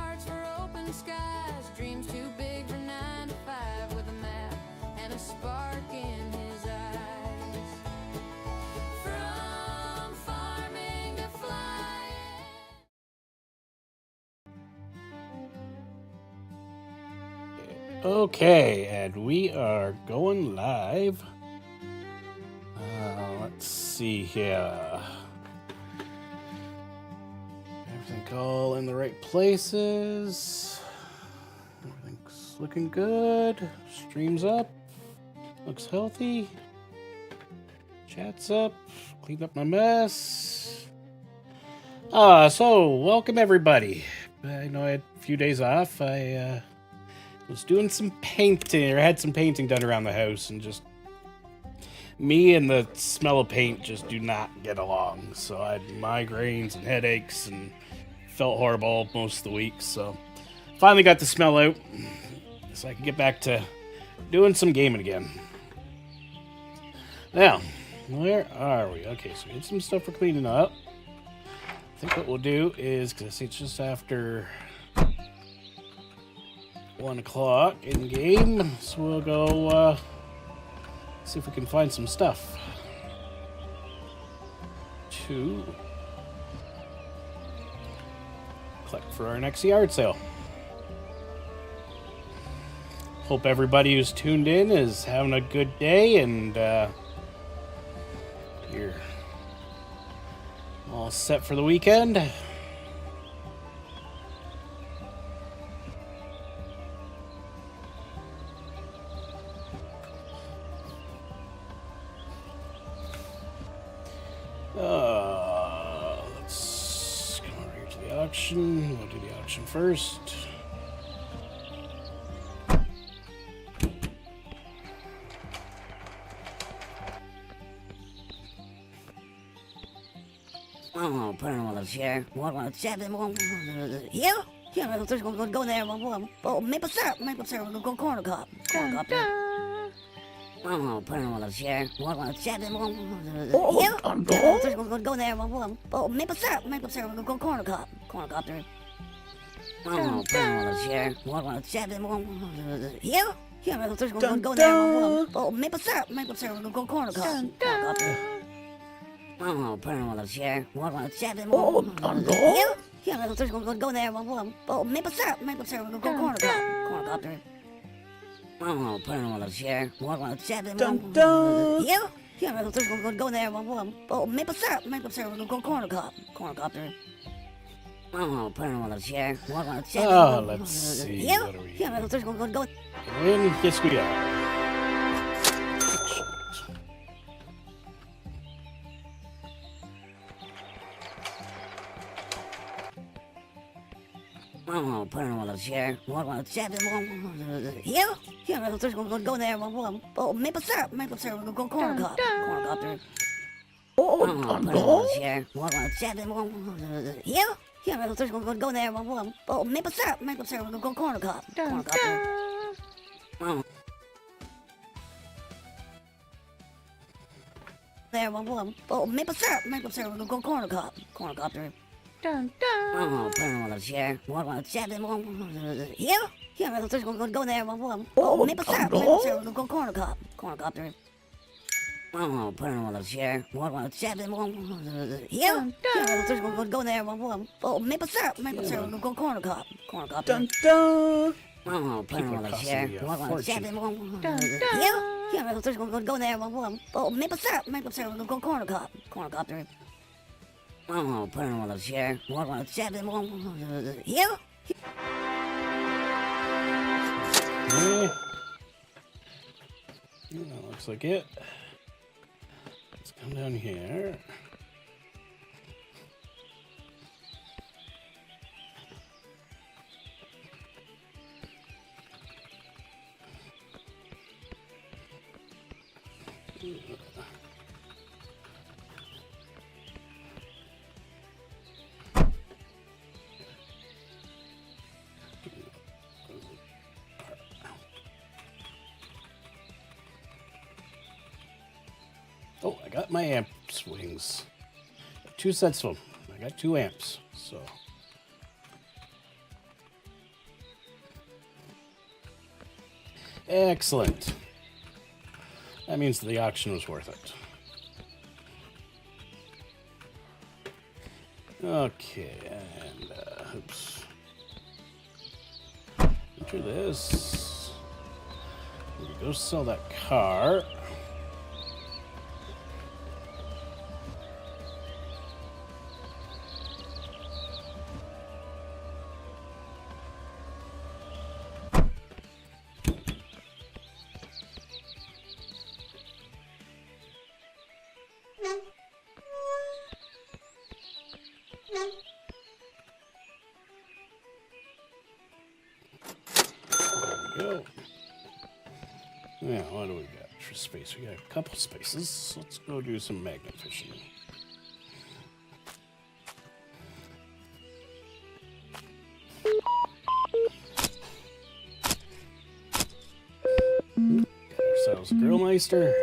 hearts for open skies, dreams too big for 9 to 5, with a map and a spark in his eyes. From farming to flying. Okay, and we are going live. Let's see here. Everything all in the right places. Everything's looking good. Stream's up. Looks healthy. Chat's up. Cleaned up my mess. So welcome everybody. I know I had a few days off. I was doing some painting, or had some painting done around the house, and just me and the smell of paint just do not get along. So I had migraines and headaches and felt horrible most of the week. So finally got the smell out so I can get back to doing some gaming again. Now, where are we? Okay, so we had some stuff for cleaning up. I think what we'll do is, because I see it's just after 1 o'clock in game, so we'll go see if we can find some stuff to collect for our next yard sale. Hope everybody who's tuned in is having a good day, and you're all set for the weekend. Let's go over here to the auction. We'll do the auction first. Oh, put it on the chair. What on the chair? Here? Yeah, let's go there. Oh, maple syrup. Go corn cup. Corn cup there. Oh, put it on the chair. What on the chair? Here? Yeah, let's go there. Oh, maple syrup. Go corn cup. Corn cup there. Oh, put it on the chair. What on the chair? Here? Yeah, let's go there. Oh, maple syrup. Go corn cup. Corn cup there. Oh, put it on the chair. What on the chair? Here? Yeah, let's go there. Oh, maple syrup. Go corn cup. Corn cup there. Oh, put it on the chair. What on the chair? Here? Yeah, let's go there. Oh, maple syrup. Go corn cup. Corn cup there. Oh, put it on the chair. What on the chair? Let's see. Here? What are we? Yeah, let's go. And yes, we are. Oh, put it on the chair. What on the chair? Here? Yeah, let's go there. Oh, maple syrup. Go corn cup. Corn cup there. Oh, put it on the chair. What on the chair? Here? Yeah, let's go there. Oh, maple syrup. Go corn cup. Corn cup there. Oh. There, oh, maple syrup. Go corn cup. Corn cup there. Oh, put it on the chair. What on the chair? Here? Yeah, let's go there. Oh, maple syrup. Go corn cup. Corn cup there. Oh, put it on the chair. What on the chair? Here? Yeah, let's go there. Oh, maple syrup. Go corn cup. Corn cup there. Oh, put it on the chair. What on the chair? Here? Yeah, let's go there. Oh, maple syrup. Go corn cup. Corn cup there. Oh, put it on the chair. What on the chair? Here? Yeah. That looks like it. Let's come down here. Oh, I got my amp swings. 2 sets of them. I got 2 amps, so Excellent. That means the auction was worth it. Okay, and oops. Enter this. We go sell that car. Go. Yeah, what do we got for space? We got a couple spaces. Let's go do some magnet fishing. Got ourselves a Grillmeister.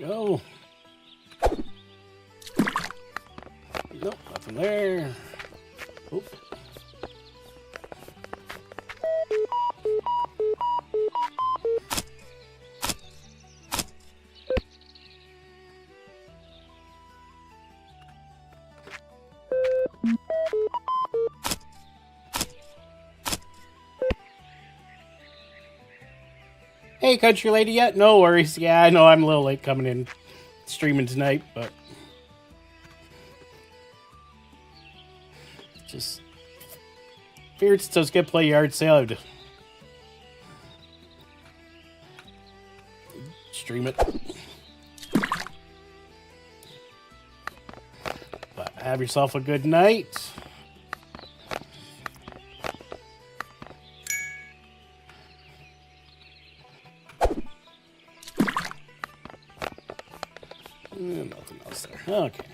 Go. Nope, nothing there. Oop. Hey, country lady yet? No worries. Yeah, I know I'm a little late coming in streaming tonight, but just figured since I was gonna play yard sale, I'd stream it. But have yourself a good night. Nothing else there. Okay.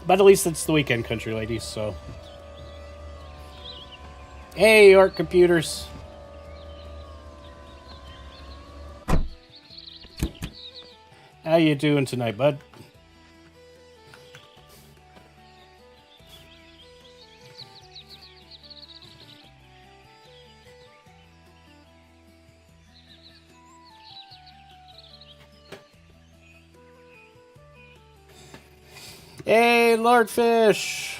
But at least it's the weekend, country ladies, so. Hey, York Computers. How you doing tonight, bud? Hey, Lord Fish.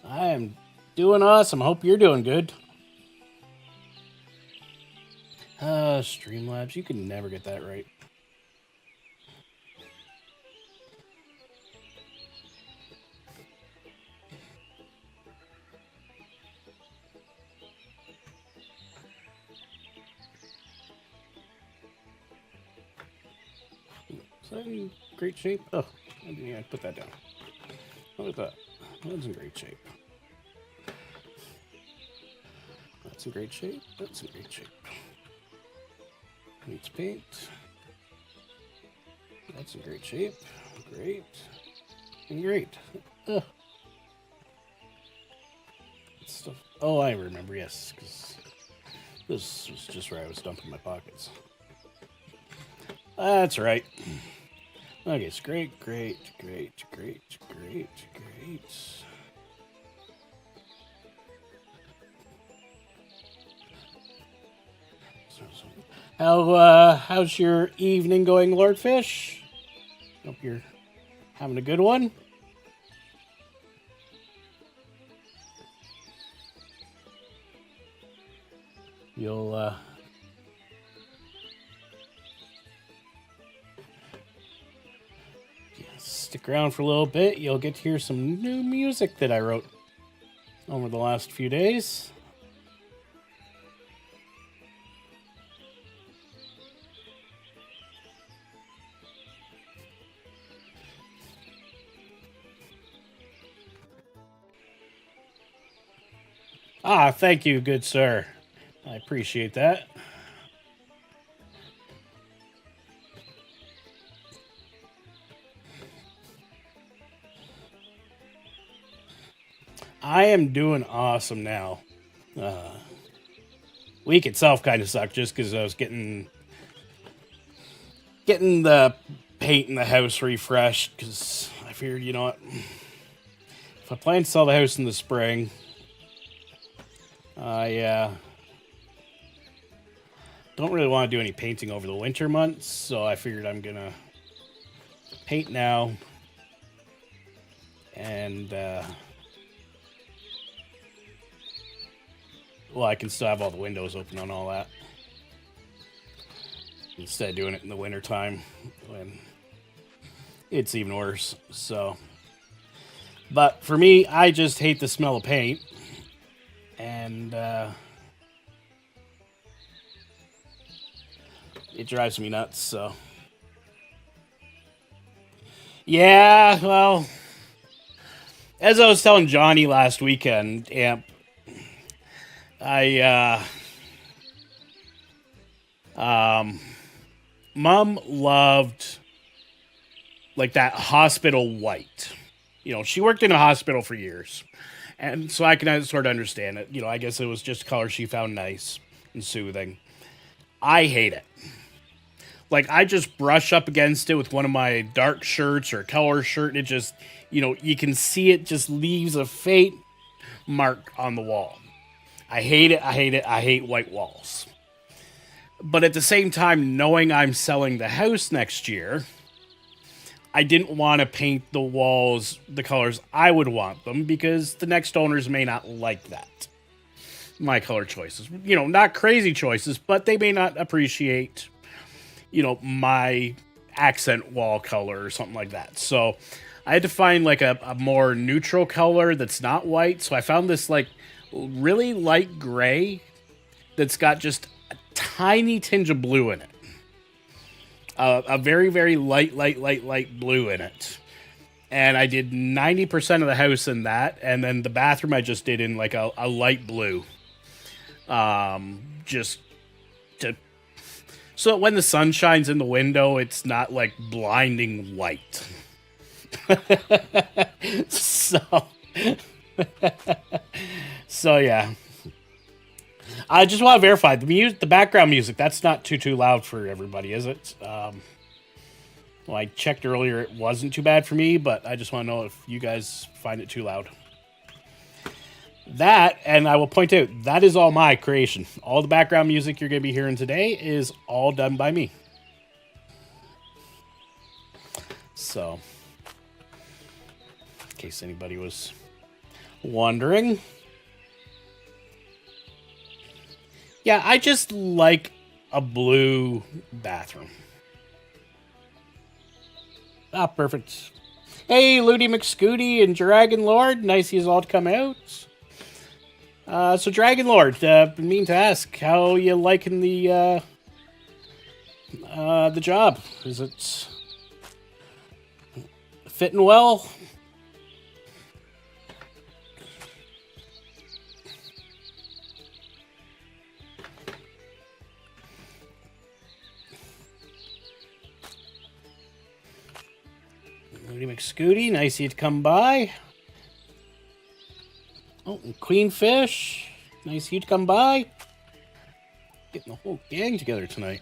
I am doing awesome. Hope you're doing good. Streamlabs, you can never get that right. Is that in great shape? Oh, I didn't even put that down. What was that? That's in great shape. That's in great shape. That's in great shape. Needs paint. That's in great shape. Great. And great. Ugh. Stuff. Oh, I remember, yes, because this was just where I was dumping my pockets. That's right. Okay, it's great, great, great, great, great, great. How's your evening going, Lord Fish? Hope you're having a good one. You'll stick around for a little bit, you'll get to hear some new music that I wrote over the last few days. Ah, thank you, good sir. I appreciate that. I am doing awesome now. Week itself kind of sucked just because I was getting the paint in the house refreshed because I figured, you know what, if I plan to sell the house in the spring, I don't really want to do any painting over the winter months, so I figured I'm gonna paint now and well, I can still have all the windows open on all that instead of doing it in the winter time when it's even worse. So, but for me, I just hate the smell of paint, and it drives me nuts. So, yeah, well, as I was telling Johnny last weekend, Amp, Mom loved like that hospital white. You know, she worked in a hospital for years, and so I can sort of understand it. You know, I guess it was just a color she found nice and soothing. I hate it. Like, I just brush up against it with one of my dark shirts or a color shirt, and it just, you know, you can see it just leaves a faint mark on the wall. I hate it, I hate it, I hate white walls. But at the same time, knowing I'm selling the house next year, I didn't want to paint the walls the colors I would want them because the next owners may not like that. My color choices. You know, not crazy choices, but they may not appreciate, you know, my accent wall color or something like that. So I had to find like a more neutral color that's not white. So I found this like really light gray that's got just a tiny tinge of blue in it. A very, very light blue in it. And I did 90% of the house in that. And then the bathroom I just did in like a light blue. Just to, so that when the sun shines in the window, it's not like blinding white. So yeah. I just want to verify the background music. That's not too loud for everybody, is it? Well, I checked earlier; it wasn't too bad for me, but I just want to know if you guys find it too loud. That, and I will point out, that is all my creation. All the background music you're going to be hearing today is all done by me. So, in case anybody was wondering. Yeah, I just like a blue bathroom. Ah, perfect. Hey, Ludi McScooty and Dragon Lord. Nice you all to come out. So Dragon Lord, been meaning to ask, how you liking the job? Is it fitting well? Ludi McScooty, nice of you to come by. Oh, and Queenfish, nice of you to come by. Getting the whole gang together tonight.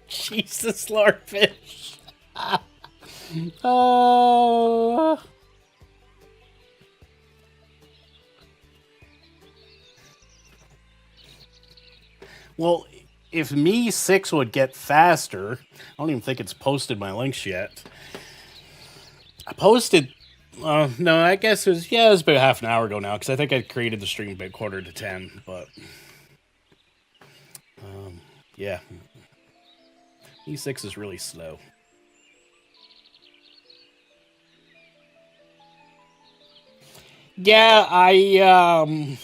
Jesus, Lordfish. Uh, well, if Me 6 would get faster, I don't even think it's posted my links yet. I posted. No, I guess it was about half an hour ago now because I think I created the stream about 9:45. But yeah, E6 is really slow. Yeah, I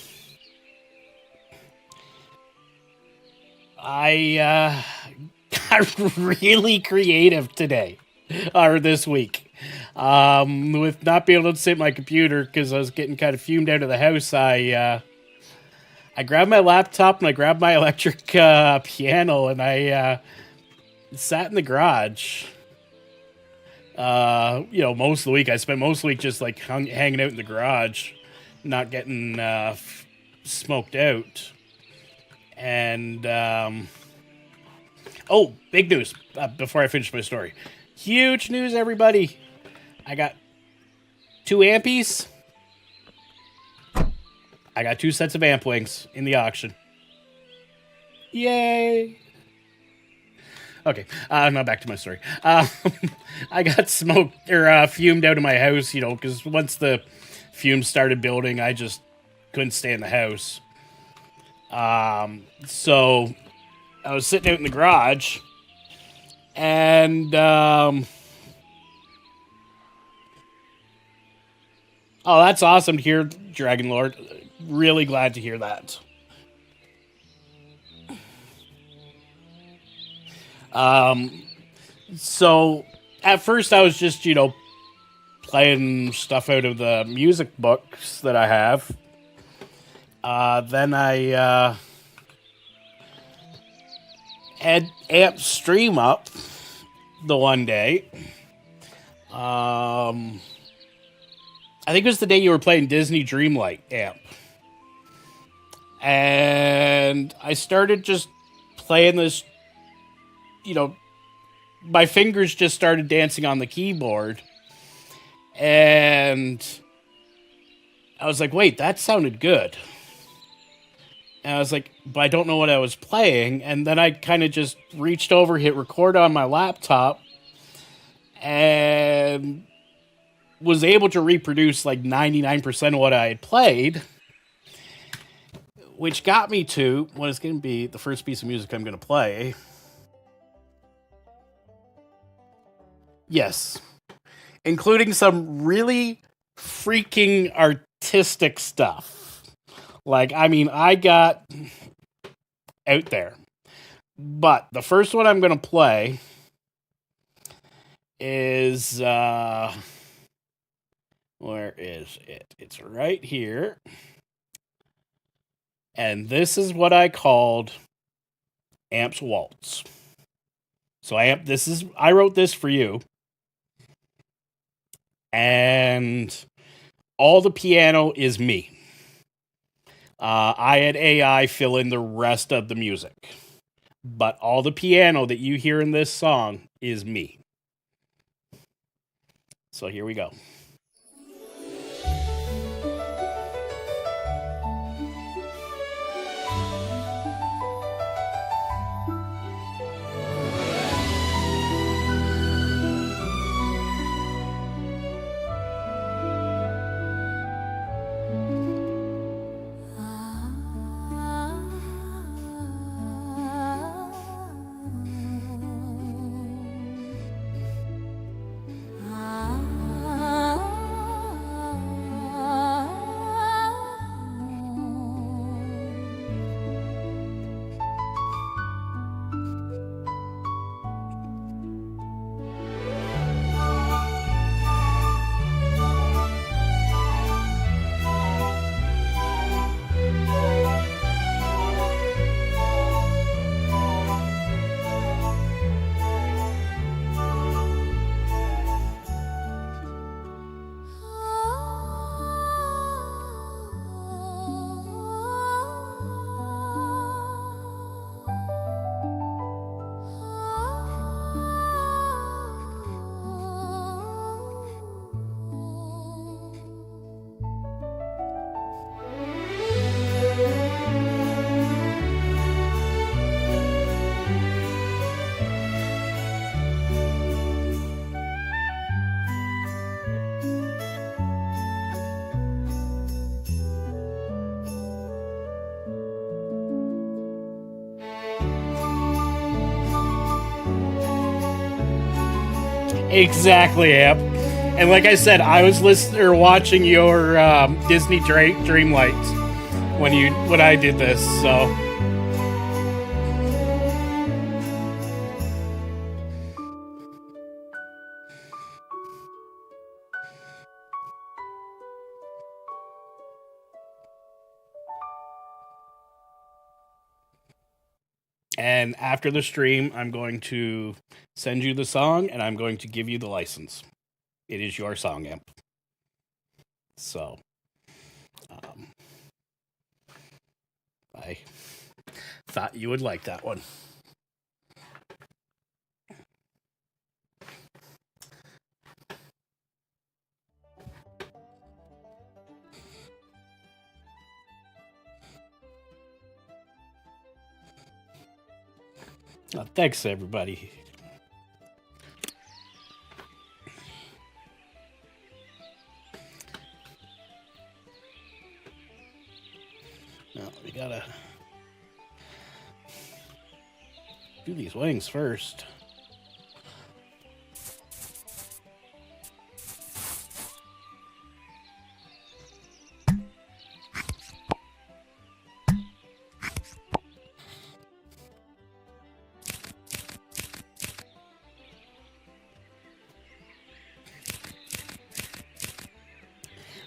got really creative today or this week. With not being able to sit at my computer because I was getting kind of fumed out of the house, I grabbed my laptop and I grabbed my electric piano and I sat in the garage. Most of the week I spent most of the week just like hanging out in the garage, not getting smoked out. And big news before I finish my story. Huge news, everybody. I got 2 ampies. I got 2 sets of amp wings in the auction. Yay! Okay, now back to my story. I got smoked or fumed out of my house, because once the fumes started building, I just couldn't stay in the house. So I was sitting out in the garage, and oh, that's awesome to hear, Dragon Lord. Really glad to hear that. So at first I was just, playing stuff out of the music books that I have. Then I had Amp Stream up the one day. I think it was the day you were playing Disney Dreamlight Amp. And I started just playing this, my fingers just started dancing on the keyboard. And I was like, wait, that sounded good. And I was like, but I don't know what I was playing. And then I kind of just reached over, hit record on my laptop, and was able to reproduce like 99% of what I had played, which got me to what is going to be the first piece of music I'm going to play. Yes. Including some really freaking artistic stuff. Like, I mean, I got out there. But the first one I'm going to play is, where is it? It's right here. And this is what I called Amp's Waltz. So I wrote this for you. And all the piano is me. I had AI fill in the rest of the music. But all the piano that you hear in this song is me. So here we go. Ah Exactly, Amp. And like I said, I was listening or watching your Disney Dreamlights when I did this. So and after the stream, I'm going to send you the song and I'm going to give you the license. It is your song, Amp. So, I thought you would like that one. Thanks, everybody. Now, we gotta do these wings first.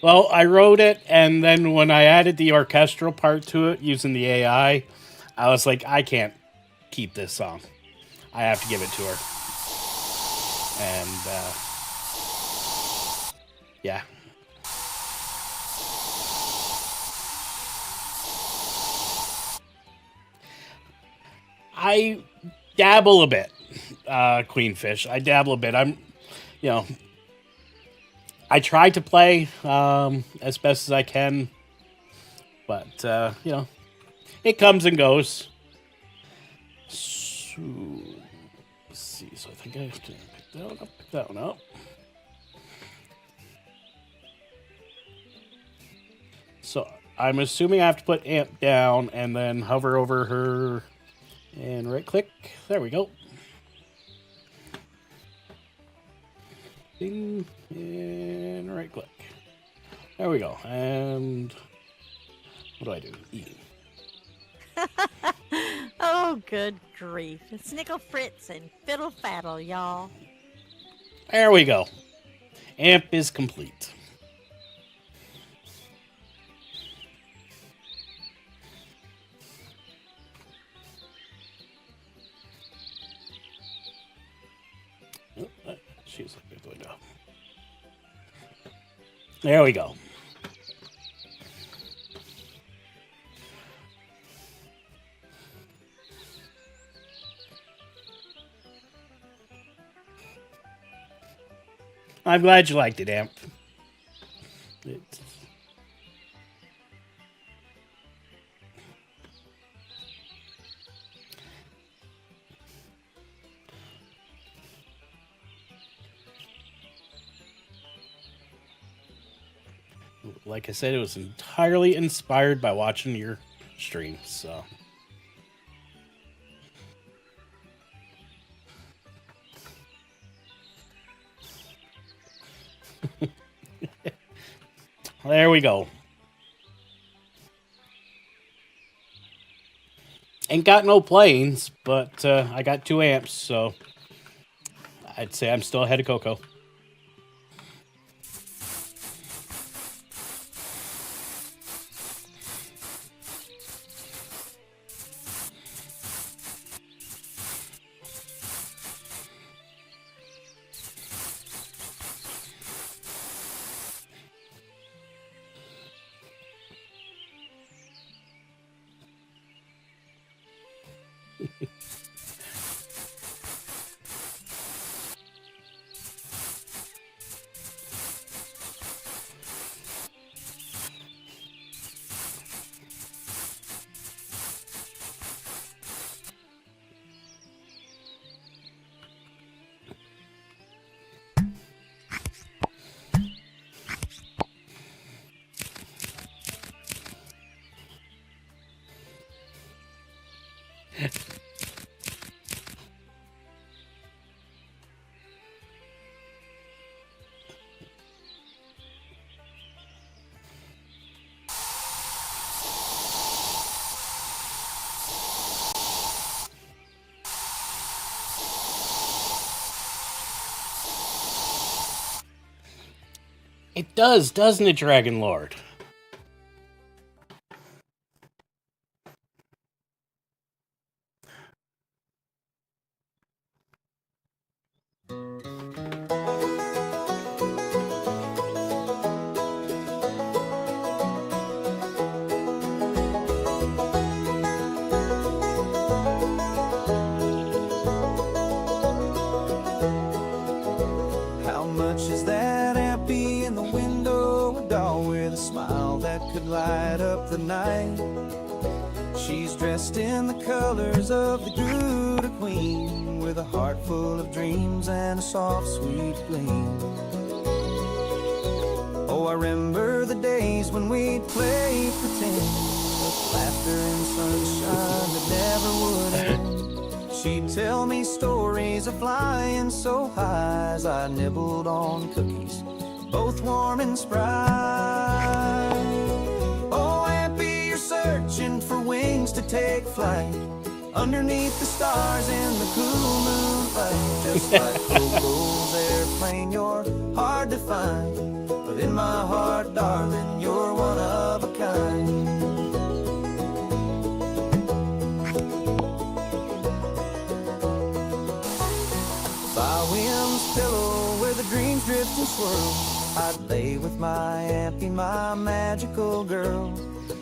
Well, I wrote it, and then when I added the orchestral part to it using the AI, I was like, I can't keep this song. I have to give it to her. And, yeah. I dabble a bit, Queenfish. I dabble a bit. I try to play as best as I can, but it comes and goes. So, let's see. So I think I have to pick that one up. So I'm assuming I have to put Amp down and then hover over her and right click. There we go. Ding, and right click. There we go. And what do I do? E. Oh, good grief. Snickle Fritz and Fiddle Faddle, y'all. There we go. Amp is complete. She's looking at the window. There we go. I'm glad you liked it, Amp. Like I said, it was entirely inspired by watching your stream, so. There we go. Ain't got no planes, but I got 2 amps, so I'd say I'm still ahead of Coco. It does, doesn't it, Dragon Lord? How much is that ampy in the window? A doll with a smile that could light up the night. She's dressed in the colors of the Gouda Queen, with a heart full of dreams and a soft, sweet gleam. Oh, I remember the days when we'd play pretend, with laughter and sunshine that never would end. She'd tell me stories of flying so high as I nibbled on cookies, both warm and spry. Oh, Ampy, you're searching for wings to take flight underneath the stars in the cool moonlight. Just like Coco's airplane, you're hard to find, but in my heart, darling, you're one of a kind. By William's pillow where the dreams drift and swirl, I'd lay with my Ampy, my magical girl.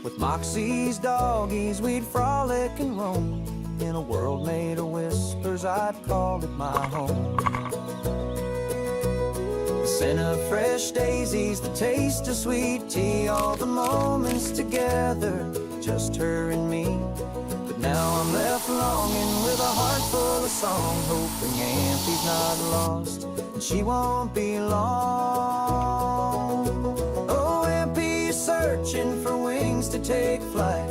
With Moxie's doggies we'd frolic and roam, in a world made of whispers I'd call it my home. The scent of fresh daisies, the taste of sweet tea, all the moments together, just her and me. But now I'm left longing with a heart full of song, hoping Ampy's not lost and she won't be long. Oh, Ampy, you're searching for wings to take flight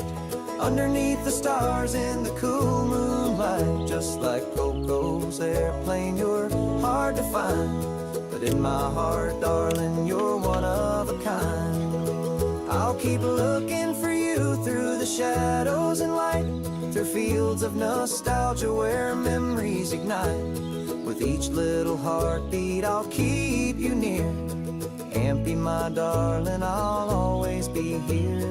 underneath the stars in the cool moonlight. Just like Coco's airplane, you're hard to find, but in my heart, darling, you're one of a kind. I'll keep looking for you through the shadows and light, through fields of nostalgia where memories ignite. With each little heartbeat, I'll keep you near. Ampy, my darling, I'll always be here.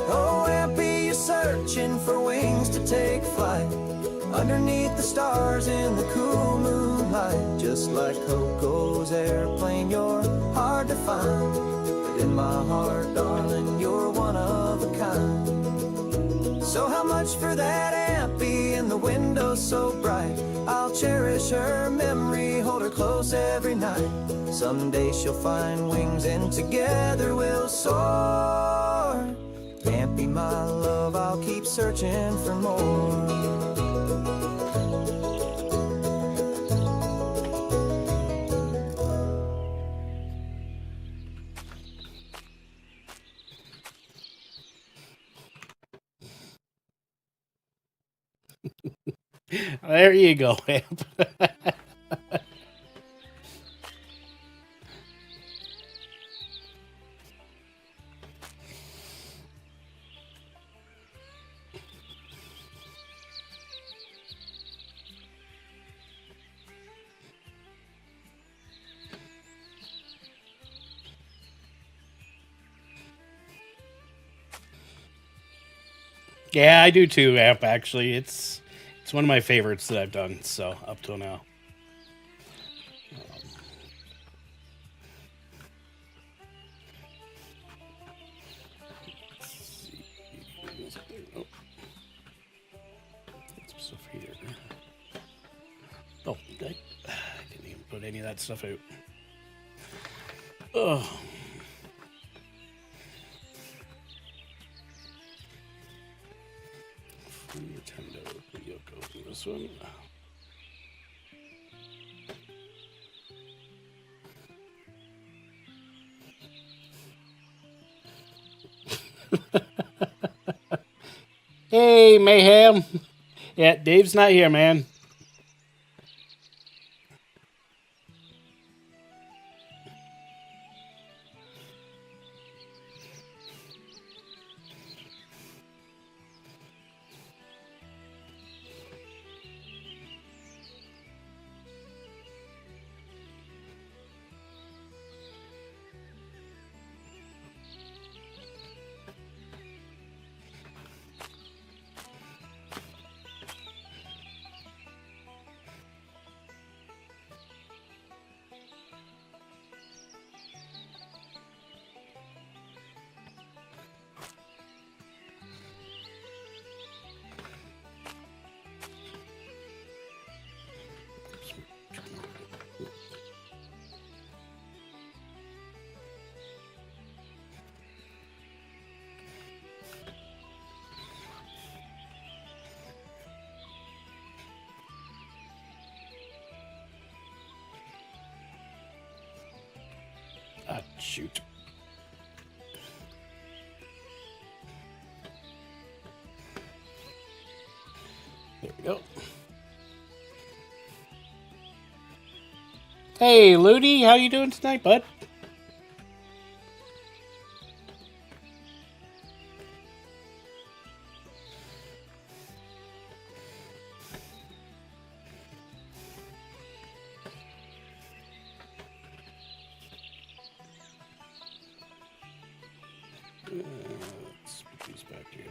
Oh, Ampy, you're searching for wings to take flight underneath the stars in the cool moonlight. Just like Coco's airplane, you're hard to find, but in my heart, darling, you're one of a kind. So how much for that Ampy in the window so bright? I'll cherish her memory, hold her close every night. Someday she'll find wings and together we'll soar. Ampy, my love, I'll keep searching for more. There you go, Amp. Yeah, I do too, Amp, actually. It's one of my favorites that I've done, so, up till now. Oh, I didn't even put any of that stuff out. Oh. Nintendo Yoko, this one. Hey, Mayhem. Yeah, Dave's not here, man. shoot. There we go. Hey, Ludi, how you doing tonight, bud? Let's put these back here.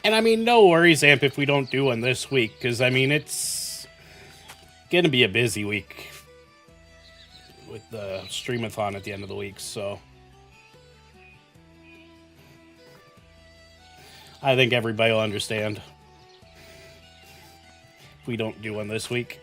And I mean, no worries, Amp, if we don't do one this week, because I mean, it's gonna be a busy week with the streamathon at the end of the week, so I think everybody will understand if we don't do one this week.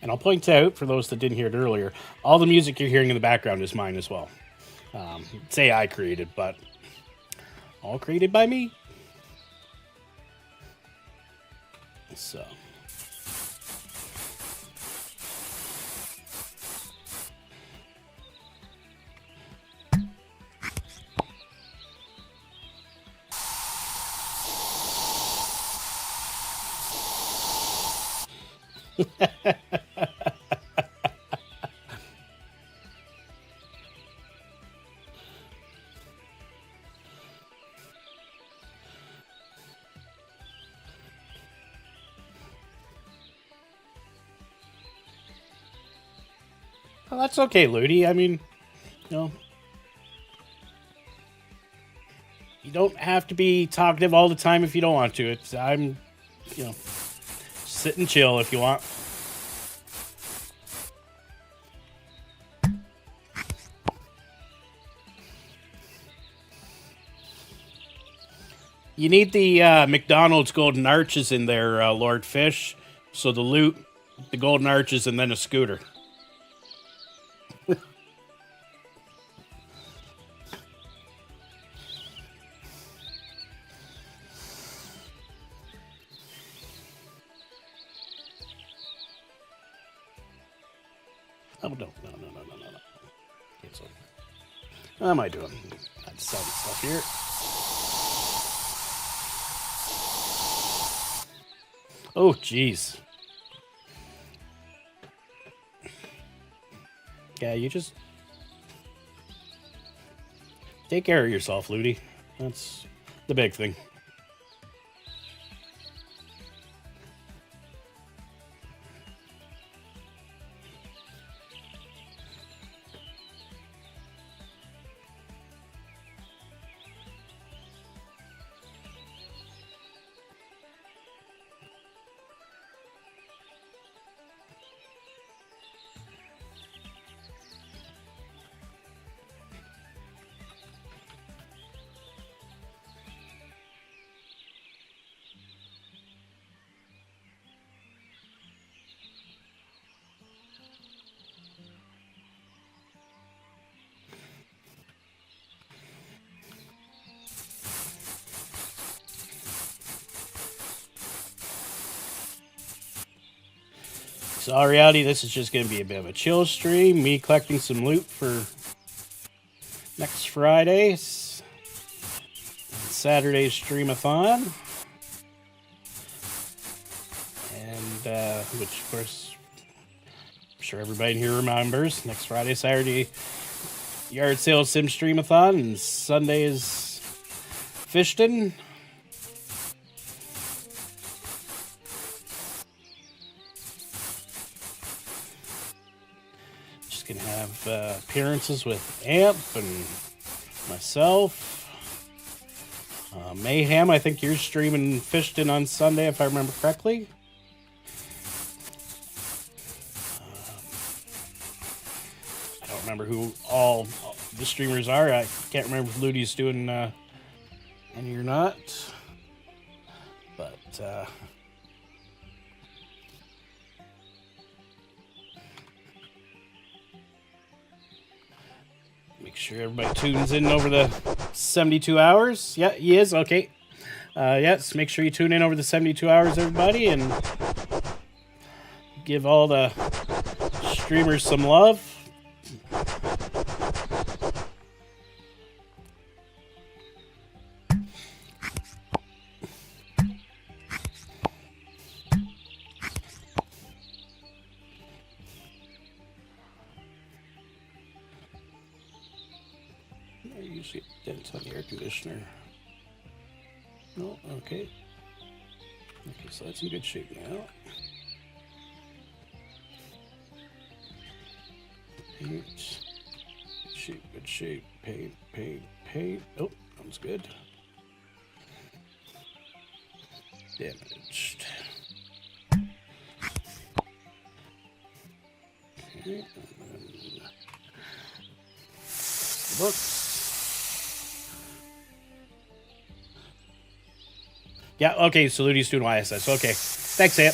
And I'll point out, for those that didn't hear it earlier, all the music you're hearing in the background is mine as well. Say I created, but all created by me. So. Well, that's okay, Ludi. I mean, you know, you don't have to be talkative all the time if you don't want to. I'm, you know, sit and chill if you want. You need the McDonald's golden arches in there, Lord Fish. So the loot, the golden arches, and then a scooter. Oh, no. Cancel. What am I doing? I decided stuff here. Oh, jeez. Yeah, you just take care of yourself, Ludi. That's the big thing. So, in reality, this is just going to be a bit of a chill stream. Me collecting some loot for next Friday. Saturday's streamathon. And, which, of course, I'm sure everybody in here remembers. Next Friday, Saturday, yard sale sim streamathon, and Sunday is Fishton. Just gonna have appearances with Amp and myself. Mayhem, I think you're streaming Fishton on Sunday, if I remember correctly. I don't remember who all the streamers are. I can't remember if Ludi's doing any or not. But make sure everybody tunes in over the 72 hours. Yeah, he is. Okay. Yes, make sure you tune in over the 72 hours, everybody, and give all the streamers some love. I usually get dents on the air conditioner. No, okay. Okay, so that's in good shape now. Paint. Good shape, good shape. Paint, paint, paint. Oh, that was good. Damaged. Okay, and then the books. Yeah, okay, so Ludi's doing YSS. Okay. Thanks, Ant.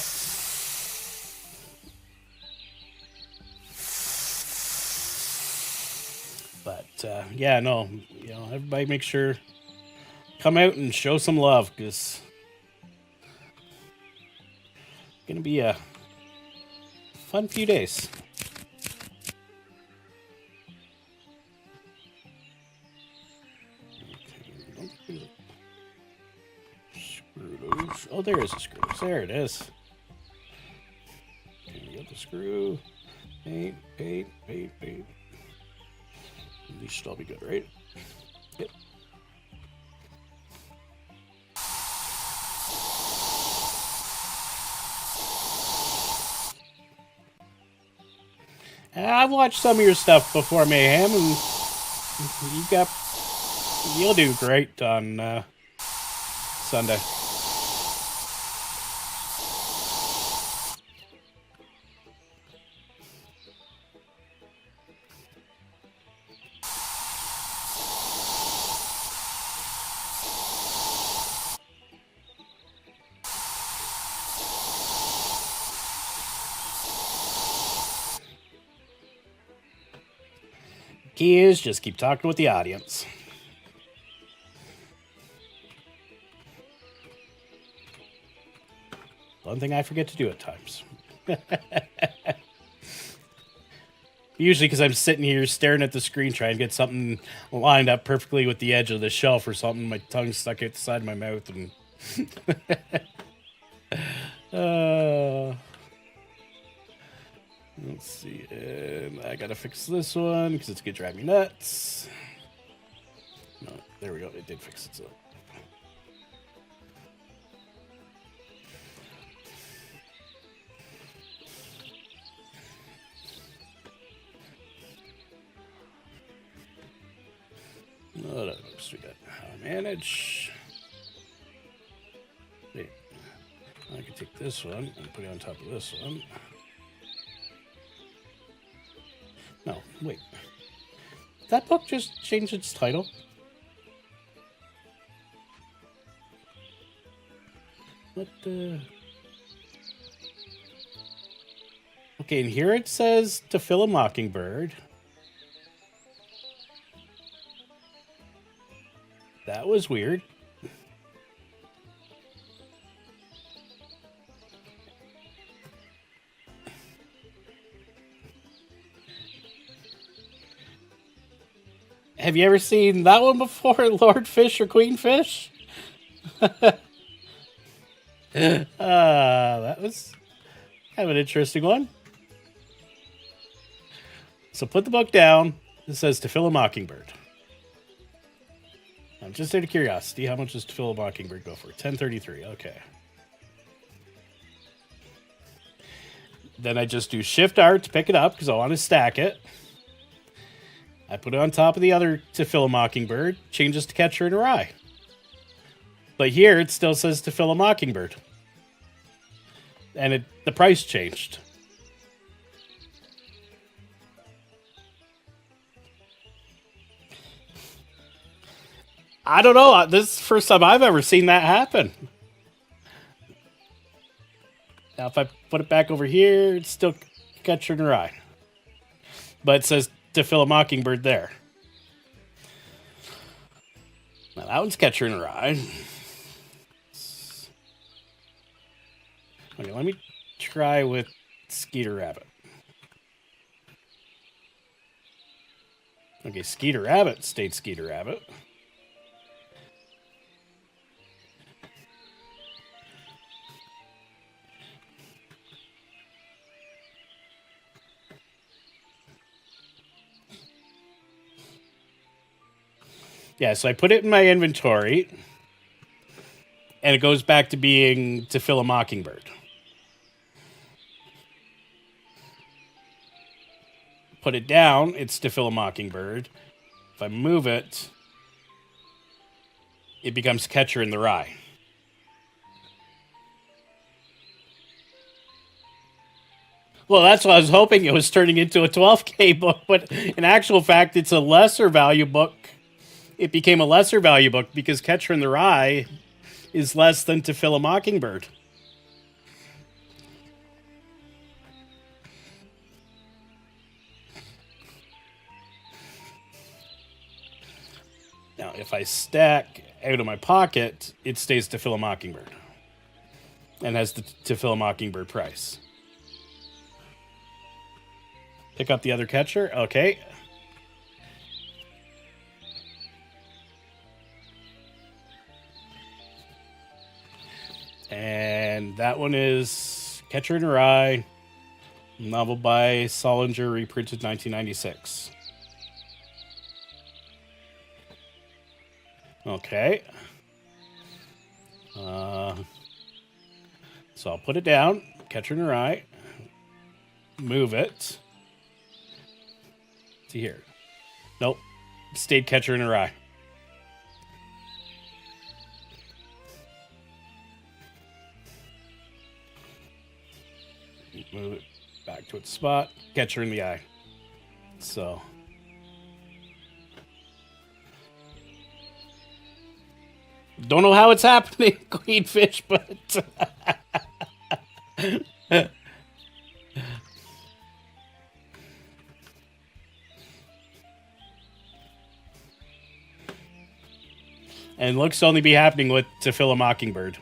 But, yeah, no, you know, everybody make sure, come out and show some love, because it's going to be a fun few days. Oh, there is a screw. There it is. Okay, we got the screw. Paint, paint, paint, paint. These should all be good, right? Yep. I've watched some of your stuff before, Mayhem, and you'll do great on Sunday. Key is just keep talking with the audience. One thing I forget to do at times. Usually because I'm sitting here staring at the screen trying to get something lined up perfectly with the edge of the shelf or something. My tongue's stuck out the side of my mouth and... Let's see, and I gotta fix this one because it's gonna drive me nuts. No, there we go, it did fix itself. What else we got? How to manage. Wait, I can take this one and put it on top of this one. No, wait. That book just changed its title? What the... Okay, and here it says To Fill a Mockingbird. That was weird. Have you ever seen that one before, Lord Fish or Queen Fish? That was kind of an interesting one. So put the book down. It says To Fill a Mockingbird. I'm just out of curiosity. How much does To Fill a Mockingbird go for? $10.33. Okay. Then I just do Shift R to pick it up because I want to stack it. I put it on top of the other To Fill a Mockingbird. Changes to Catcher in a Rye. But here it still says To Fill a Mockingbird. And the price changed. I don't know. This is the first time I've ever seen that happen. Now, if I put it back over here, it's still Catcher in a Rye. But it says To Fill a Mockingbird there. Now, that one's Catcher in a Rye. Okay, let me try with Skeeter Rabbit. Okay, Skeeter Rabbit stayed Skeeter Rabbit. Yeah, so I put it in my inventory, and it goes back to being To Fill a Mockingbird. Put it down, it's To Fill a Mockingbird. If I move it, it becomes Catcher in the Rye. Well, that's what I was hoping. It was turning into a 12K book, but in actual fact, it's a lesser value book. It became a lesser value book because Catcher in the Rye is less than To Fill a Mockingbird. Now, if I stack out of my pocket, it stays To Fill a Mockingbird and has the To Fill a Mockingbird price. Pick up the other catcher. Okay. And that one is Catcher in a Rye, novel by Solinger, reprinted 1996. Okay. So I'll put it down, Catcher in a Rye, move it to here. Nope, stayed Catcher in a Rye. Move it back to its spot. Catcher in the Eye. So. Don't know how it's happening, Queenfish, but. And looks to only be happening with To Fill a Mockingbird.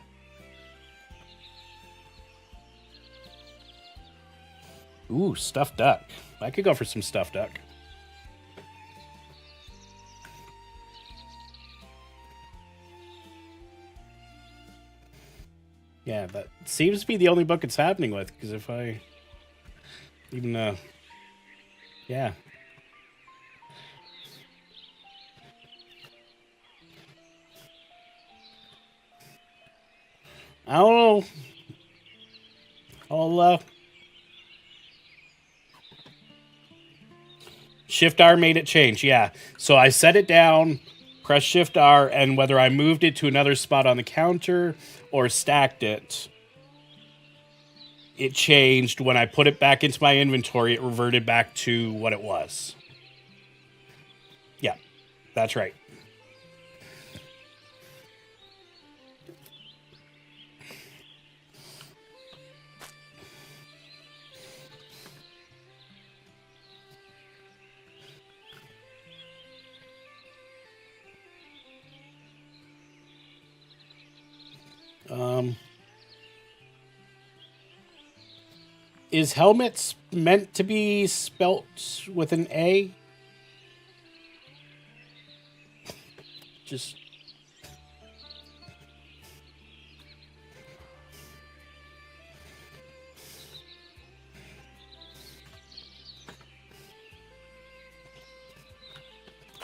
Ooh, stuffed duck. I could go for some stuffed duck. Yeah, that seems to be the only book it's happening with, because if I even, yeah. I don't know. I'll, Shift R made it change, yeah. So I set it down, press Shift R, and whether I moved it to another spot on the counter or stacked it, it changed. When I put it back into my inventory, it reverted back to what it was. Yeah, that's right. Is helmets meant to be spelt with an A? just...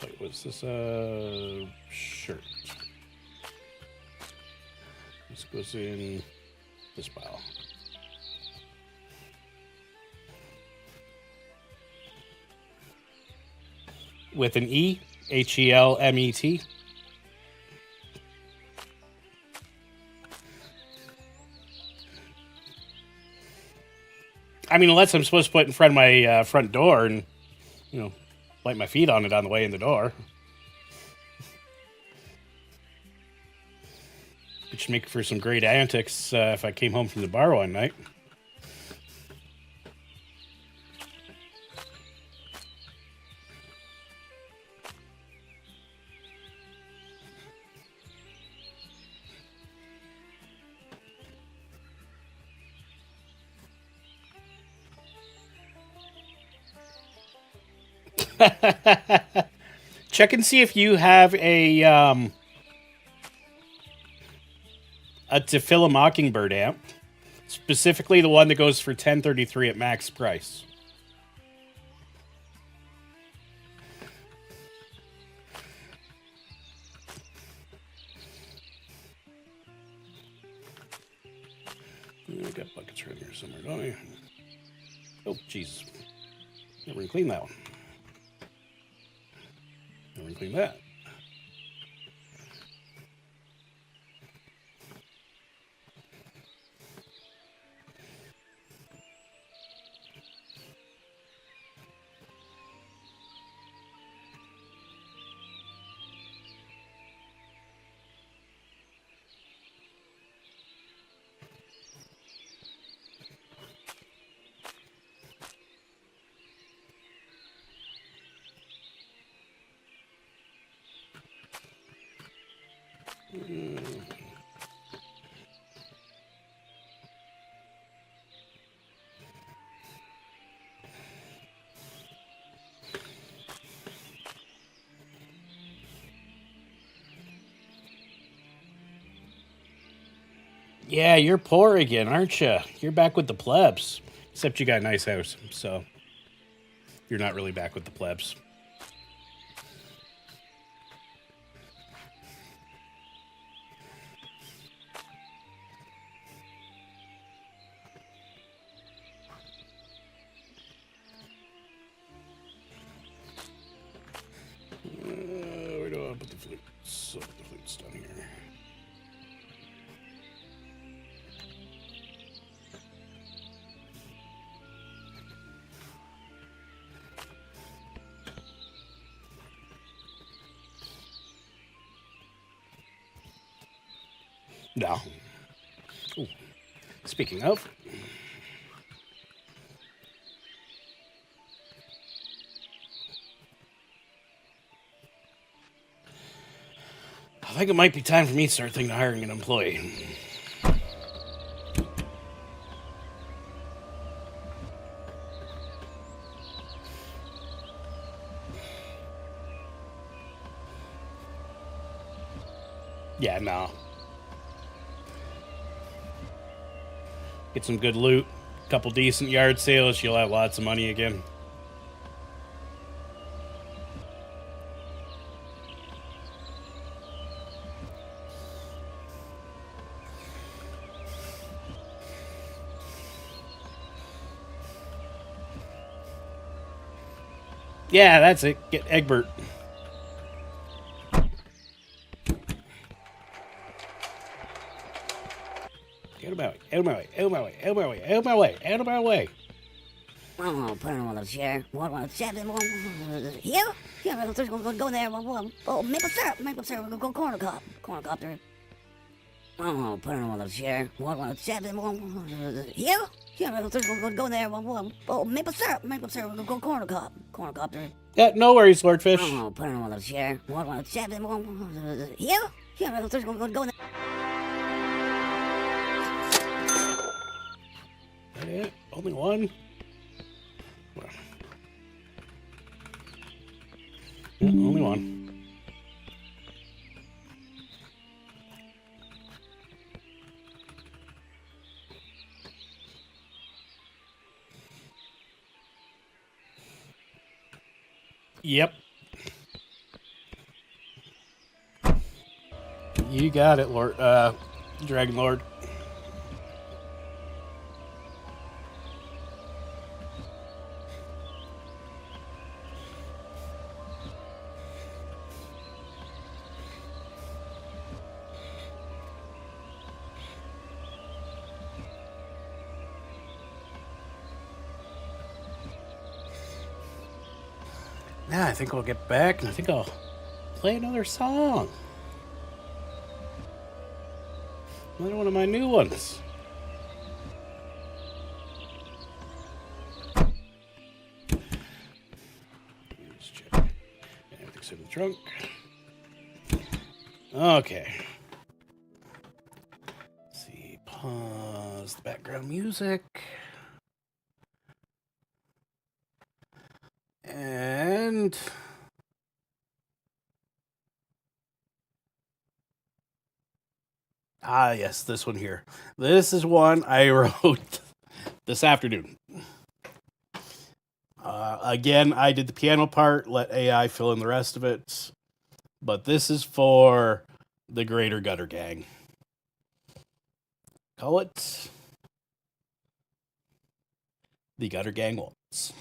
Wait, what's this? Shirt. This goes in this pile. With an E, Helmet. I mean, unless I'm supposed to put it in front of my front door and, you know, light my feet on it on the way in the door. Which should make for some great antics if I came home from the bar one night. Check and see if you have a To Fill a Mockingbird amp, specifically the one that goes for $1033 at max price. I got buckets right here somewhere, don't I? Oh, jeez. Never even cleaned that one. Never even cleaned that. Yeah, you're poor again, aren't you? You're back with the plebs. Except you got a nice house, so you're not really back with the plebs. Where do I put the flutes? So the flutes down here. No. Ooh. Speaking of, I think it might be time for me to start thinking of hiring an employee. Yeah, no. Get some good loot, couple decent yard sales, you'll have lots of money again. Yeah, that's it. Get Egbert. Out of my way, out of my way, out of my way, out of my way, out of my way, out of my way. Oh, put it on the chair. What? Here? Here, let's go there. Oh, maple syrup. Go corner cop. Corner cop there. Oh, put it on the chair. What? Here? Here, let's go there. Oh, maple syrup. Go corner cop. Corner cop there. Yeah, no worries, Lordfish. Oh, put it on the chair. What? Here? Here, let's go there. That it? Only one? Well. Yeah, only one. Yep. You got it, Lord. Dragon Lord. Yeah, I think we'll get back, and I think I'll play another song. Another one of my new ones. Let's check. Everything's in the trunk. Okay. Let's see. Pause the background music. And yes, this one here. This is one I wrote this afternoon. Again, I did the piano part, let AI fill in the rest of it. But this is for the Greater Gutter Gang. Call it the Gutter Gang Waltz.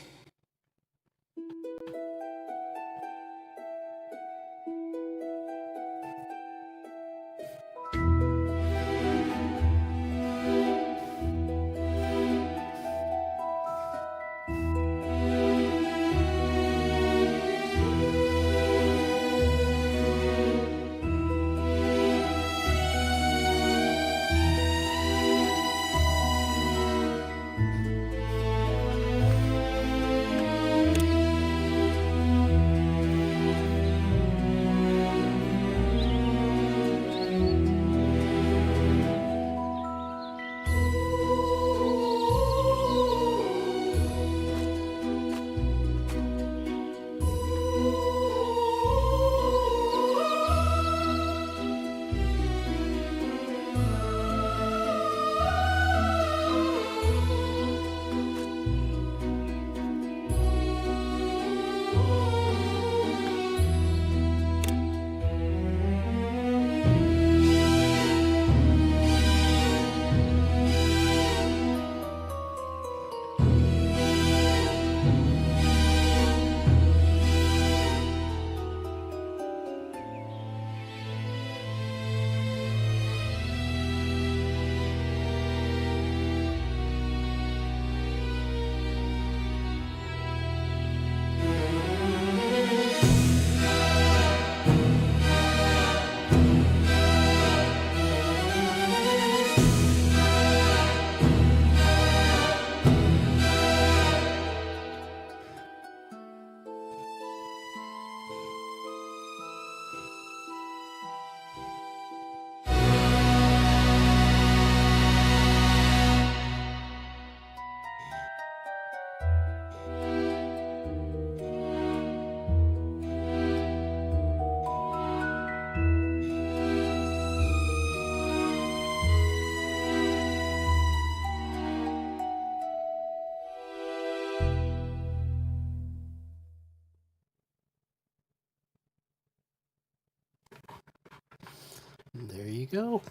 There you go.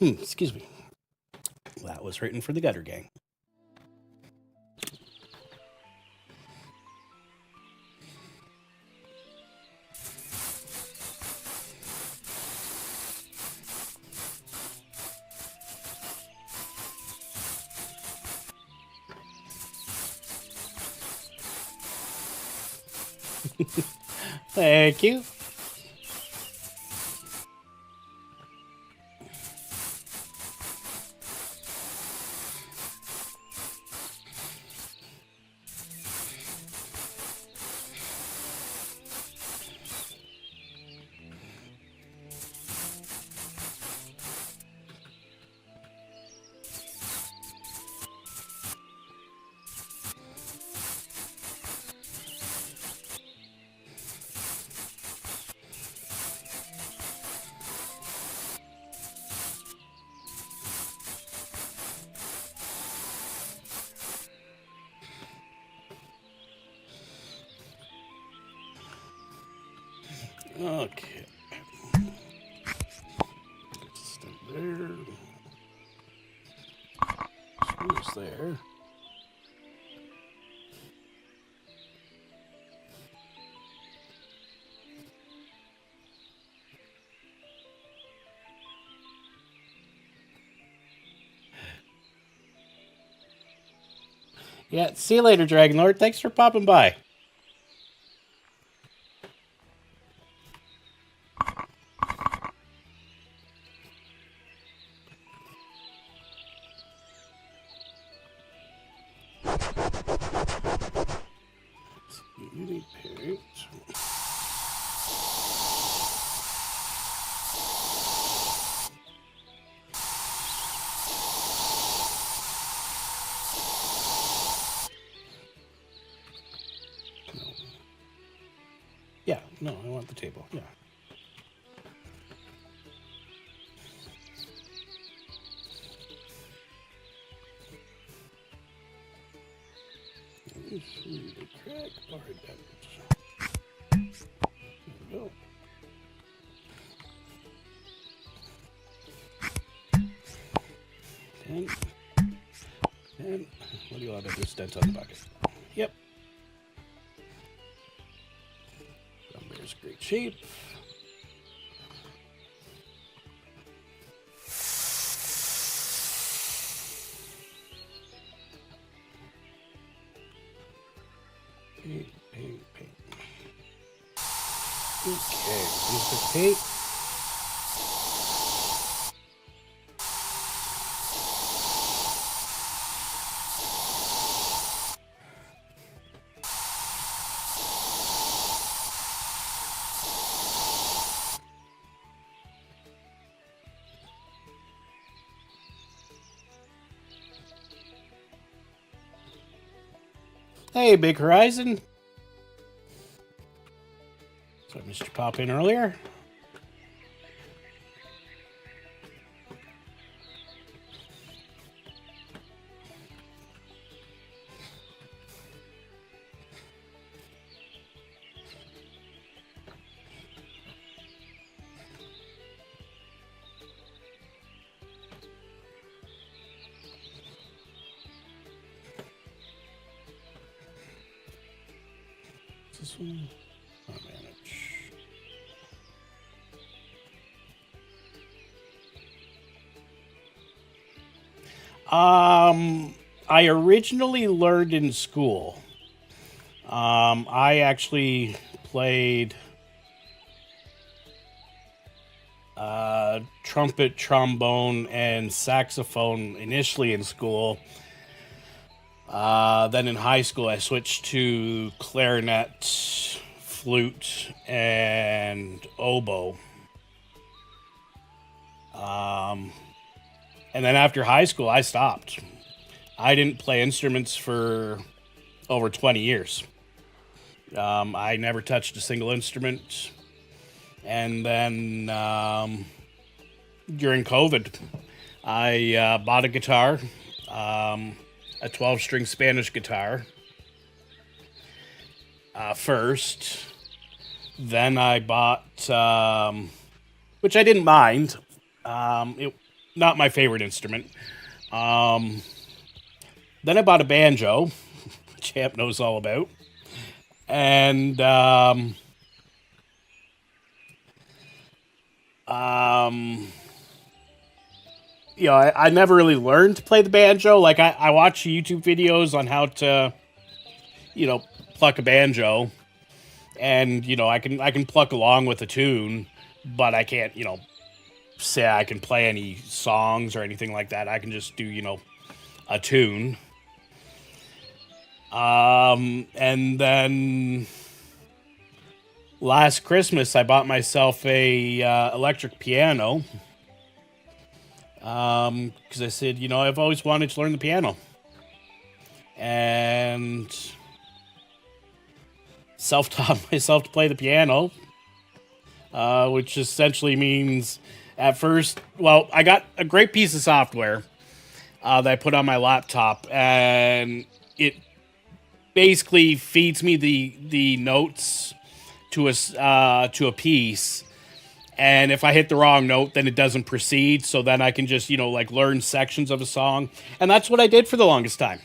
Excuse me. That was written for the Gutter Gang. Thank you. Okay. Step there. Screws there. Yeah, see you later, Dragon Lord. Thanks for popping by. You need paint. Yeah, no, I want the table. Yeah. The crack bar damage. There we go. And what do you want to do? Dent on the bucket. Yep. There's great shape. Paint. Okay, here's the paint. Hey, Big Horizon. So I missed you pop in earlier. This one. I'll manage. I originally learned in school. I actually played trumpet, trombone, and saxophone initially in school. Then in high school, I switched to clarinet, flute, and oboe. And then after high school, I stopped. I didn't play instruments for over 20 years. I never touched a single instrument. And then during COVID, I bought a guitar, a 12-string Spanish guitar first. Then I bought, which I didn't mind. Not my favorite instrument. Then I bought a banjo, which Champ knows all about. And you know, I never really learned to play the banjo. Like I watch YouTube videos on how to, you know, pluck a banjo, and you know I can pluck along with a tune, but I can't, you know, say I can play any songs or anything like that. I can just do, you know, a tune. And then last Christmas I bought myself a electric piano. Because I said, you know, I've always wanted to learn the piano. And self-taught myself to play the piano, which essentially means at first, well, I got a great piece of software that I put on my laptop, and it basically feeds me the notes to a piece, and if I hit the wrong note, then it doesn't proceed. So then I can just, you know, like learn sections of a song, and that's what I did for the longest time.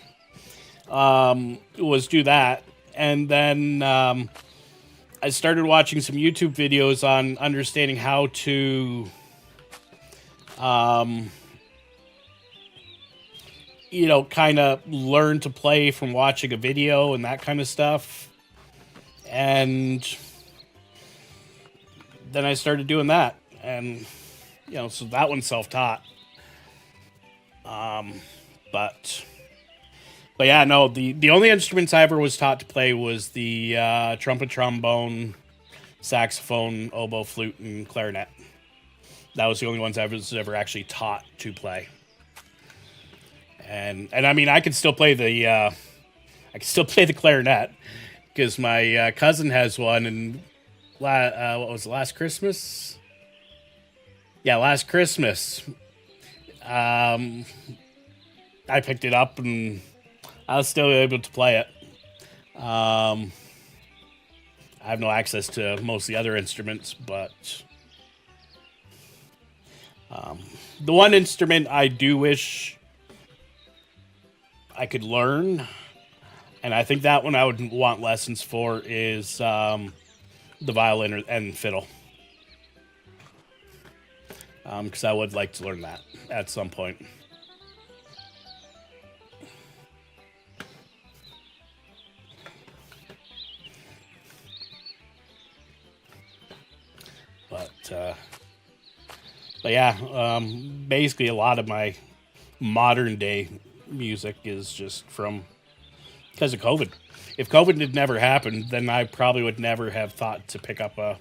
Was do that, and then I started watching some YouTube videos on understanding how to, you know, kind of learn to play from watching a video and that kind of stuff. And then I started doing that. And, you know, so that one's self-taught. But yeah, no, the only instruments I ever was taught to play was the trumpet, trombone, saxophone, oboe, flute, and clarinet. That was the only ones I was ever actually taught to play. And I mean, I could still play the clarinet because my cousin has one. And what was it, last Christmas? Yeah, last Christmas. I picked it up and I was still able to play it. I have no access to most of the other instruments, but the one instrument I do wish I could learn, and I think that one I would want lessons for, is the violin and fiddle. Because I would like to learn that at some point. But yeah, basically a lot of my modern day music is just from because of COVID. If COVID had never happened, then I probably would never have thought to pick up a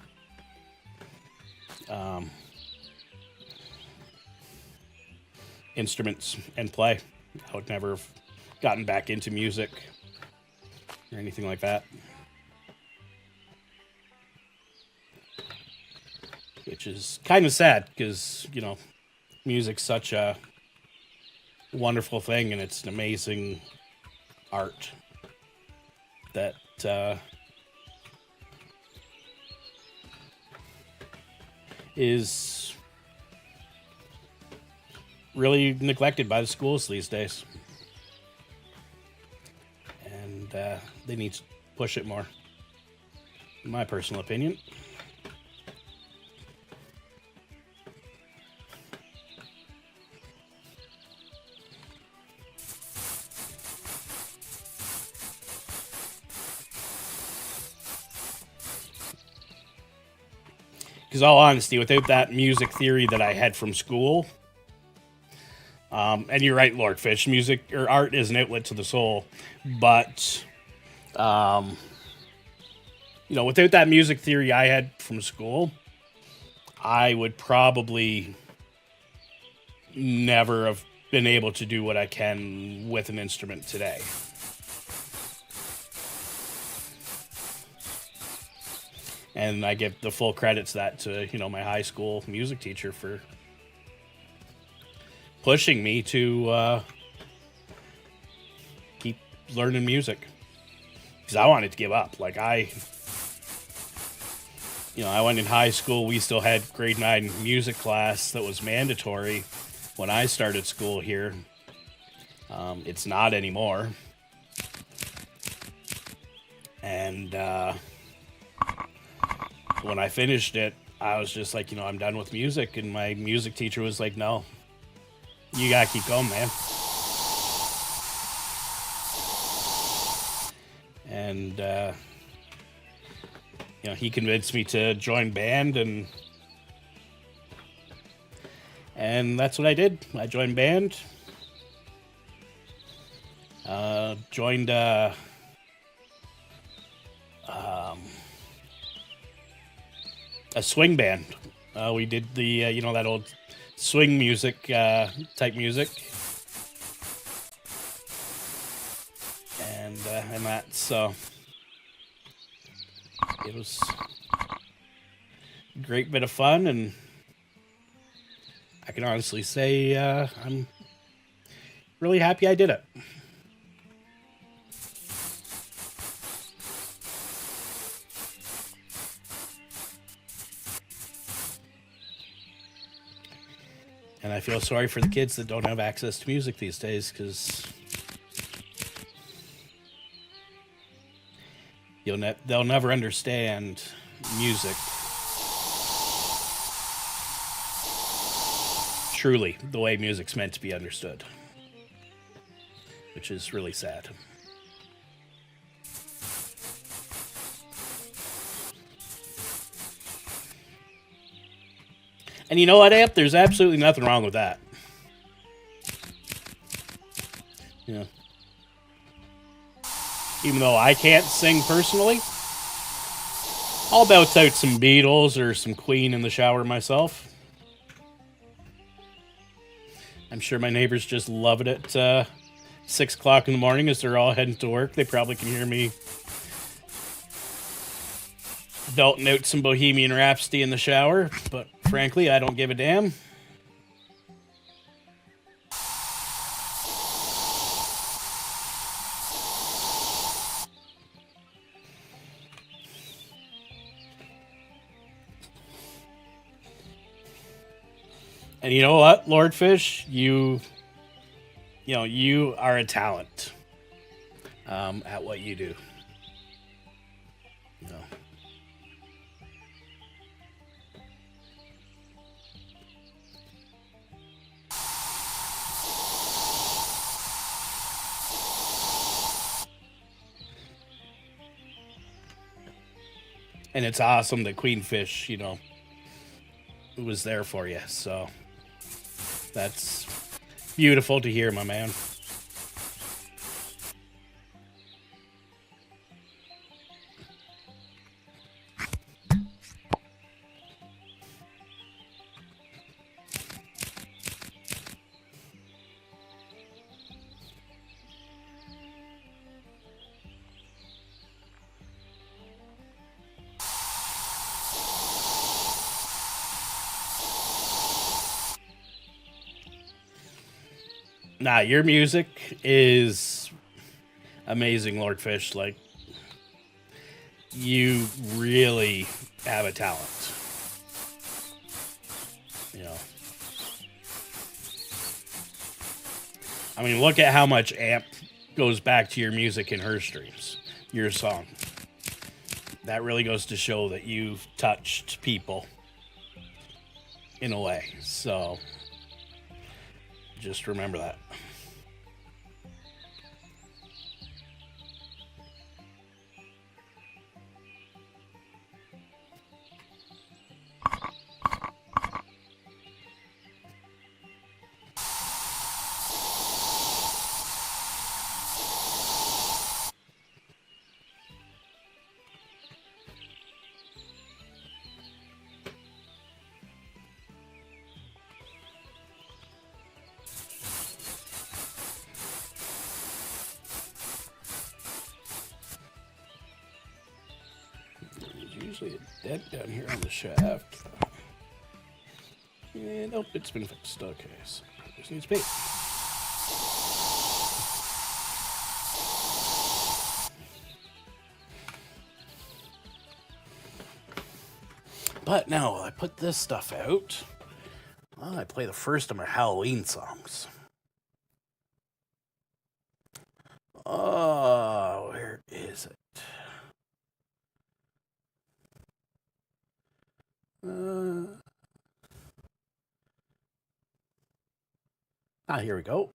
instruments and play. I would never have gotten back into music or anything like that. Which is kind of sad because, you know, music's such a wonderful thing and it's an amazing art that is really neglected by the schools these days. And they need to push it more, in my personal opinion. Because all honesty, without that music theory that I had from school, and you're right, Lord Fish, music or art is an outlet to the soul, but you know, without that music theory I had from school, I would probably never have been able to do what I can with an instrument today. And I give the full credits that to, you know, my high school music teacher for pushing me to keep learning music. Because I wanted to give up. Like I went in high school. We still had grade 9 music class that was mandatory when I started school here. It's not anymore. And when I finished it, I was just like, you know, I'm done with music. And my music teacher was like, no, you gotta keep going, man. And, you know, he convinced me to join band, and that's what I did. I joined band. Joined, a swing band. We did the, you know, that old swing music type music, and that. So it was a great bit of fun, and I can honestly say I'm really happy I did it. feel sorry for the kids that don't have access to music these days, because they'll never understand music truly the way music's meant to be understood, which is really sad. And you know what, Amp? There's absolutely nothing wrong with that. Yeah. Even though I can't sing personally, I'll belt out some Beatles or some Queen in the shower myself. I'm sure my neighbors just love it at 6 o'clock in the morning as they're all heading to work. They probably can hear me belting out some Bohemian Rhapsody in the shower, but frankly, I don't give a damn. And you know what, Lord Fish, you are a talent at what you do. You know. And it's awesome that Queenfish, was there for you. So that's beautiful to hear, my man. Nah, your music is amazing, Lord Fish. Like, you really have a talent. I mean, look at how much Amp goes back to your music in her streams, your song. That really goes to show that you've touched people in a way. So just remember that. Usually a dent down here on the shaft. And nope, it's been fixed. Okay, so this needs paint. But now I put this stuff out. Well, I play the first of my Halloween songs. Oh, where is it? Here we go.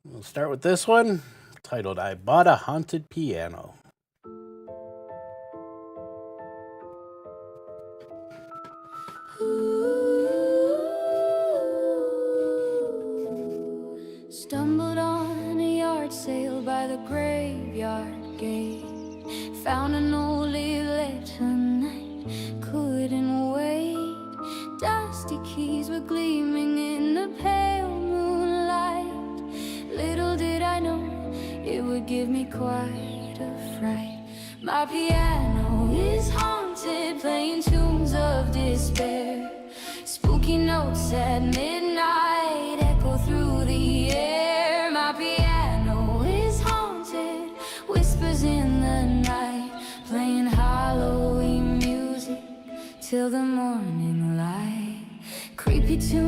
We'll start with this one, titled I Bought a Haunted Piano. Stumbled on a yard sale by the graveyard gate. Found an old leaflet tonight, couldn't wait. Dusty keys were gleaming in the pale moonlight. Little did I know it would give me quite a fright. My piano is haunted, playing tunes of despair. Spooky notes at midnight echo through the air. My piano is haunted, whispers in the night, playing Halloween music till the morning light. Creepy tunes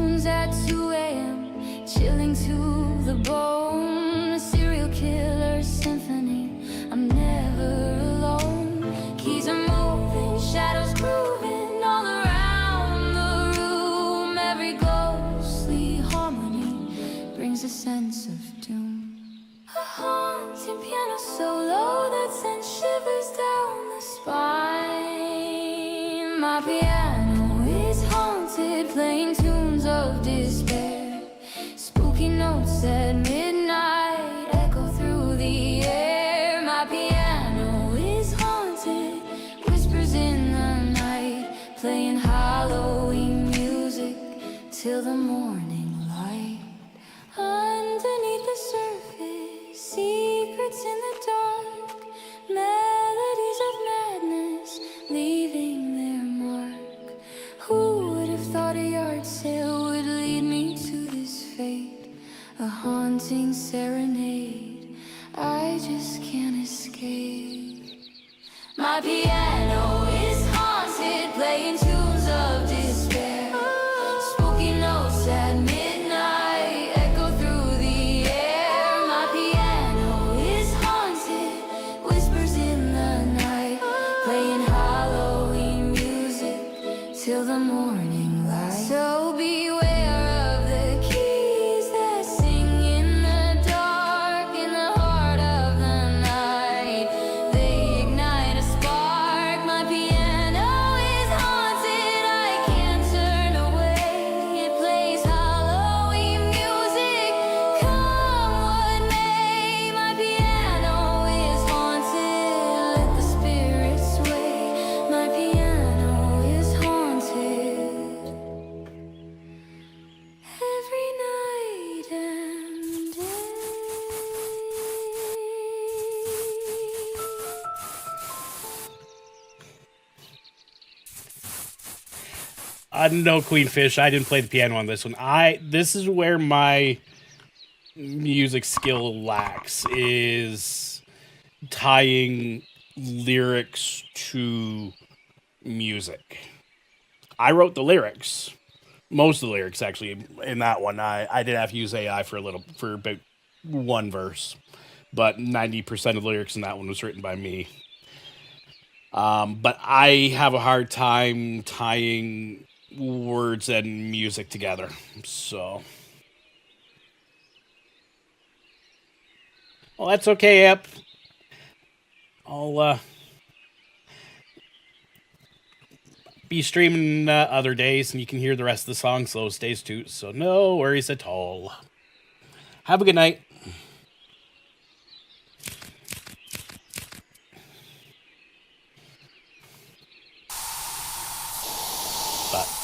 the bone, a serial killer symphony. I'm never alone. Keys are moving, shadows grooving all around the room. Every ghostly harmony brings a sense of doom. A haunting piano solo that sends shivers down the spine. My piano is haunted, playing tunes of despair. Spooky notes at midnight echo through the air. My piano is haunted, whispers in the night, playing Halloween music till the morning light. Underneath the surface, secrets in the dark, melodies of madness leaving their mark. Who would have thought a yard sale would lead me to this fate? A haunting serenade I just can't escape. My piano is haunted, playing tunes of despair. Spooky notes at midnight echo through the air. My piano is haunted, whispers in the night, playing Halloween music till the morning light. So beware of the keys that sing in the dark, in the heart of the night. They ignite a spark. My piano is haunted, I can't turn away. It plays Halloween music, come what may. My piano is haunted, let the spirits sway. My piano is haunted every night and day. No, Queenfish, I didn't play the piano on this one. This is where my music skill lacks, is tying lyrics to music. I wrote the lyrics, most of the lyrics actually in that one. I did have to use AI for about one verse, but 90% of the lyrics in that one was written by me. But I have a hard time tying words and music together. So, well, that's okay, Ep. I'll be streaming other days, and you can hear the rest of the songs those days too. So no worries at all. Have a good night.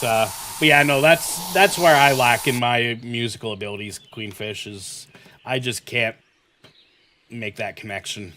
But yeah, no, that's where I lack in my musical abilities, Queenfish, is I just can't make that connection.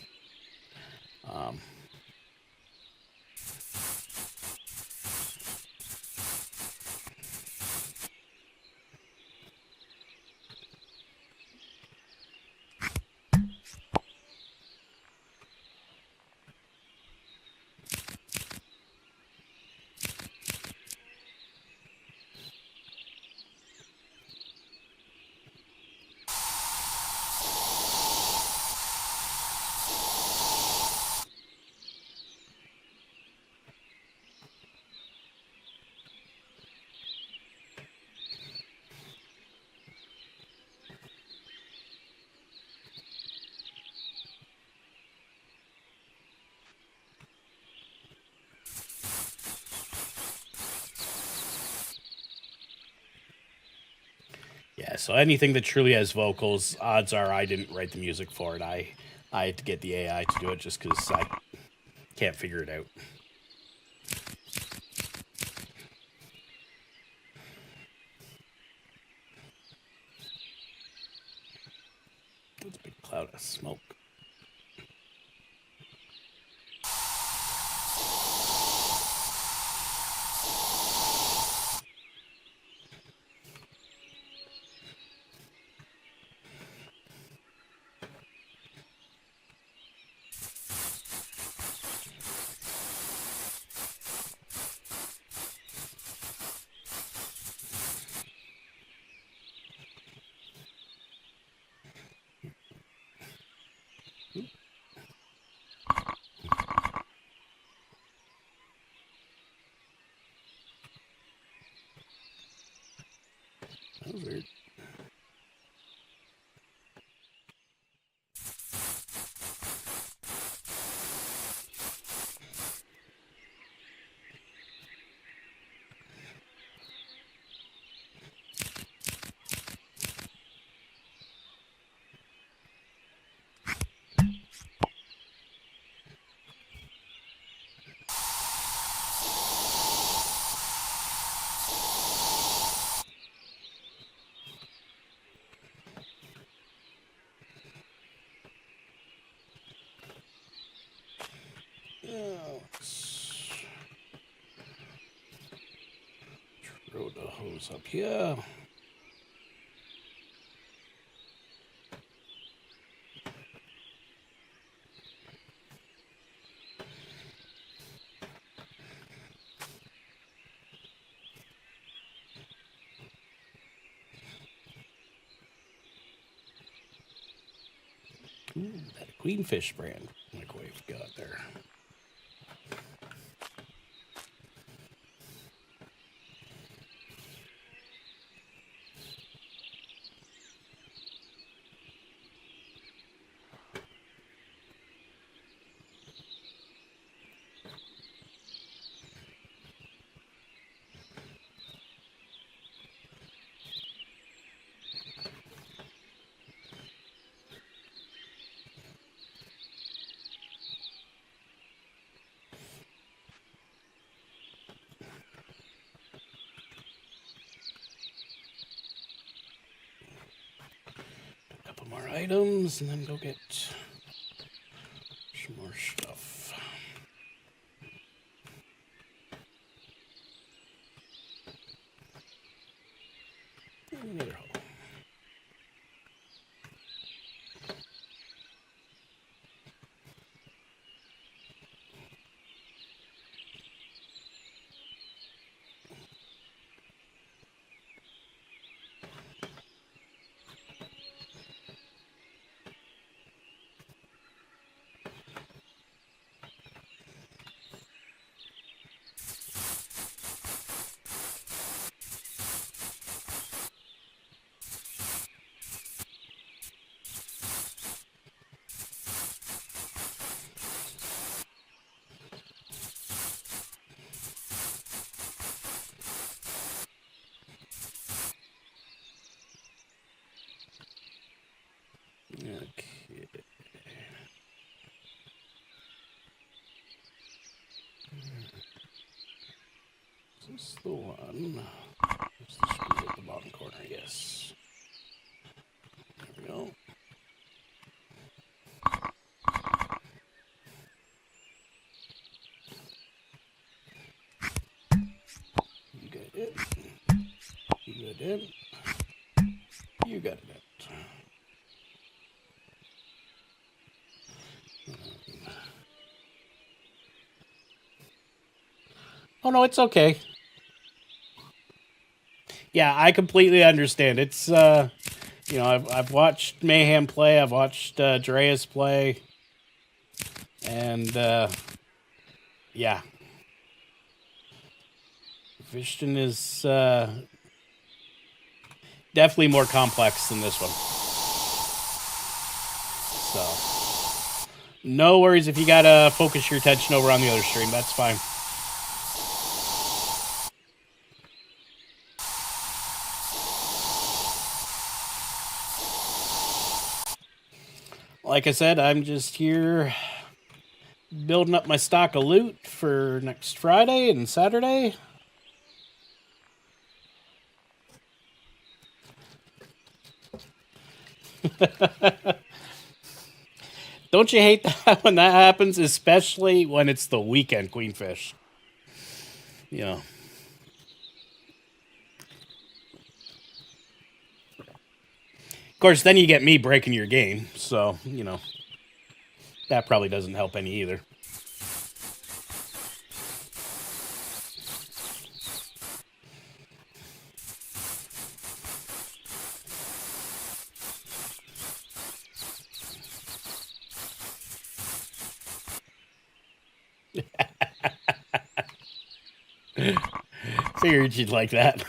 Yeah, so anything that truly has vocals, odds are I didn't write the music for it. I had to get the AI to do it just because I can't figure it out. It's a big cloud of smoke. That was weird. Throw the hose up here. Ooh, that Queenfish brand microwave got there. More items and then go get some more stuff. Another hole. Okay. Is this the one? Is the screw at the bottom corner? Yes. There we go. You got it. You got it. You got it. Oh no, it's okay. Yeah, I completely understand. It's you know, I've watched Mayhem play, I've watched Dreas play, and yeah, Vishton is definitely more complex than this one. So, no worries if you gotta focus your attention over on the other stream. That's fine. Like I said, I'm just here building up my stock of loot for next Friday and Saturday. Don't you hate that when that happens, especially when it's the weekend Queenfish? You know. Of course, then you get me breaking your game, so, you know, that probably doesn't help any either. Figured you'd like that.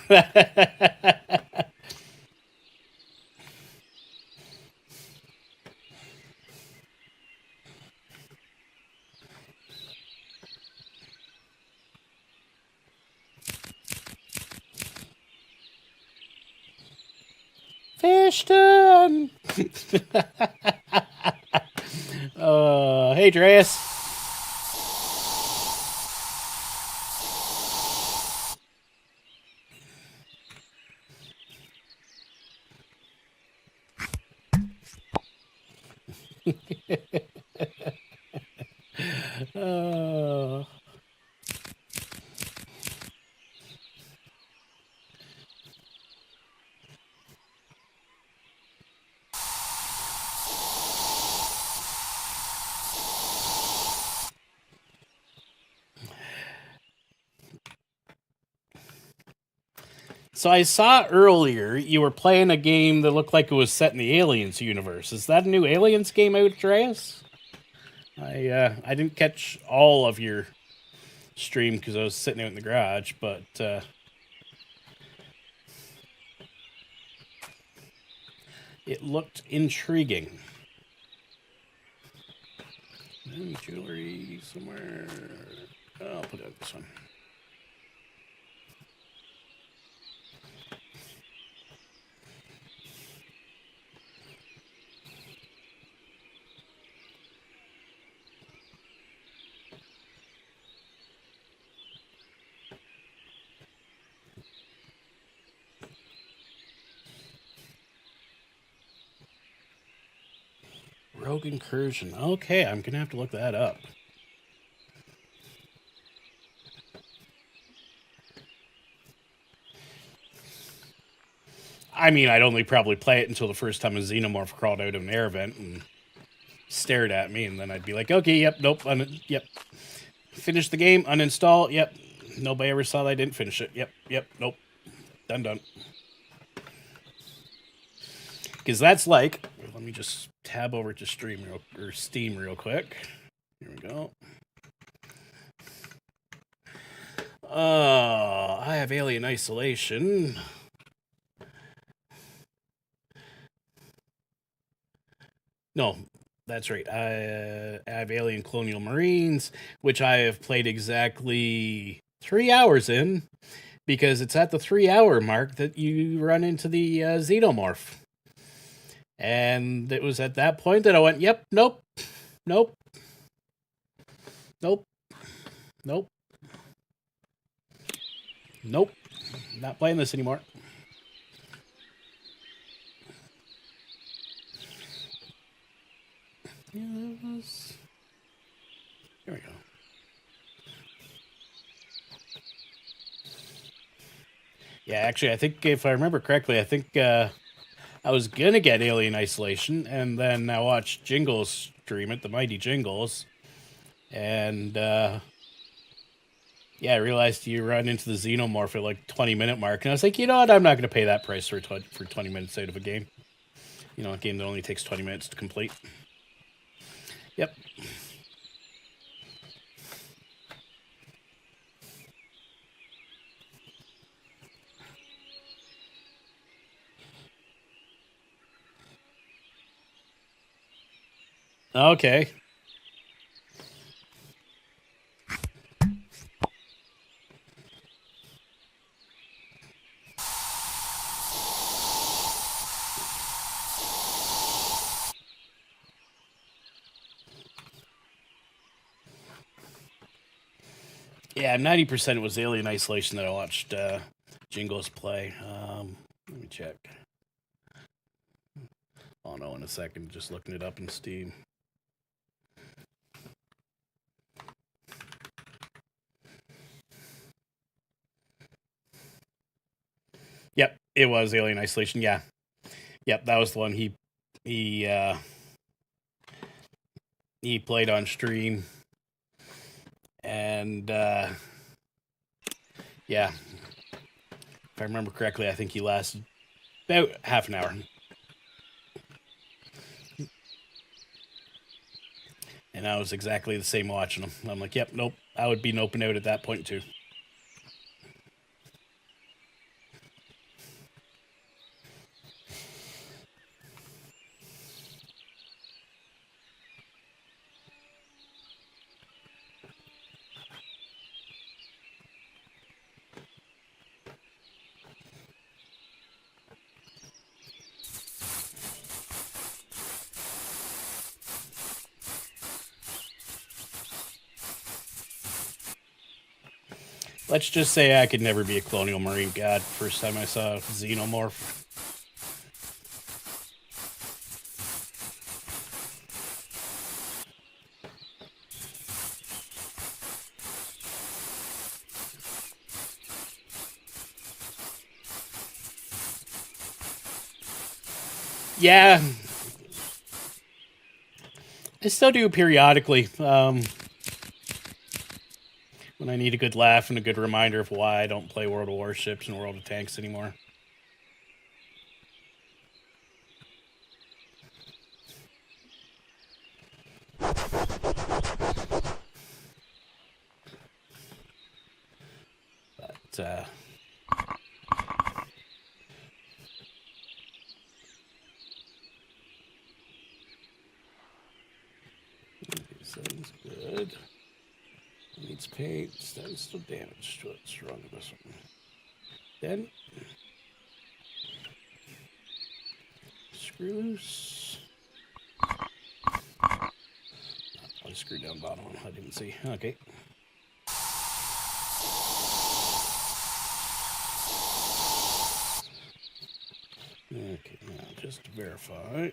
Fish done. Hey, Dreas. Oh. So I saw earlier you were playing a game that looked like it was set in the Aliens universe. Is that a new Aliens game out, Dreas? I didn't catch all of your stream because I was sitting out in the garage, but it looked intriguing. Jewelry somewhere. I'll put it on this one. Rogue Incursion. Okay, I'm gonna have to look that up. I mean, I'd only probably play it until the first time a xenomorph crawled out of an air vent and stared at me, and then I'd be like, okay, yep, nope, yep. Finish the game, uninstall, yep. Nobody ever saw that I didn't finish it. Yep, nope. Done. Because that's like, let me just tab over to Steam real quick. Here we go. I have Alien Isolation. No, that's right. I have Alien Colonial Marines, which I have played exactly 3 hours in, because it's at the 3-hour mark that you run into the xenomorph. And it was at that point that I went, yep, nope. Not playing this anymore. Here we go. Yeah, actually, I think if I remember correctly, I think I was gonna get Alien Isolation, and then I watched Jingles stream it, the Mighty Jingles, and I realized you run into the xenomorph at like 20-minute mark, and I was like, you know what, I'm not gonna pay that price for 20 minutes out of a game. You know, a game that only takes 20 minutes to complete. Yep. Okay. Yeah, 90% it was Alien Isolation that I watched Jingles play. Let me check. Oh no, in a second. Just looking it up in Steam. Yep, it was Alien Isolation. Yeah, yep, that was the one he played on stream, and yeah, if I remember correctly, I think he lasted about half an hour. And I was exactly the same watching him. I'm like, yep, nope, I would be noping out at that point too. Let's just say I could never be a colonial marine god. First time I saw a xenomorph. Yeah. I still do periodically. When I need a good laugh and a good reminder of why I don't play World of Warships and World of Tanks anymore. But, sounds good. Needs paint. That's still damaged. What's wrong with this one? Then screws. I screwed down bottom one. I didn't see. Okay. Okay, now just to verify.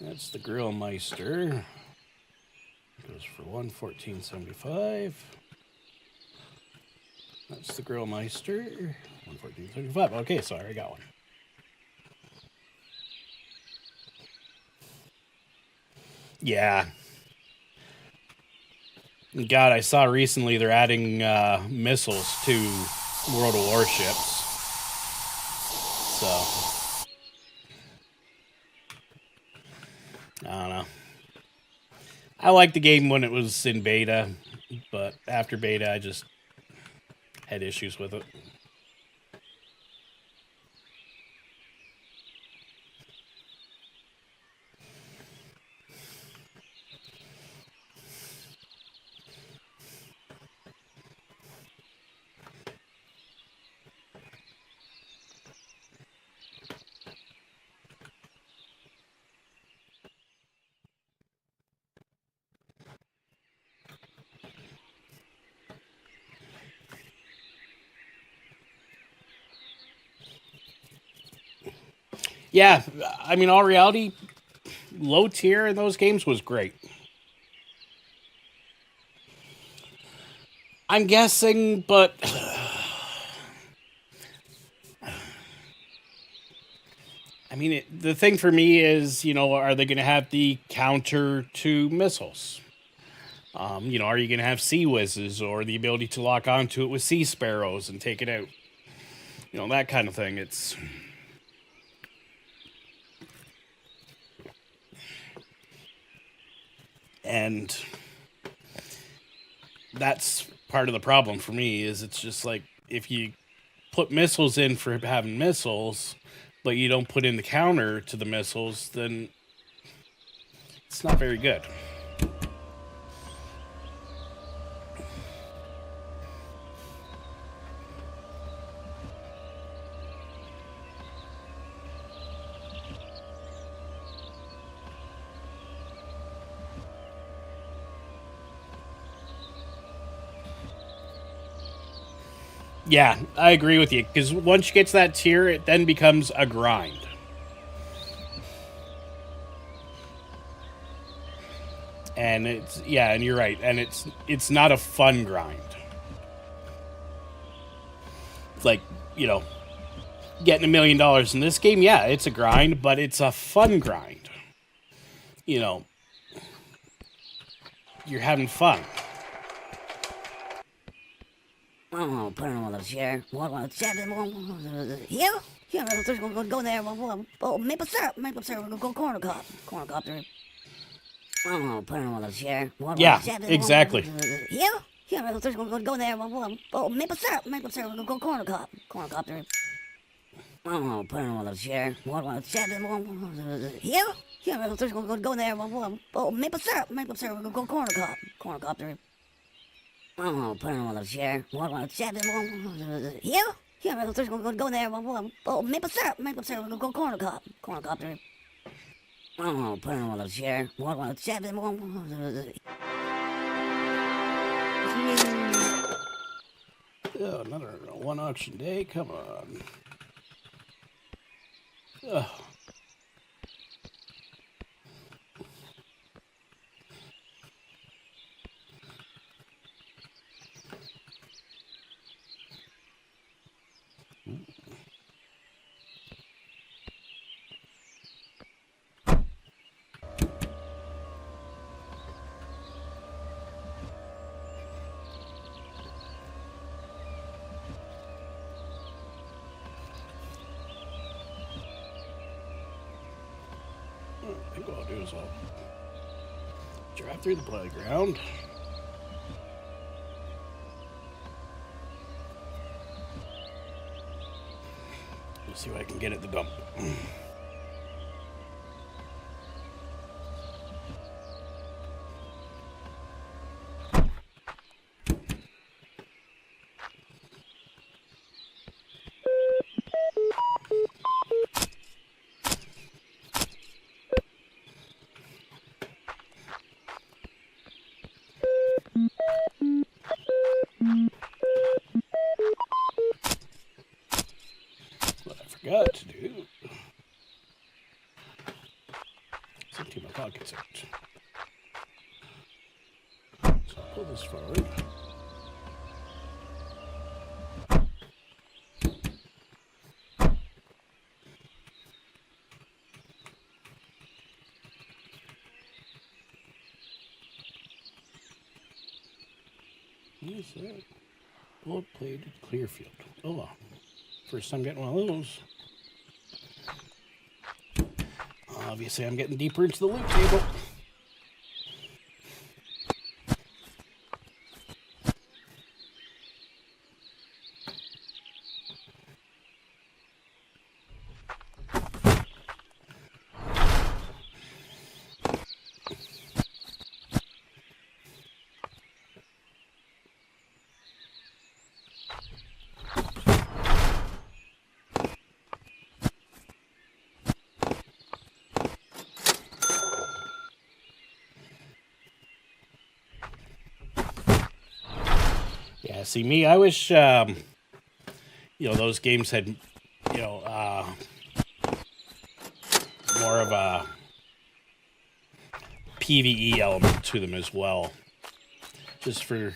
That's the Grillmeister. Goes for $114.75. That's the Grillmeister. $114.75. Okay, sorry, I got one. Yeah. God, I saw recently they're adding missiles to World of Warships. So, I don't know. I liked the game when it was in beta, but after beta, I just had issues with it. Yeah, I mean, all reality, low tier in those games was great. I'm guessing, but I mean, the thing for me is, are they going to have the counter to missiles? Are you going to have sea whizzes or the ability to lock onto it with sea sparrows and take it out? That kind of thing. And that's part of the problem for me is it's just like if you put missiles in for having missiles, but you don't put in the counter to the missiles, then it's not very good. Yeah, I agree with you, because once you get to that tier, it then becomes a grind. And and you're right, and it's not a fun grind. It's like, getting $1 million in this game, yeah, it's a grind, but it's a fun grind. You're having fun. Oh, put it on the chair. Here? Here, go there. Oh, maple syrup. Go corn cob. Corn cob. Oh, put it on the chair. Yeah, exactly. Here? Here, go there. Oh, maple syrup. Go corn cob. Corn cob. Oh, put it on the chair. Here? Here, go there. Oh, maple syrup. Go corn cob. Corn cob. Oh, put it on the chair. Here? Here, go there. Oh, maple syrup. Go corn cob. Corn cob. Oh, put it on the chair. Oh, another one auction day. Come on. Ugh. I think what I'll do is I'll drive through the playground. Let's see what I can get at the dump. What I forgot to do is empty my pockets out. So I'll pull this forward. What is that? Bullet plated Clearfield. Oh, wow. First time getting one of those. Obviously, I'm getting deeper into the loot table. Yeah, see me, I wish, those games had, more of a PvE element to them as well. Just for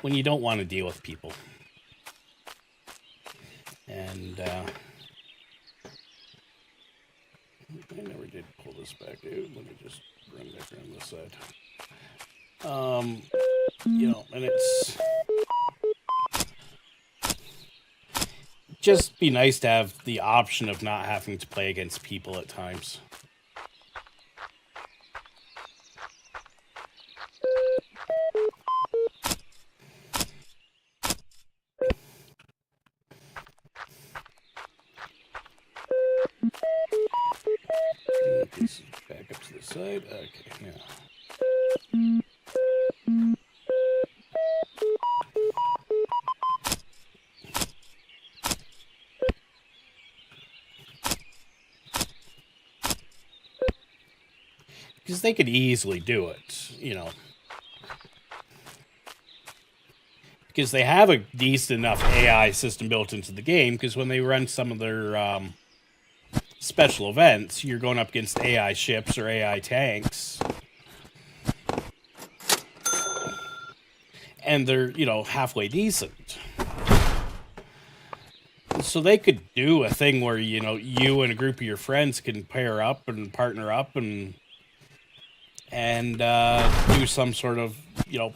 when you don't want to deal with people. And, I never did pull this back out. Let me just run back around this side. And it's just be nice to have the option of not having to play against people at times. This back up to the side. Okay, yeah. Because they could easily do it, Because they have a decent enough AI system built into the game, because when they run some of their special events, you're going up against AI ships or AI tanks. And they're, halfway decent. So they could do a thing where, you and a group of your friends can pair up and partner up and do some sort of,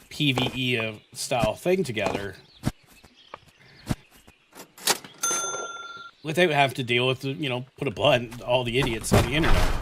PvE style thing together. Without having to deal with, put a blunt, all the idiots on the internet.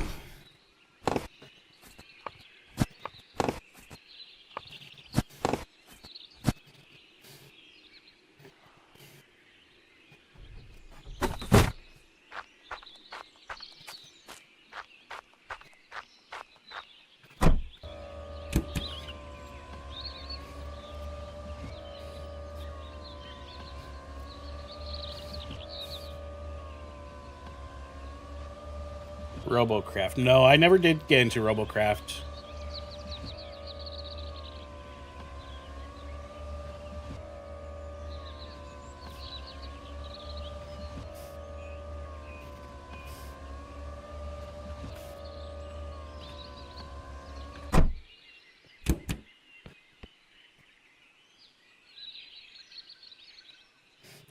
Robocraft. No, I never did get into Robocraft.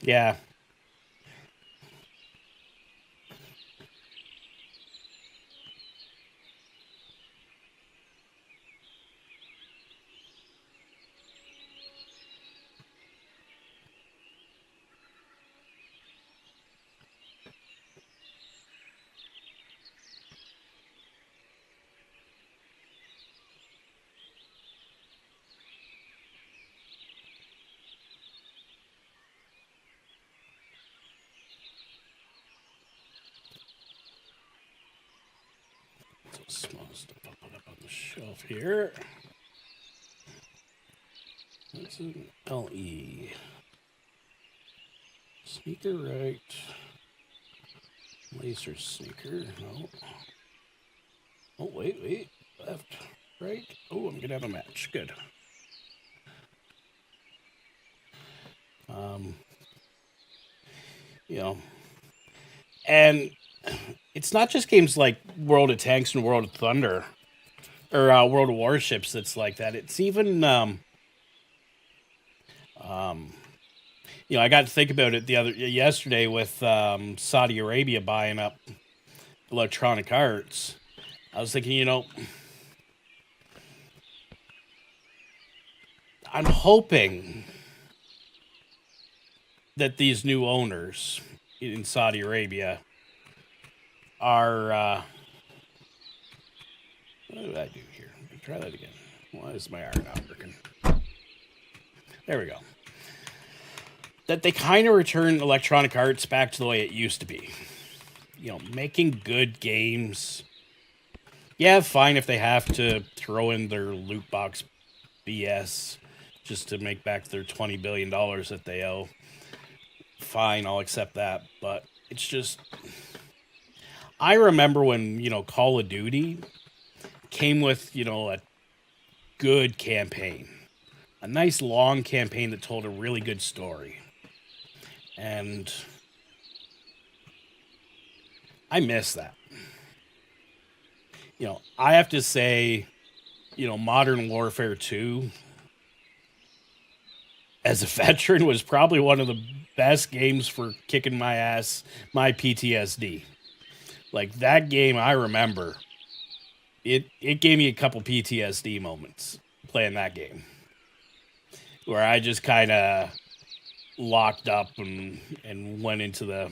Yeah. So small stuff I'll put up on the shelf here. That's an LE. Sneaker right. Laser sneaker. No. Oh, wait. Left. Right. Oh, I'm gonna have a match. Good. You know. And it's not just games like World of Tanks and World of Thunder. Or World of Warships that's like that. It's even you know, I got to think about it yesterday with Saudi Arabia buying up Electronic Arts. I was thinking, you know, I'm hoping that these new owners in Saudi Arabia are what did I do here? Try that again. Why is my arm not working? There we go. That they kind of return Electronic Arts back to the way it used to be. You know, making good games. Yeah, fine if they have to throw in their loot box BS just to make back their $20 billion that they owe. Fine, I'll accept that. But it's just... I remember when, you know, Call of Duty came with, you know, a good campaign. A nice long campaign that told a really good story. And I miss that. You know, I have to say, you know, Modern Warfare 2, as a veteran, was probably one of the best games for kicking my ass, my PTSD. Like, that game, I remember, it gave me a couple PTSD moments playing that game. Where I just kind of locked up and went into the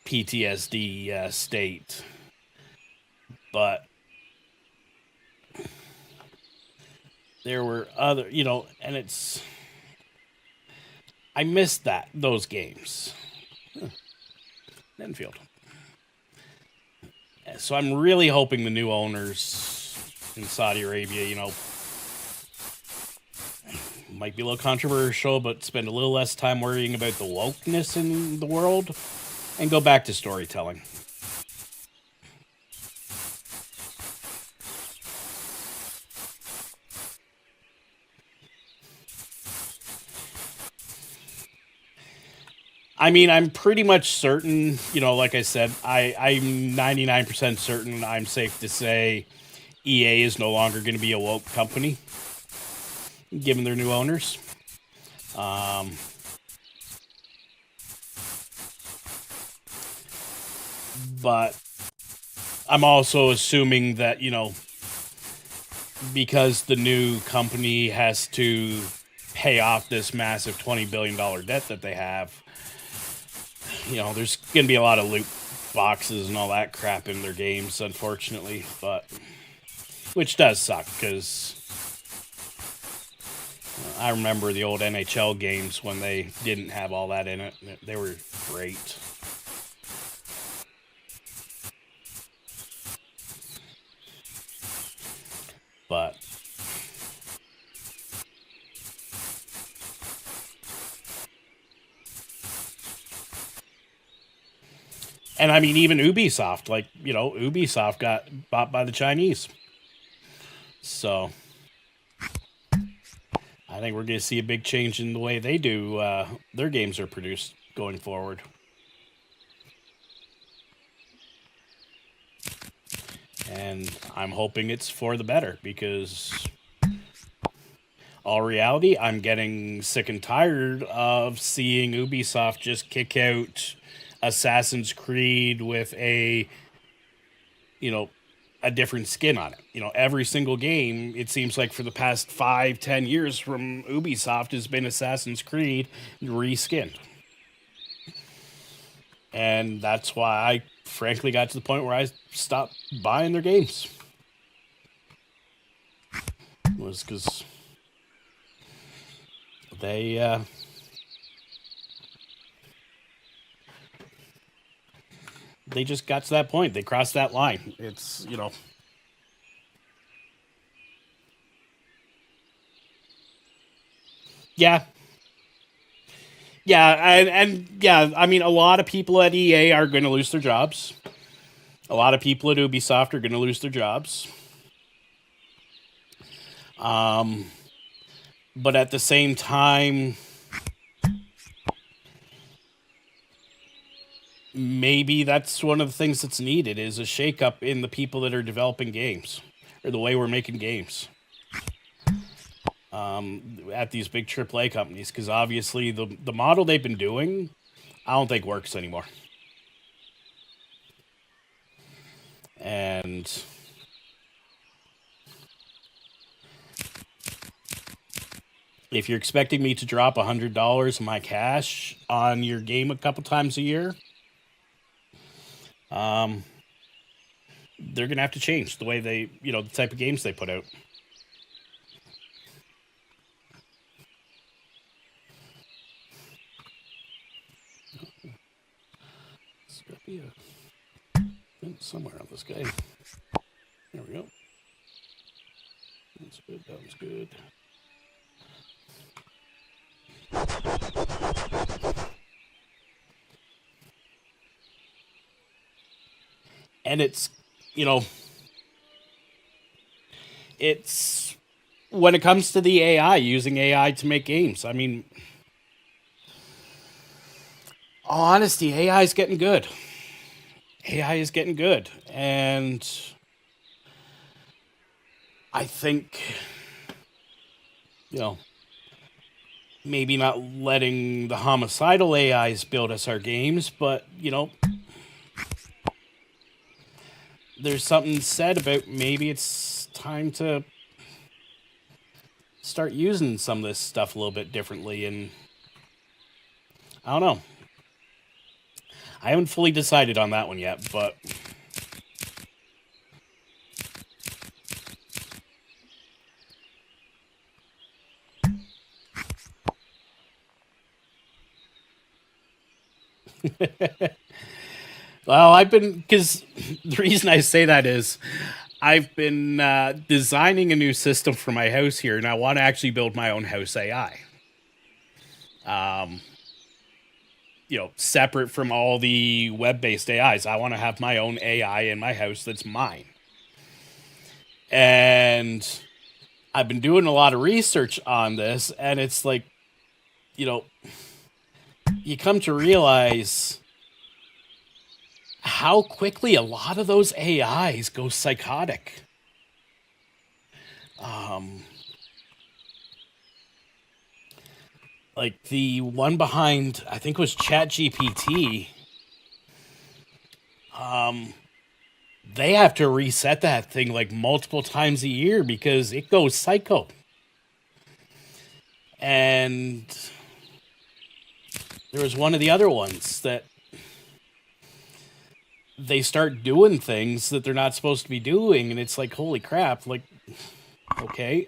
PTSD state. But there were other, you know, and it's... I missed those games. Enfield. So I'm really hoping the new owners in Saudi Arabia, you know, might be a little controversial, but spend a little less time worrying about the wokeness in the world and go back to storytelling. I mean, I'm pretty much certain, you know, like I said, I'm 99% certain I'm safe to say EA is no longer going to be a woke company, given their new owners. But I'm also assuming that, you know, because the new company has to pay off this massive $20 billion debt that they have, you know, there's going to be a lot of loot boxes and all that crap in their games, unfortunately, but which does suck because I remember the old NHL games when they didn't have all that in it. They were great. But and I mean, even Ubisoft, like, you know, Ubisoft got bought by the Chinese. So I think we're going to see a big change in the way they do their games are produced going forward. And I'm hoping it's for the better because all reality, I'm getting sick and tired of seeing Ubisoft just kick out Assassin's Creed with a, you know, a different skin on it. You know, every single game, it seems like for the past 5-10 years from Ubisoft has been Assassin's Creed reskinned. And that's why I frankly got to the point where I stopped buying their games. It was because they just got to that point. They crossed that line. It's, you know, yeah. Yeah, and yeah, I mean, a lot of people at EA are going to lose their jobs. A lot of people at Ubisoft are going to lose their jobs. But at the same time, maybe that's one of the things that's needed is a shakeup in the people that are developing games or the way we're making games. At these big AAA companies, because obviously the model they've been doing, I don't think works anymore. And if you're expecting me to drop $100 of my cash on your game a couple times a year, they're gonna have to change the way they, you know, the type of games they put out. Be a somewhere on this guy. There we go. That's good. That was good. And it's, you know, it's when it comes to the AI, using AI to make games. I mean, honesty, AI is getting good. AI is getting good. And I think, you know, maybe not letting the homicidal AIs build us our games, but, you know, there's something said about maybe it's time to start using some of this stuff a little bit differently. And I don't know. I haven't fully decided on that one yet, but well, because the reason I say that is I've been designing a new system for my house here, and I want to actually build my own house AI. You know, separate from all the web-based AIs. I want to have my own AI in my house that's mine. And I've been doing a lot of research on this, and it's like, you know, you come to realize how quickly a lot of those AIs go psychotic. Like the one behind, I think it was ChatGPT, they have to reset that thing like multiple times a year because it goes psycho. And there was one of the other ones that they start doing things that they're not supposed to be doing, and it's like, holy crap, like, okay.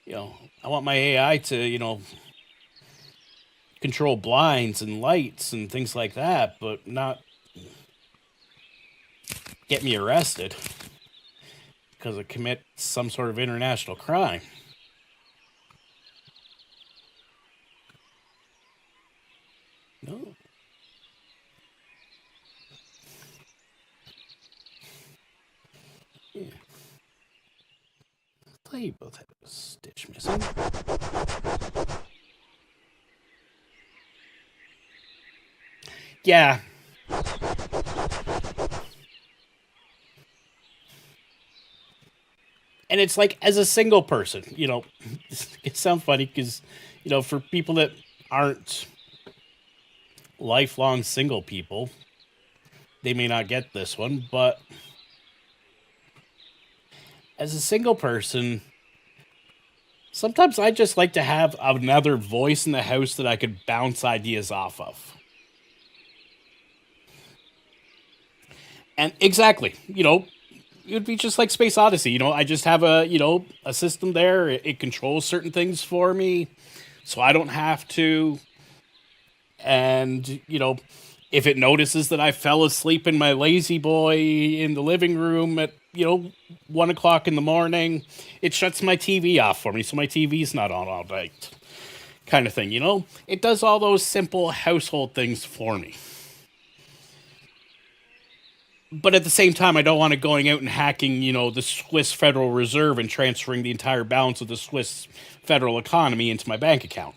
You know, I want my AI to, you know, control blinds and lights and things like that, but not get me arrested because I commit some sort of international crime. No. Yeah. They both have a stitch missing. Yeah. And it's like, as a single person, it sounds funny because, for people that aren't lifelong single people, they may not get this one, but as a single person, sometimes I just like to have another voice in the house that I could bounce ideas off of. And exactly, it would be just like Space Odyssey. I just have a system there. It controls certain things for me, so I don't have to. And, if it notices that I fell asleep in my lazy boy in the living room at, 1 o'clock in the morning, it shuts my TV off for me, so my TV's not on all night. Kind of thing, It does all those simple household things for me. But at the same time, I don't want it going out and hacking, the Swiss Federal Reserve and transferring the entire balance of the Swiss federal economy into my bank account.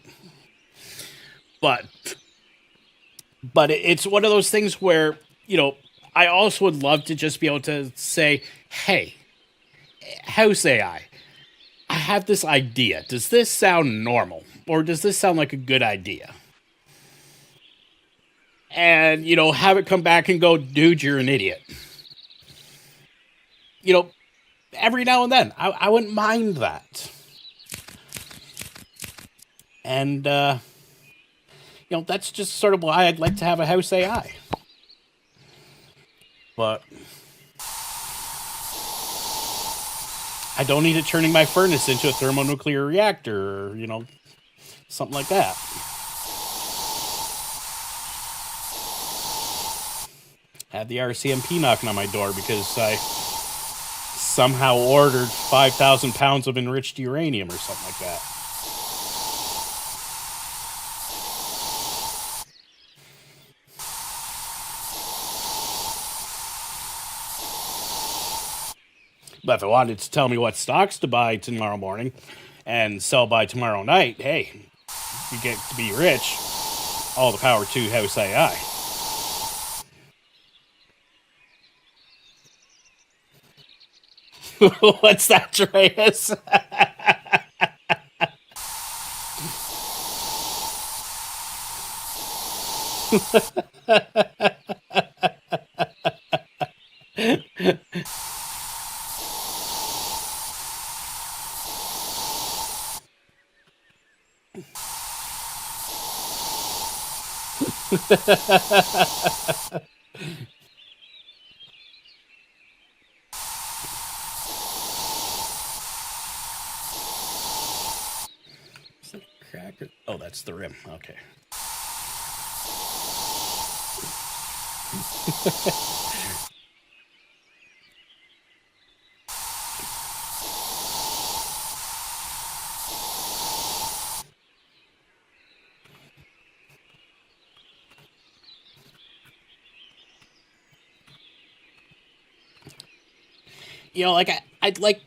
But it's one of those things where, I also would love to just be able to say, hey, House AI, I have this idea. Does this sound normal? Or does this sound like a good idea? And, have it come back and go, dude, you're an idiot. Every now and then, I wouldn't mind that. And, that's just sort of why I'd like to have a House AI. But I don't need it turning my furnace into a thermonuclear reactor or, something like that. Had the RCMP knocking on my door because I somehow ordered 5,000 pounds of enriched uranium or something like that. But if I wanted to tell me what stocks to buy tomorrow morning and sell by tomorrow night, hey, you get to be rich, all the power to House AI. What's that, Dreas? Is that a cracker? Oh, that's the rim. Okay. I'd like,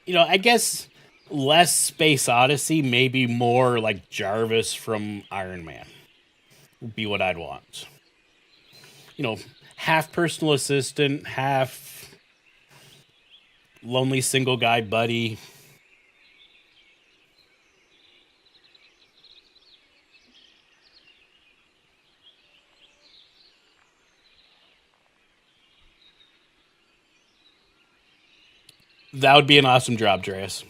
I guess less Space Odyssey, maybe more like Jarvis from Iron Man would be what I'd want. Half personal assistant, half lonely single guy buddy. That would be an awesome job, Dreas.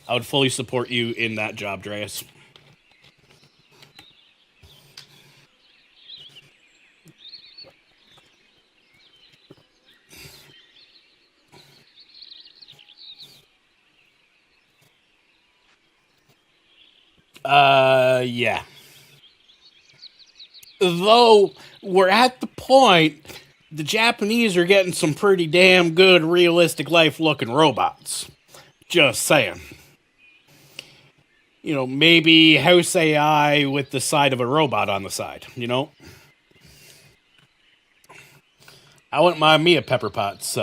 I would fully support you in that job, Dreas. Yeah. Though we're at the point, the Japanese are getting some pretty damn good realistic life looking robots. Just saying. Maybe House AI with the side of a robot on the side, I wouldn't mind me a Pepper Potts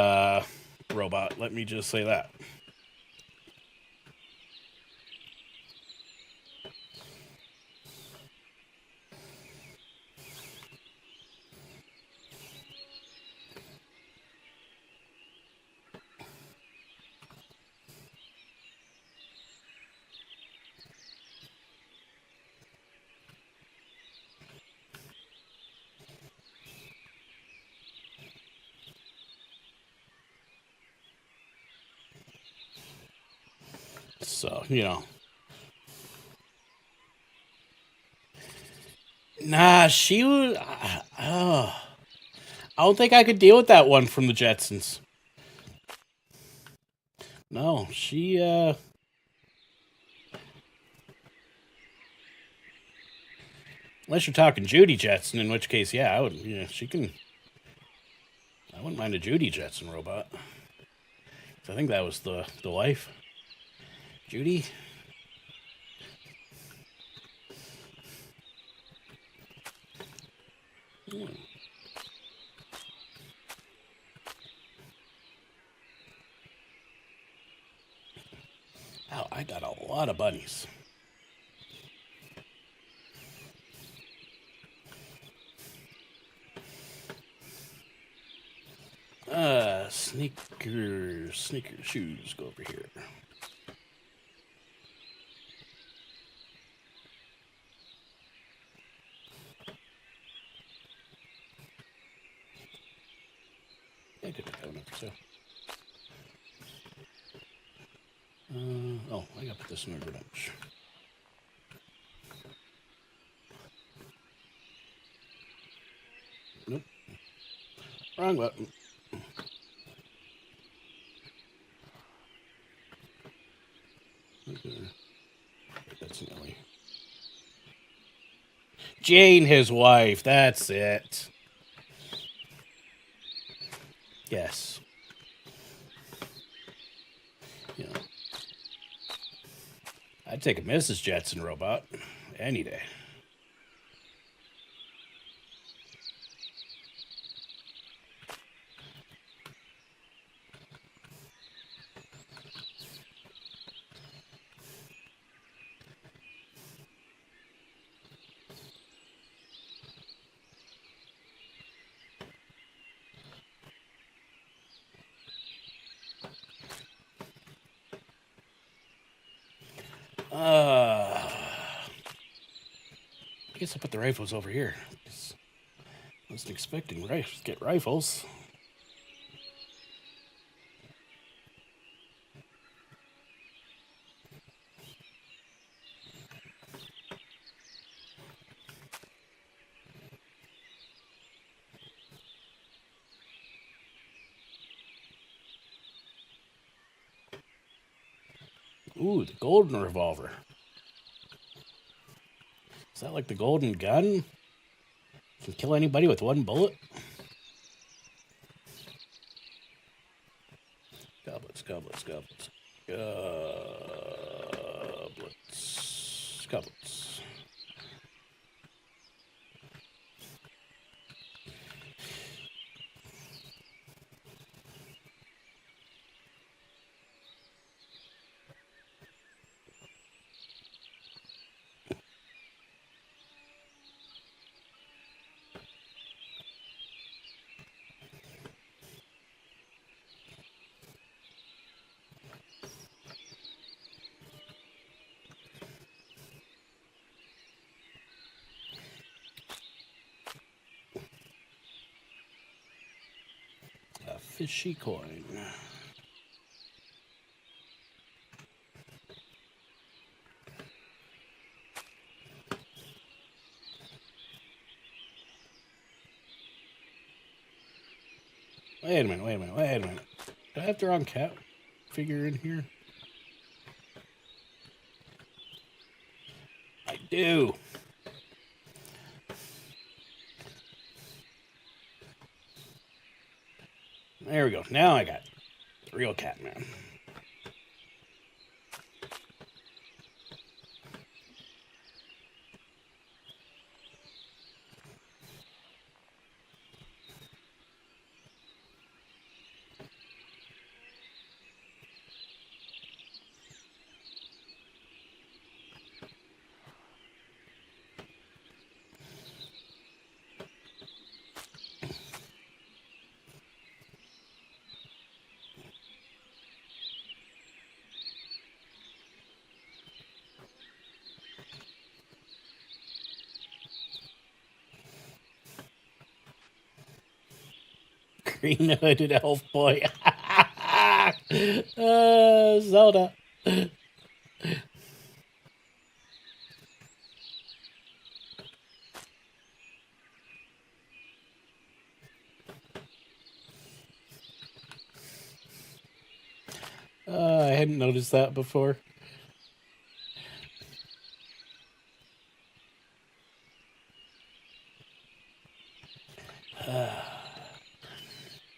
robot, let me just say that. So, you know. Nah, she was... I don't think I could deal with that one from the Jetsons. No, she, unless you're talking Judy Jetson, in which case, yeah, I would, yeah, she can... I wouldn't mind a Judy Jetson robot. I think that was the wife. Judy? Oh, I got a lot of bunnies. Sneaker shoes, go over here. I could pick that one up for sale. Oh, I gotta put this in a bench. Nope. Wrong button. Okay. That's Nelly. Jane, his wife. That's it. Yes. Yeah. I'd take a Mrs. Jetson robot any day. I guess I'll put the rifles over here. I wasn't expecting to get rifles. Ooh, the golden revolver. Is that like the golden gun? Can kill anybody with one bullet? Goblets, goblets, goblets. Goblets. Goblets. A fishy coin. Wait a minute. Do I have the wrong cat figure in here? I do. There we go. Now I got the real Catman. Green hooded elf boy. Zelda. I hadn't noticed that before.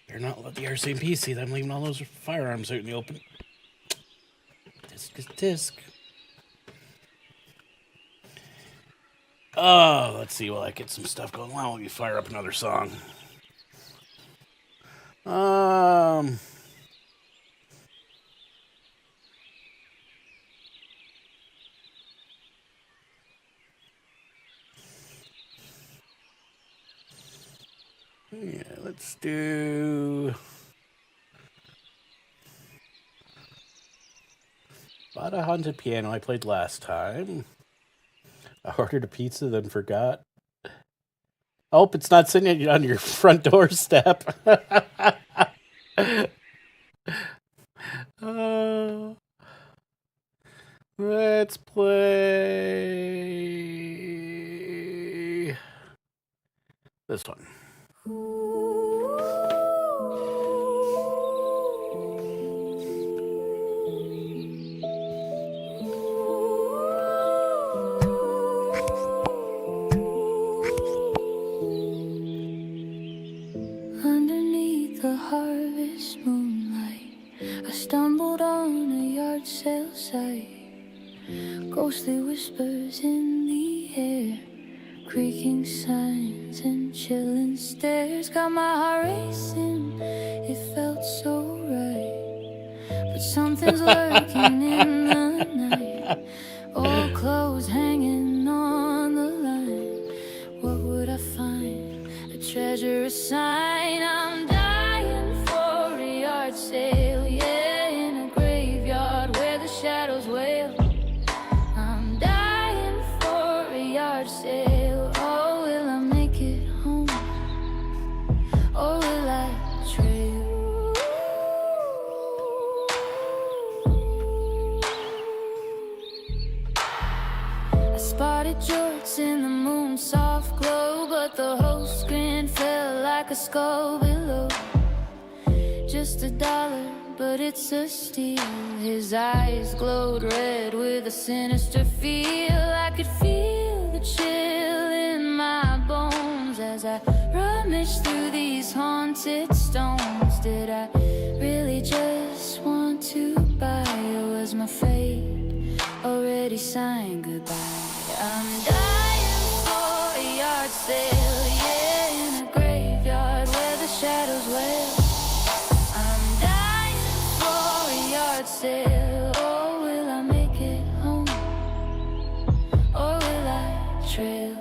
Better not let the RCMP see them leaving all those firearms out in the open. Disc is disc. Oh, let's see while I get some stuff going. Why don't you fire up another song? Yeah, let's do Bought a haunted piano I played last time. I ordered a pizza, then forgot. I hope it's not sitting on your front doorstep. Let's play this one. Underneath the harvest moonlight, I stumbled on a yard sale site. Ghostly whispers in the air, creaking signs and chilling stares. Got my heart racing, it felt so right. But something's lurking in the night, old clothes hanging on the line. What would I find? A treasure, a sign. I'm dying for a yard sale, yeah, in a graveyard where the shadows wail. I'm dying for a yard sale. Oh, will I make it home? Or will I trail? I spotted jorts in the moon's soft glow, but the whole screen felt like a skull below. Just $1, but it's a steal. His eyes glowed red with a sinister feel. I could feel the chill in my bones as I rummaged through these haunted stones. Did I really just want to buy, or was my fate already signed goodbye? I'm dying for a yard sale, yeah, in a graveyard where the shadows wail. I'm dying for a yard sale. Oh, will I make it home? Or will I trail?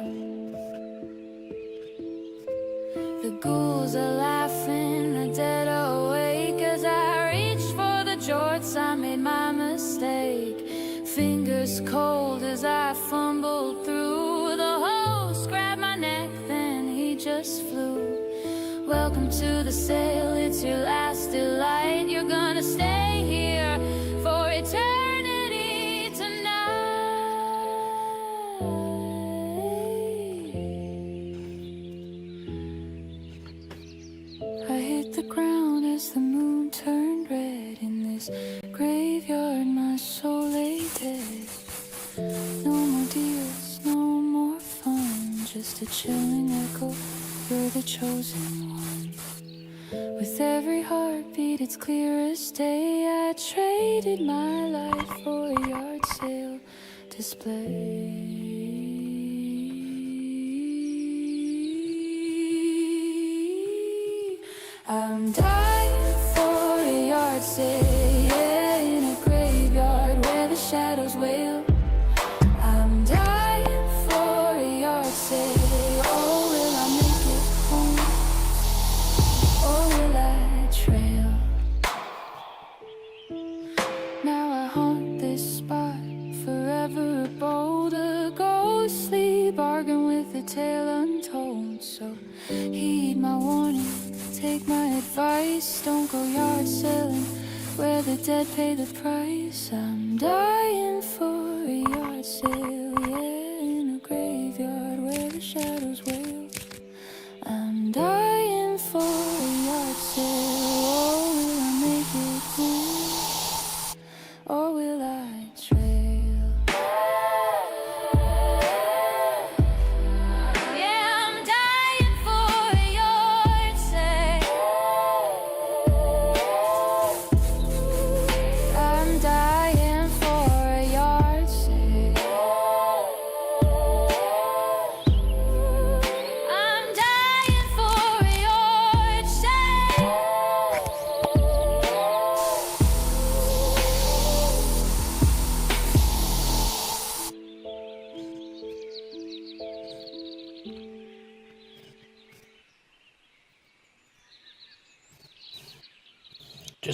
The ghouls are laughing, the dead are awake as I reached for the jorts. I made my mistake. Fingers cold as I fumbled through. The host grabbed my neck, then he just flew. Welcome to the sale, it's your last delight. You're gonna stay here for eternity tonight. I hit the ground as the moon turned red. In this graveyard, my soul lay dead. No more deals, no more fun, just a chilling echo. You're the chosen one. With every heartbeat, it's clear as day. I traded my life for a yard sale display. I'm dying for a yard sale, yeah, in a graveyard where the shadows wail. I'm dying for a yard sale. Oh, will I make it home? Or will I trail? Now I haunt this spot, forever bold. A ghostly bargain with a tale untold. So heed my warning, take my advice. Don't go yard selling where the dead pay the price. I'm dying for a yard sale, yeah, in a graveyard where the shadows wail. I'm dying for a yard sale. Oh, will I make it home?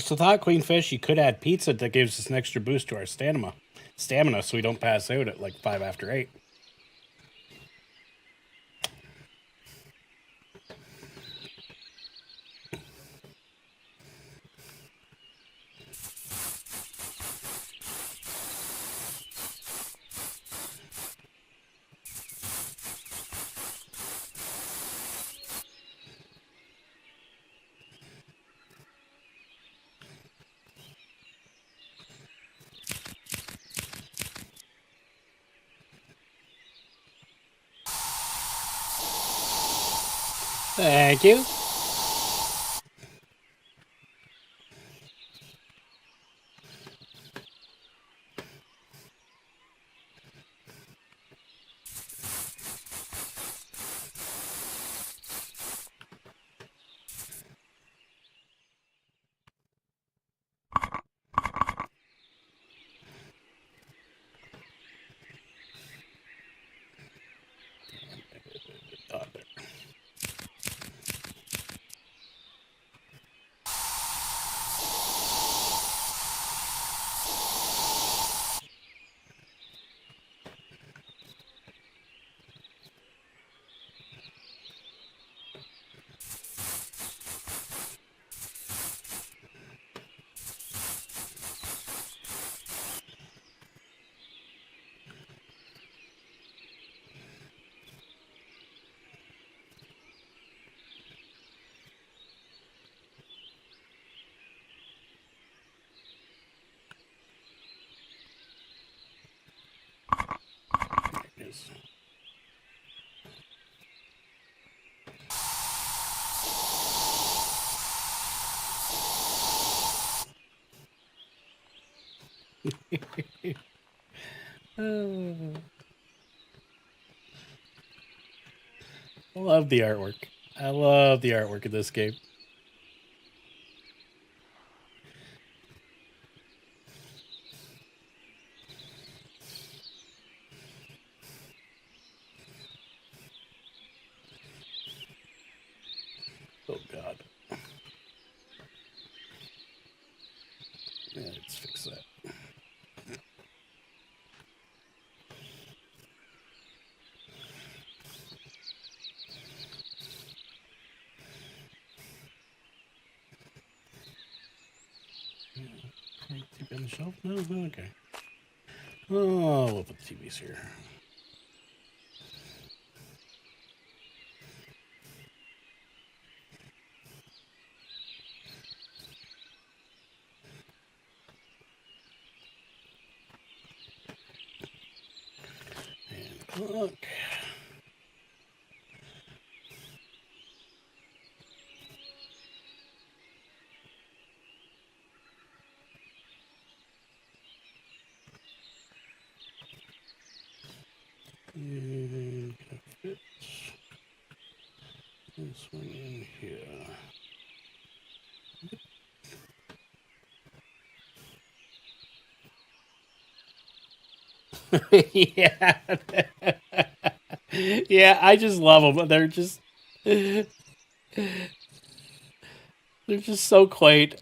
Just a thought, Queenfish. You could add pizza that gives us an extra boost to our stamina, so we don't pass out at like 5 after 8. Thank you. Oh, there. There it is. I love the artwork. I love the artwork of this game. Oh god. Yeah, let's fix that. TV on the shelf? No, okay. Oh, we'll put the TVs here. And look. And fit this one in here. Yeah. Yeah, I just love them. They're just so quaint.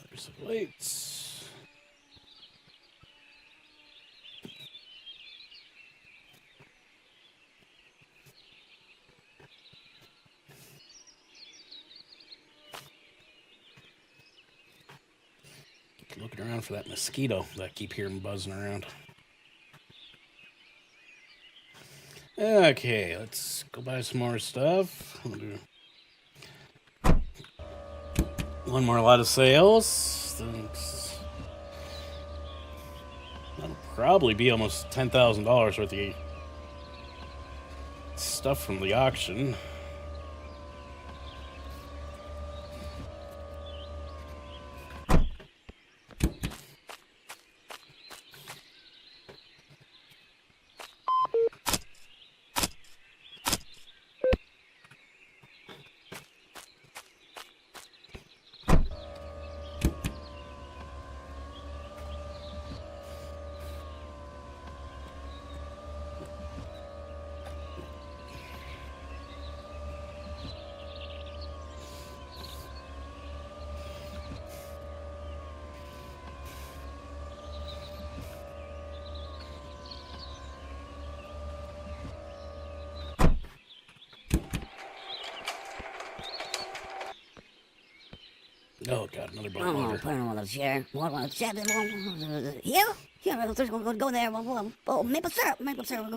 There's some weights. Keep looking around for that mosquito that I keep hearing buzzing around. Okay, let's go buy some more stuff. I'll do one more lot of sales. That'll probably be almost $10,000 worth of stuff from the auction. Oh god, another I bottle don't of know, water. put it on the chair. What want to chat them? Here? Here, let's go there. Oh, maple syrup.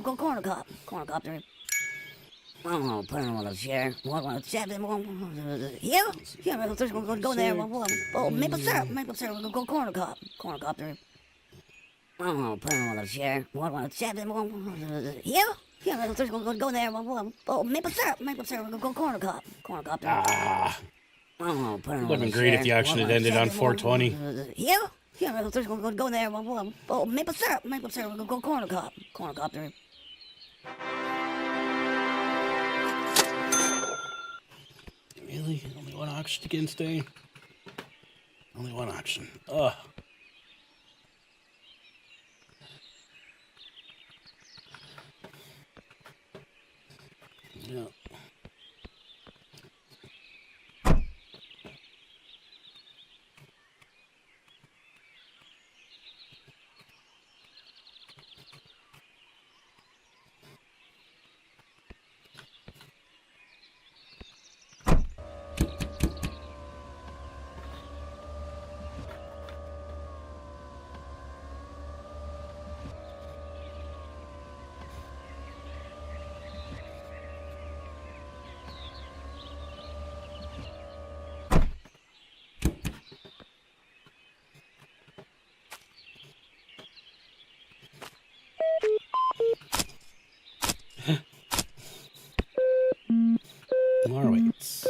Go corner cup. Corner cup there. I don't know, put it on the chair. What want to chat them? Here? Here, let's go there. Oh, maple syrup. Go corner cup. Corner cup there. I don't know, put it on the chair. What want to chat them? Here? Here, let's go there. Oh, maple syrup. Go corner cup. Corner cup there. Ah, I don't know, put it on would have been the great if chair. the auction What had want to ended on chat them? 420. Here? Here, let's go there. Oh, maple syrup. Go corner cup. Corner cup there. Really? Only one auction again today? Only one auction. Ugh. Yeah. More weights.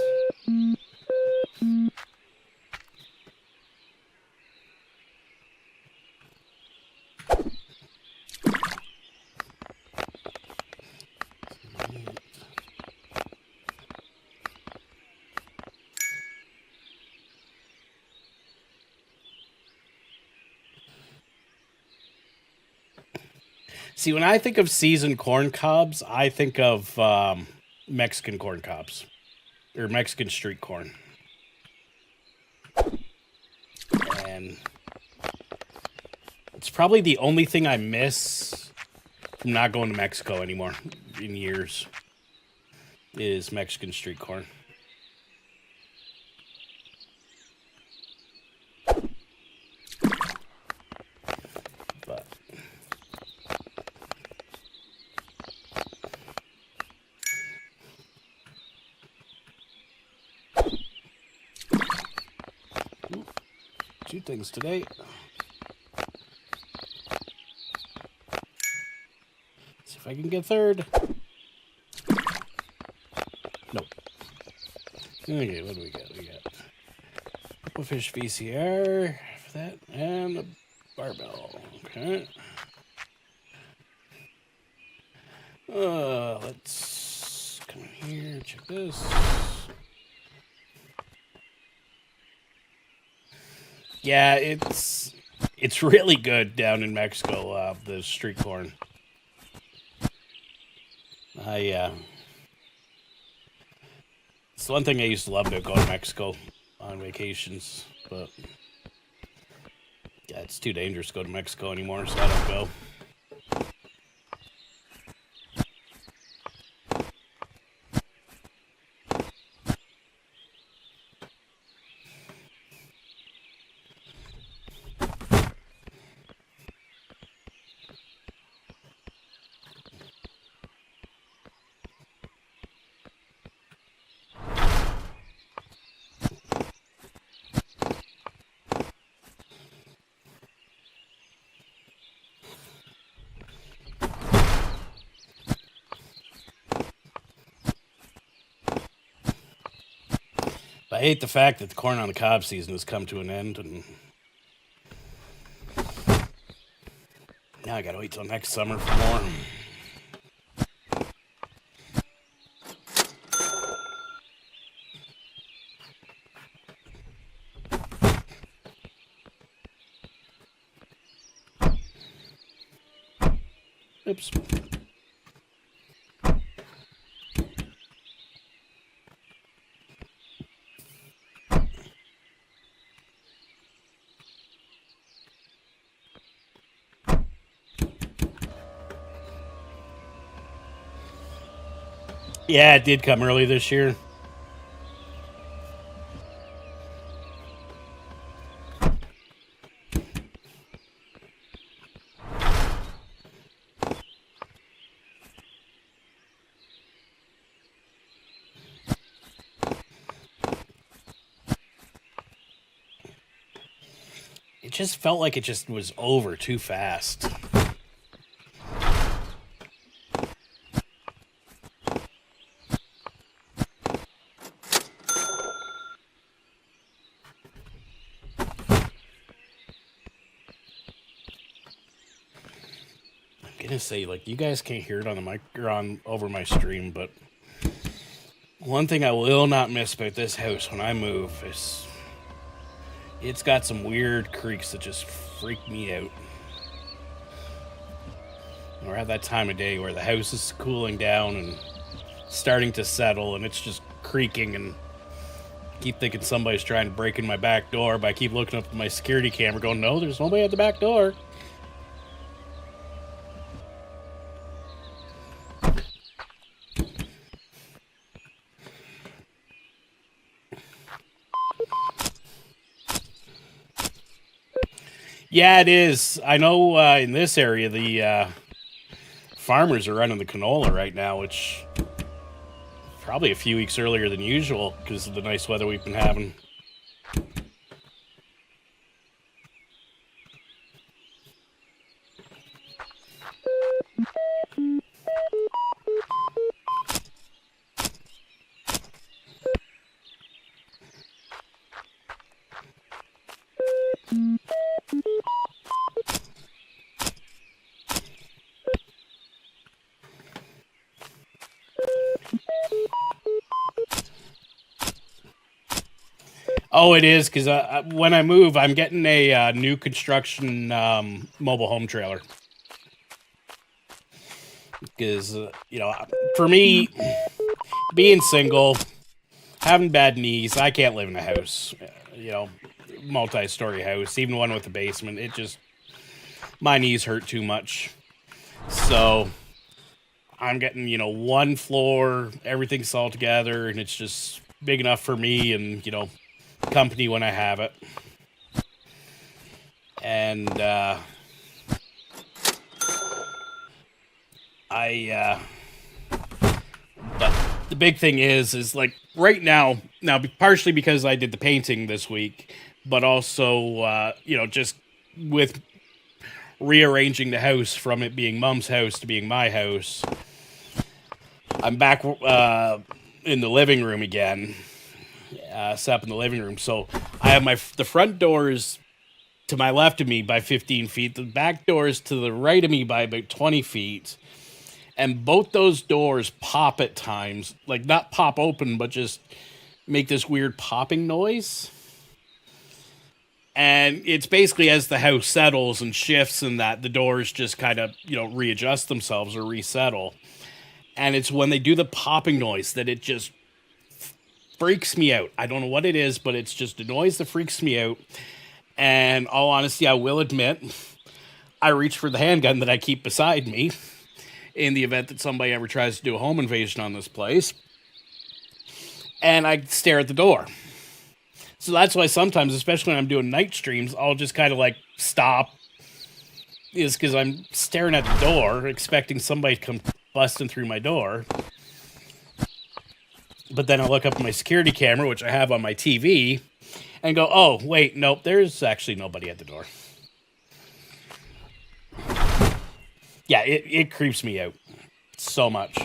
See, when I think of seasoned corn cobs, I think of Mexican corn cobs. Or Mexican street corn. And it's probably the only thing I miss from not going to Mexico anymore in years is Mexican street corn. But two things today. See if I can get third. Nope. Okay, what do we got? We got Purple Fish VCR for that, and a barbell. Okay. Let's come in here, check this. Yeah, it's really good down in Mexico, the street corn. It's the one thing I used to love about going to Mexico on vacations, but yeah, it's too dangerous to go to Mexico anymore, so I don't go. I hate the fact that the corn on the cob season has come to an end, and now I gotta wait till next summer for more. Oops. Yeah, it did come early this year. it just felt like it just was over too fast. I'm gonna say, like, you guys can't hear it on the mic or on over my stream, but one thing I will not miss about this house when I move is it's got some weird creaks that just freak me out. We're at that time of day where the house is cooling down and starting to settle, and it's just creaking, and I keep thinking somebody's trying to break in my back door, but I keep looking up at my security camera going, no, there's nobody at the back door. Yeah, it is. I know in this area, the farmers are running the canola right now, which probably a few weeks earlier than usual because of the nice weather we've been having. Oh, it is, because when I move, I'm getting a new construction mobile home trailer. Because, for me, being single, having bad knees, I can't live in a house. Multi-story house, even one with a basement. It just, my knees hurt too much. So, I'm getting, one floor, everything's all together, and it's just big enough for me and, company when I have it. And but the big thing is like right now partially because I did the painting this week, but also just with rearranging the house from it being Mom's house to being my house, I'm back in the living room again. Set up in the living room, so I have the front doors to my left of me by 15 feet, the back doors to the right of me by about 20 feet, and both those doors pop at times, like not pop open, but just make this weird popping noise. And it's basically as the house settles and shifts and that, the doors just kind of, readjust themselves or resettle. And it's when they do the popping noise that it just freaks me out. I don't know what it is, but it's just a noise that freaks me out. And all honesty, I will admit, I reach for the handgun that I keep beside me in the event that somebody ever tries to do a home invasion on this place. And I stare at the door. So that's why sometimes, especially when I'm doing night streams, I'll just kind of like stop. Is because I'm staring at the door, expecting somebody to come busting through my door. But then I look up at my security camera, which I have on my TV, and go, oh, wait, nope, there's actually nobody at the door. Yeah, it creeps me out so much.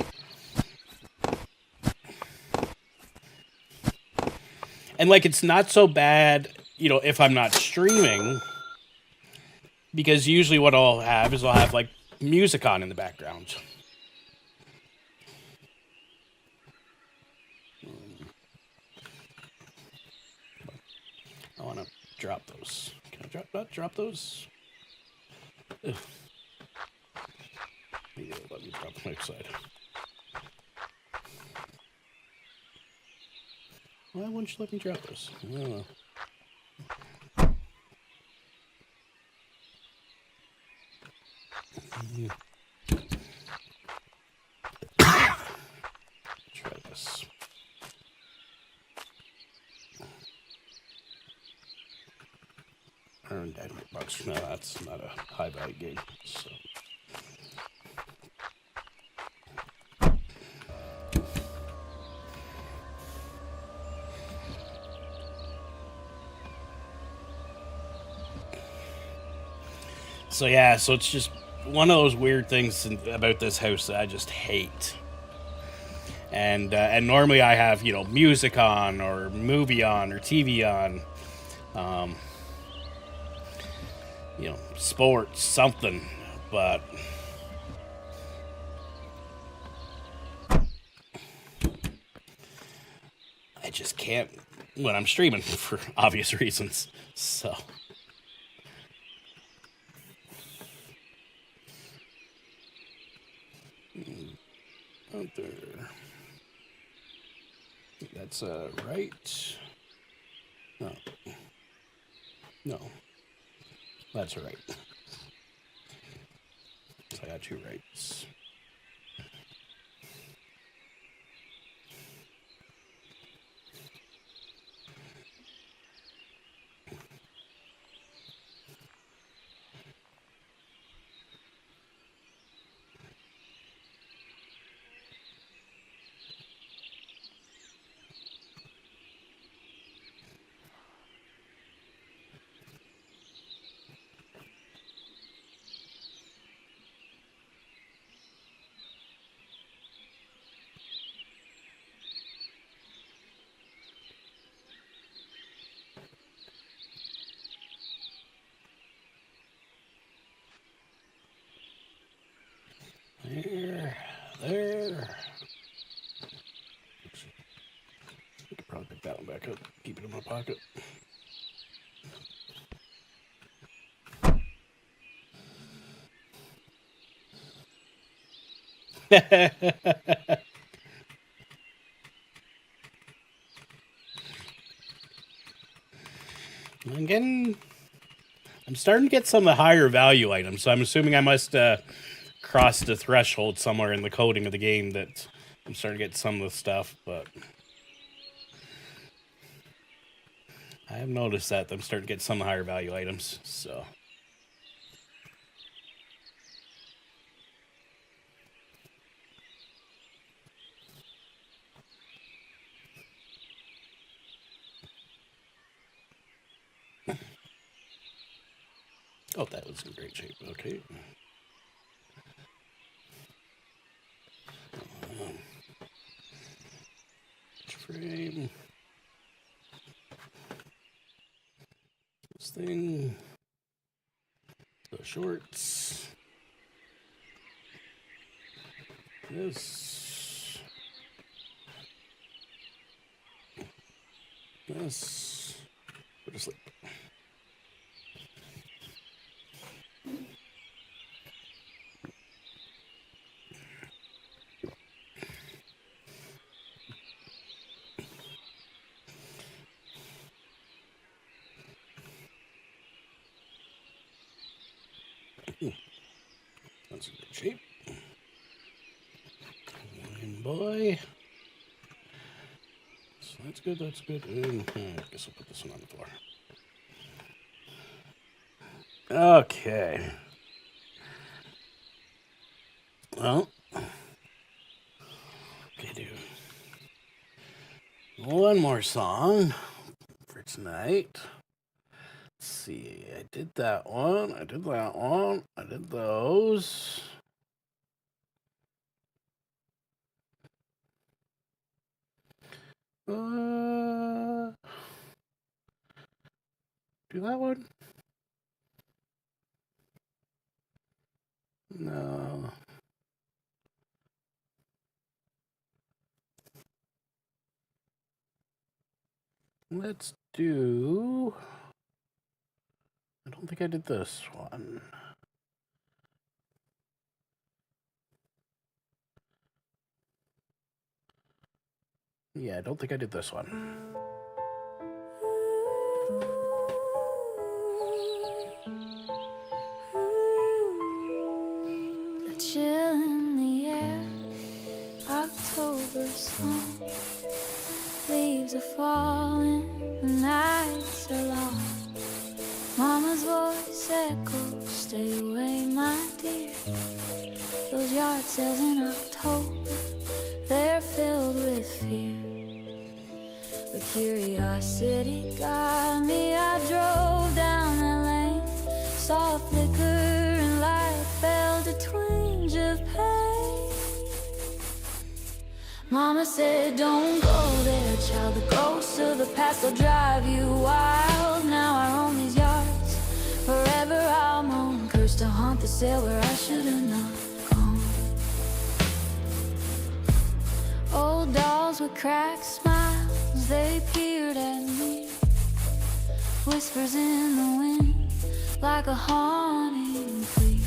And, like, it's not so bad, if I'm not streaming, because usually what I'll have is I'll have, like, music on in the background. I want to drop those. Can I drop those? Ugh. Yeah, let me drop them outside. Why wouldn't you let me drop those? I don't know. Try this. Earn $900. No, that's not a high value game. So. So yeah, so it's just one of those weird things about this house that I just hate. And normally I have, you know, music on or movie on or TV on, you know, sports, something, but I just can't when I'm streaming for obvious reasons. So out there. That's right. No. No. That's right. So I got two rights. There. Oops. I could probably pick that one back up, keep it in my pocket. I'm starting to get some of the higher value items, so I'm assuming I must cross the threshold somewhere in the coding of the game that I'm starting to get some of the stuff, but I have noticed that I'm starting to get some higher value items, so. Oh, that was in great shape. Okay. Frame. This thing. The shorts. This. This. Go to sleep. That's in good shape. And boy. So that's good, that's good. And I guess I'll put this one on the floor. Okay. Well. Okay, do one more song for tonight. Let's see, I did that one, I did that one, I did those. Do that one? No. Let's do... I don't think I did this one. Yeah, I don't think I did this one. A chill in the air, October sun. Leaves are falling, the nights are long. Mama's voice echoes, stay away, my dear. Those yard sales in October, they're filled with fear. But curiosity got me, I drove down that lane, saw a flicker Mama said, don't go there, child. The ghosts of the past will drive you wild. Now I roam these yards, forever I'll moan. Cursed to haunt the sail where I should have not gone. Old dolls with cracked smiles, they peered at me. Whispers in the wind, like a haunting plea.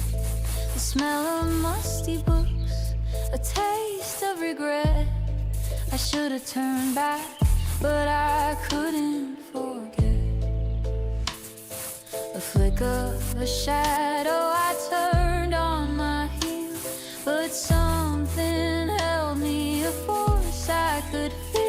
The smell of musty books, a taste of regret. I should have turned back, but I couldn't forget. A flick of a shadow, I turned on my heel, but something held me, a force I could feel.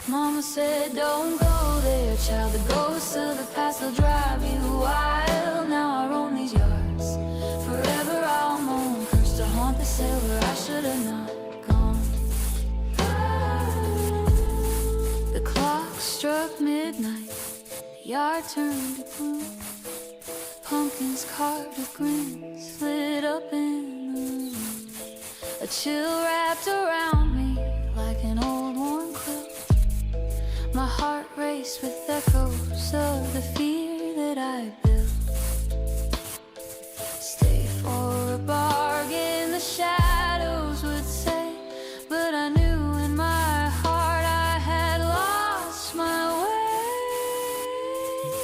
Mama said, don't go there, child. The ghosts of the past will drive you wild. Now I roam these yards, forever I'll moan. Cursed to haunt the sail where I should have not gone. The clock struck midnight, the yard turned to gloom. Pumpkins carved with grins lit up in the room. A chill wrapped around me like an old warm quilt. My heart raced with echoes of the fear that I built. Stay for a bargain, the shadows would say, but I knew in my heart I had lost my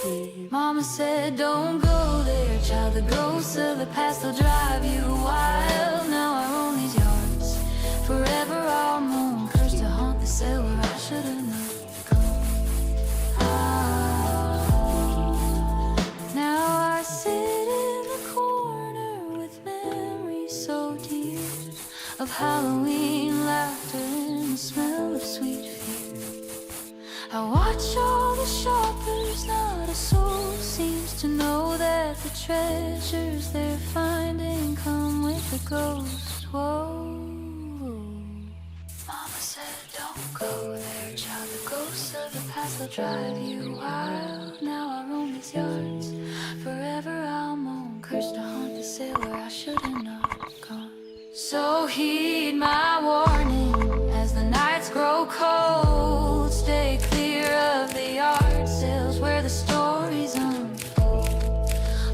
way. Mama said, don't go there, child. The ghosts of the past will drive you wild. Now I roam these yards, forever I'll moan. Cursed to haunt the sail where I should have known. Now I sit in the corner with memories so dear of Halloween laughter and the smell of sweet fear. I watch all the shoppers, not a soul seems to know that the treasures they're finding come with a ghost. Whoa. Mama said, don't go there, child. The ghosts of the past will drive you wild. Now I roam these yards, forever I'll moan. Cursed to haunt the sail where I should have not gone. So heed my warning as the nights grow cold. Stay clear of the yard sales where the stories unfold.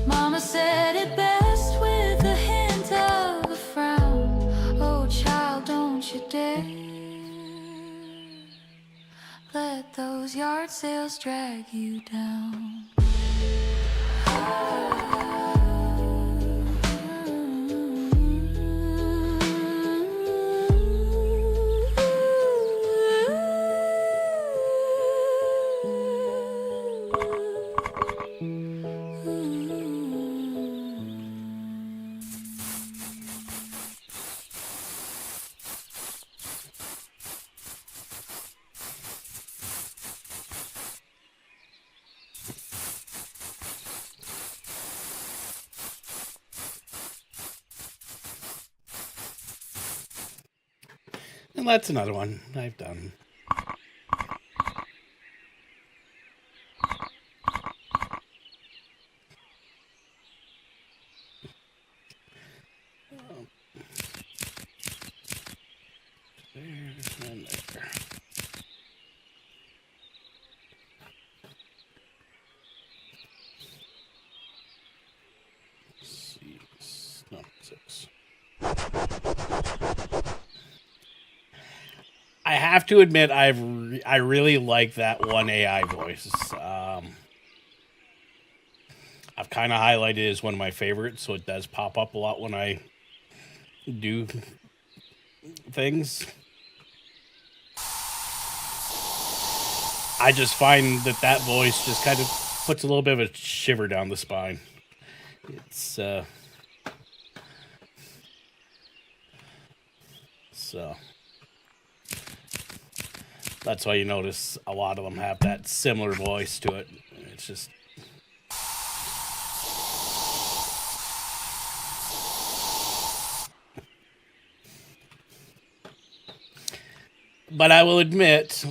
Mama said it best with a hint of a frown. Oh child, don't you dare let those yard sales drag you down. And that's another one I've done. There and there. Let's see. No, 6. I have to admit, I really like that one AI voice. I've kind of highlighted it as one of my favorites, so it does pop up a lot when I do things. I just find that voice just kind of puts a little bit of a shiver down the spine. It's so. That's why you notice a lot of them have that similar voice to it. It's just... But I will admit,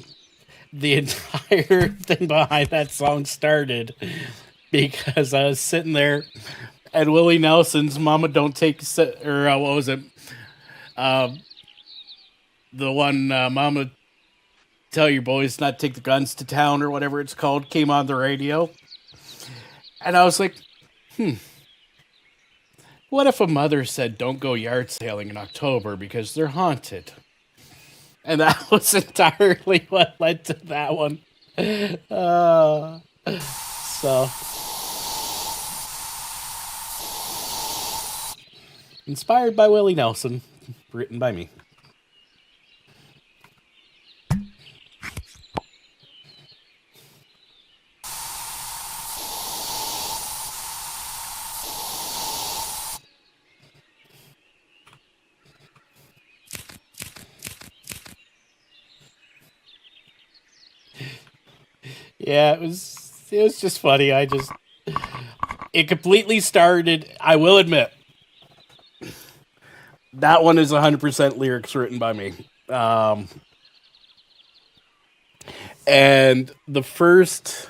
the entire thing behind that song started because I was sitting there and Willie Nelson's Mama Don't Take... Or what was it? the one Mama Tell Your Boys Not to Take the Guns to Town or whatever it's called came on the radio. And I was like, what if a mother said don't go yard sailing in October because they're haunted? And that was entirely what led to that one. So inspired by Willie Nelson, written by me. Yeah, it was just funny. It completely started, I will admit, that one is 100% lyrics written by me. And the first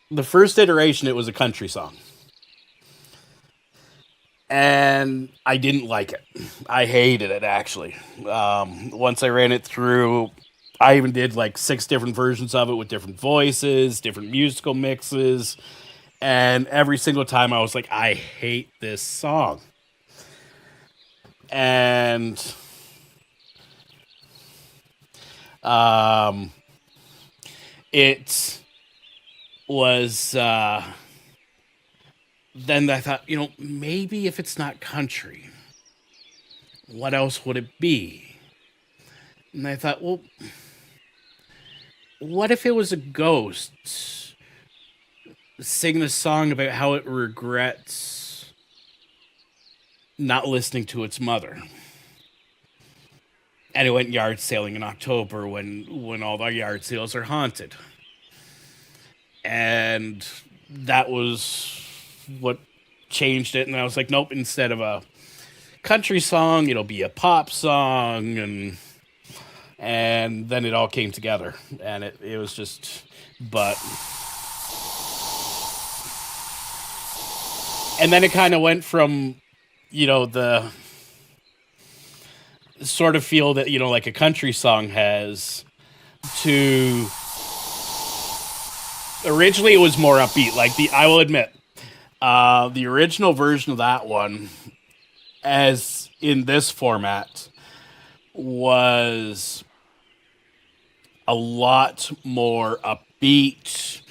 iteration, it was a country song. And I didn't like it. I hated it, actually. Once I ran it through, I even did like 6 different versions of it with different voices, different musical mixes. And every single time I was like, I hate this song. And it was then I thought, maybe if it's not country, what else would it be? And I thought, well, what if it was a ghost singing a song about how it regrets not listening to its mother? And it went yard sailing in October when all the yard sales are haunted. And that was what changed it. And I was like, nope, instead of a country song, it'll be a pop song. And then it all came together. And it was just, but. And then it kind of went from, the sort of feel that, like a country song has, to originally it was more upbeat. I will admit, the original version of that one, as in this format, was a lot more upbeat.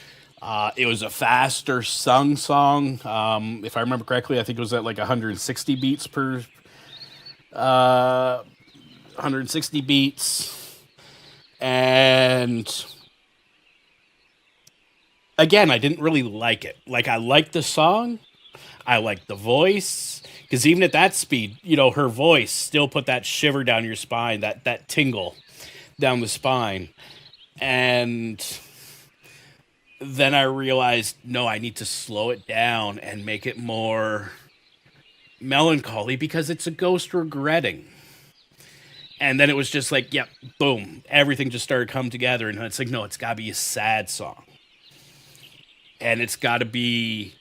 It was a faster sung song. If I remember correctly, I think it was at like 160 beats per 160 beats. And again, I didn't really like it. Like, I liked the song. I liked the voice. Because even at that speed, her voice still put that shiver down your spine, that tingle down the spine. And then I realized, no, I need to slow it down and make it more melancholy because it's a ghost regretting. And then it was just like, yep, boom, everything just started coming together. And it's like, no, it's got to be a sad song. And it's got to be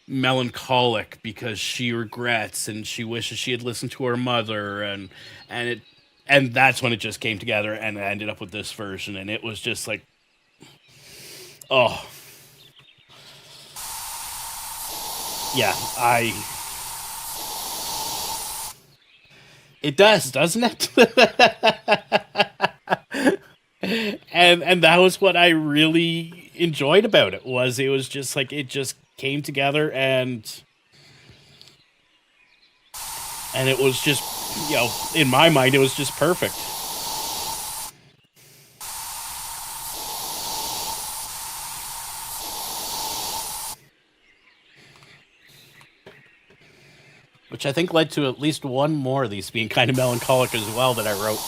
melancholic because she regrets and she wishes she had listened to her mother. And that's when it just came together, and I ended up with this version. And it was just like, oh. Yeah, it does, doesn't it? And that was what I really enjoyed about it, was it was just like, it just came together, and it was just, in my mind, it was just perfect. Which I think led to at least one more of these being kind of melancholic as well that I wrote.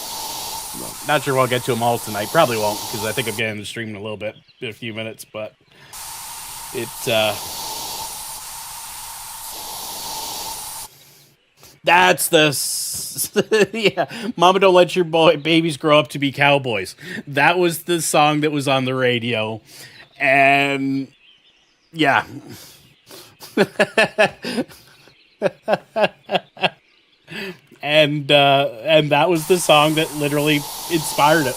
Not sure I'll get to them all tonight. Probably won't, because I think I'm getting to stream in a little bit, in a few minutes, but that's the yeah. Mama, don't let your babies grow up to be cowboys. That was the song that was on the radio, and yeah. and that was the song that literally inspired it.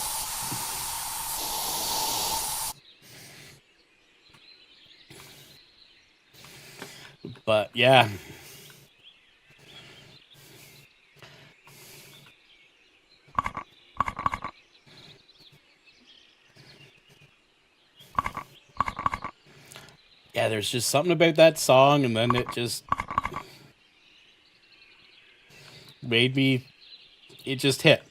But yeah. Yeah, there's just something about that song, and then it just made me, it just hit.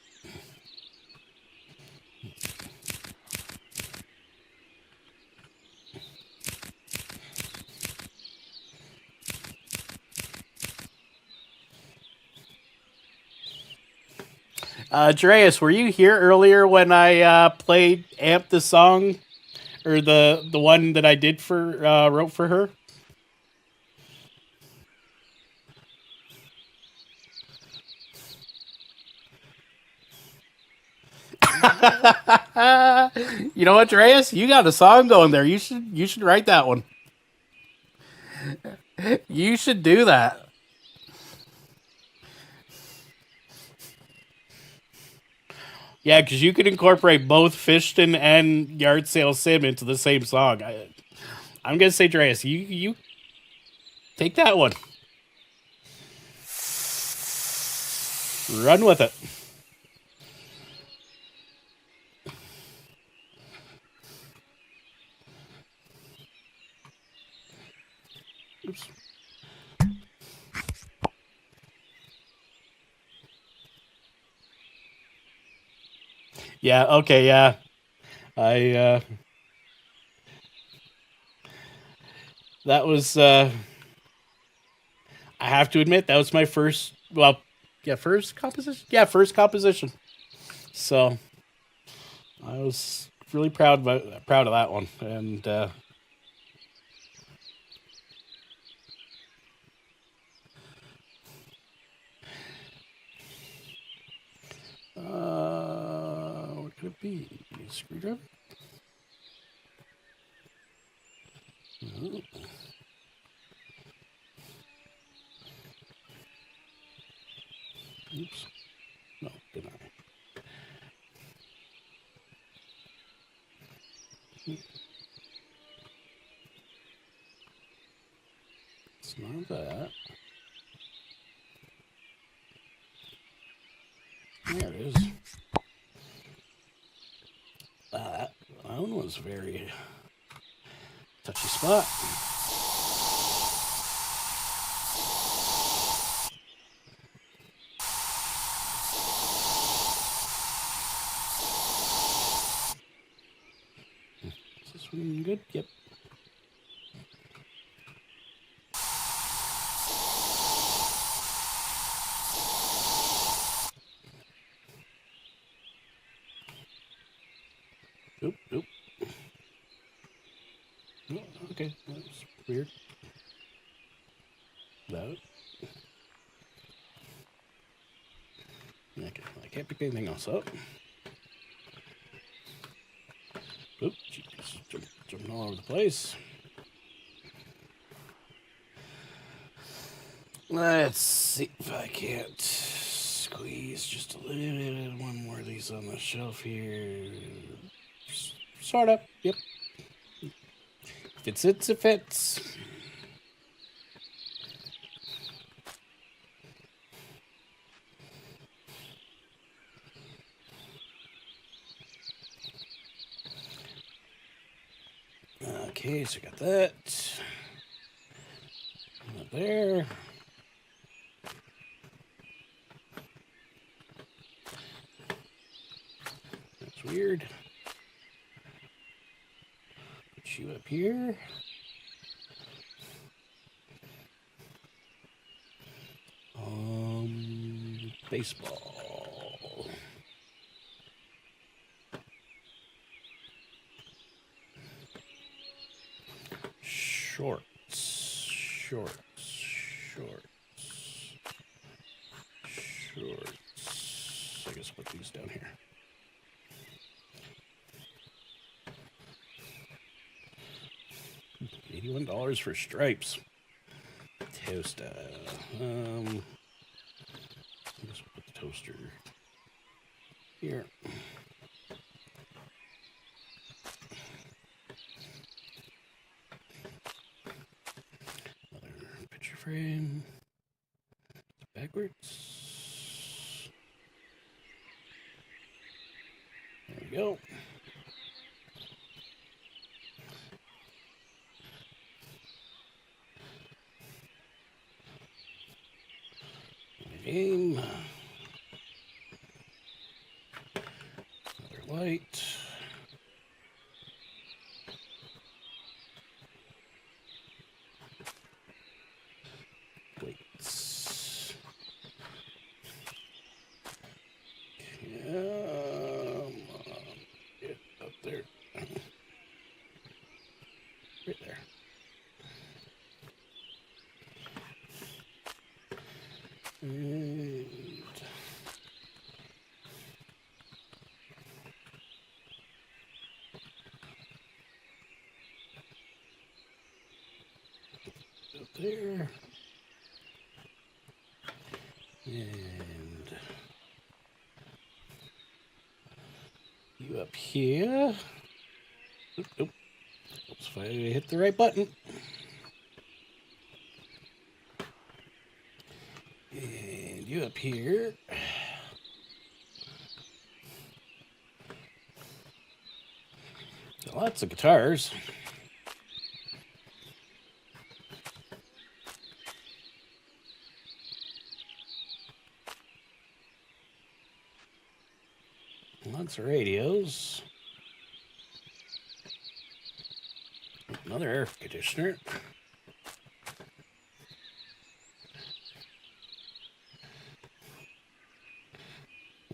Dreas, were you here earlier when I played Amp the song? Or the one that I did for wrote for her? You know what, Dreas? You got a song going there. You should write that one. You should do that. Yeah, because you could incorporate both Fishton and Yard Sale Sim into the same song. I'm gonna say, Dreas, you take that one. Run with it. Oops. Yeah, okay, yeah. That was I have to admit that was my first, well, yeah, first composition. Yeah, first composition. So I was really proud of that one. And what could it be? Screwdriver? Oh. Oops. No, didn't I? It's not that. There it is. That one was very touchy spot. Is this one good? Yep. Oop, oop. Oh, okay, that's weird. That. Okay, I can't pick anything else up. Oop, jeez, jumping all over the place. Let's see if I can't squeeze just a little bit, one more of these on the shelf here. Sort of, yep. If it sits, it fits. Okay, so I got that. Not there. That's weird. Put you up here. Baseball. Shorts. I guess I'll put these down here. $81 for stripes. Toast. Just toaster. Here. Another picture frame. Backwards. There we go. Game. Another light. Weights. Come on. Get up there. Right there. And up there. And you up here. Oop, oop. Oops, if I hit the right button. And you up here. Lots of guitars. Lots of radios. Another air conditioner.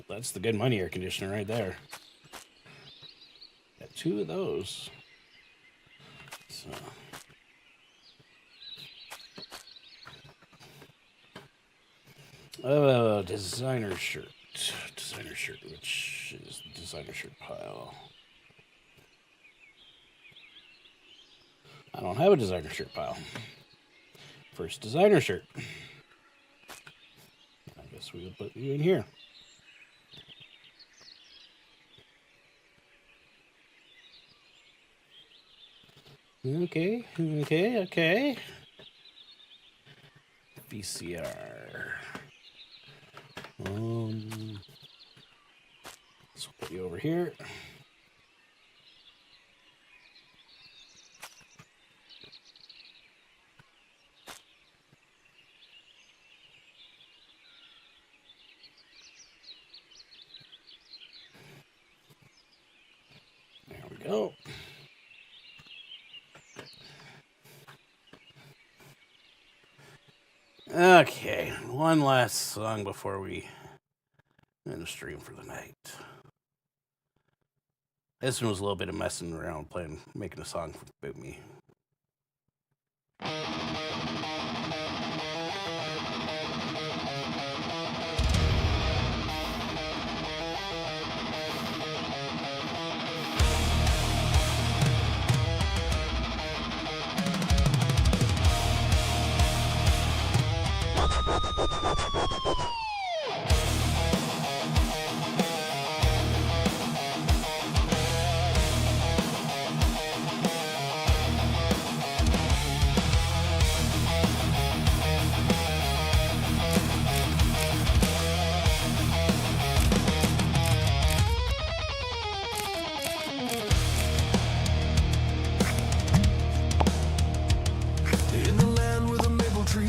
That's the good money air conditioner right there. Got two of those. So. Oh, designer shirt. Designer shirt, which is the designer shirt pile. I don't have a designer shirt pile. First designer shirt. I guess we'll put you in here. Okay. VCR. So put you over here. There we go. Okay, one last song before we end the stream for the night. This one was a little bit of messing around, making a song about me.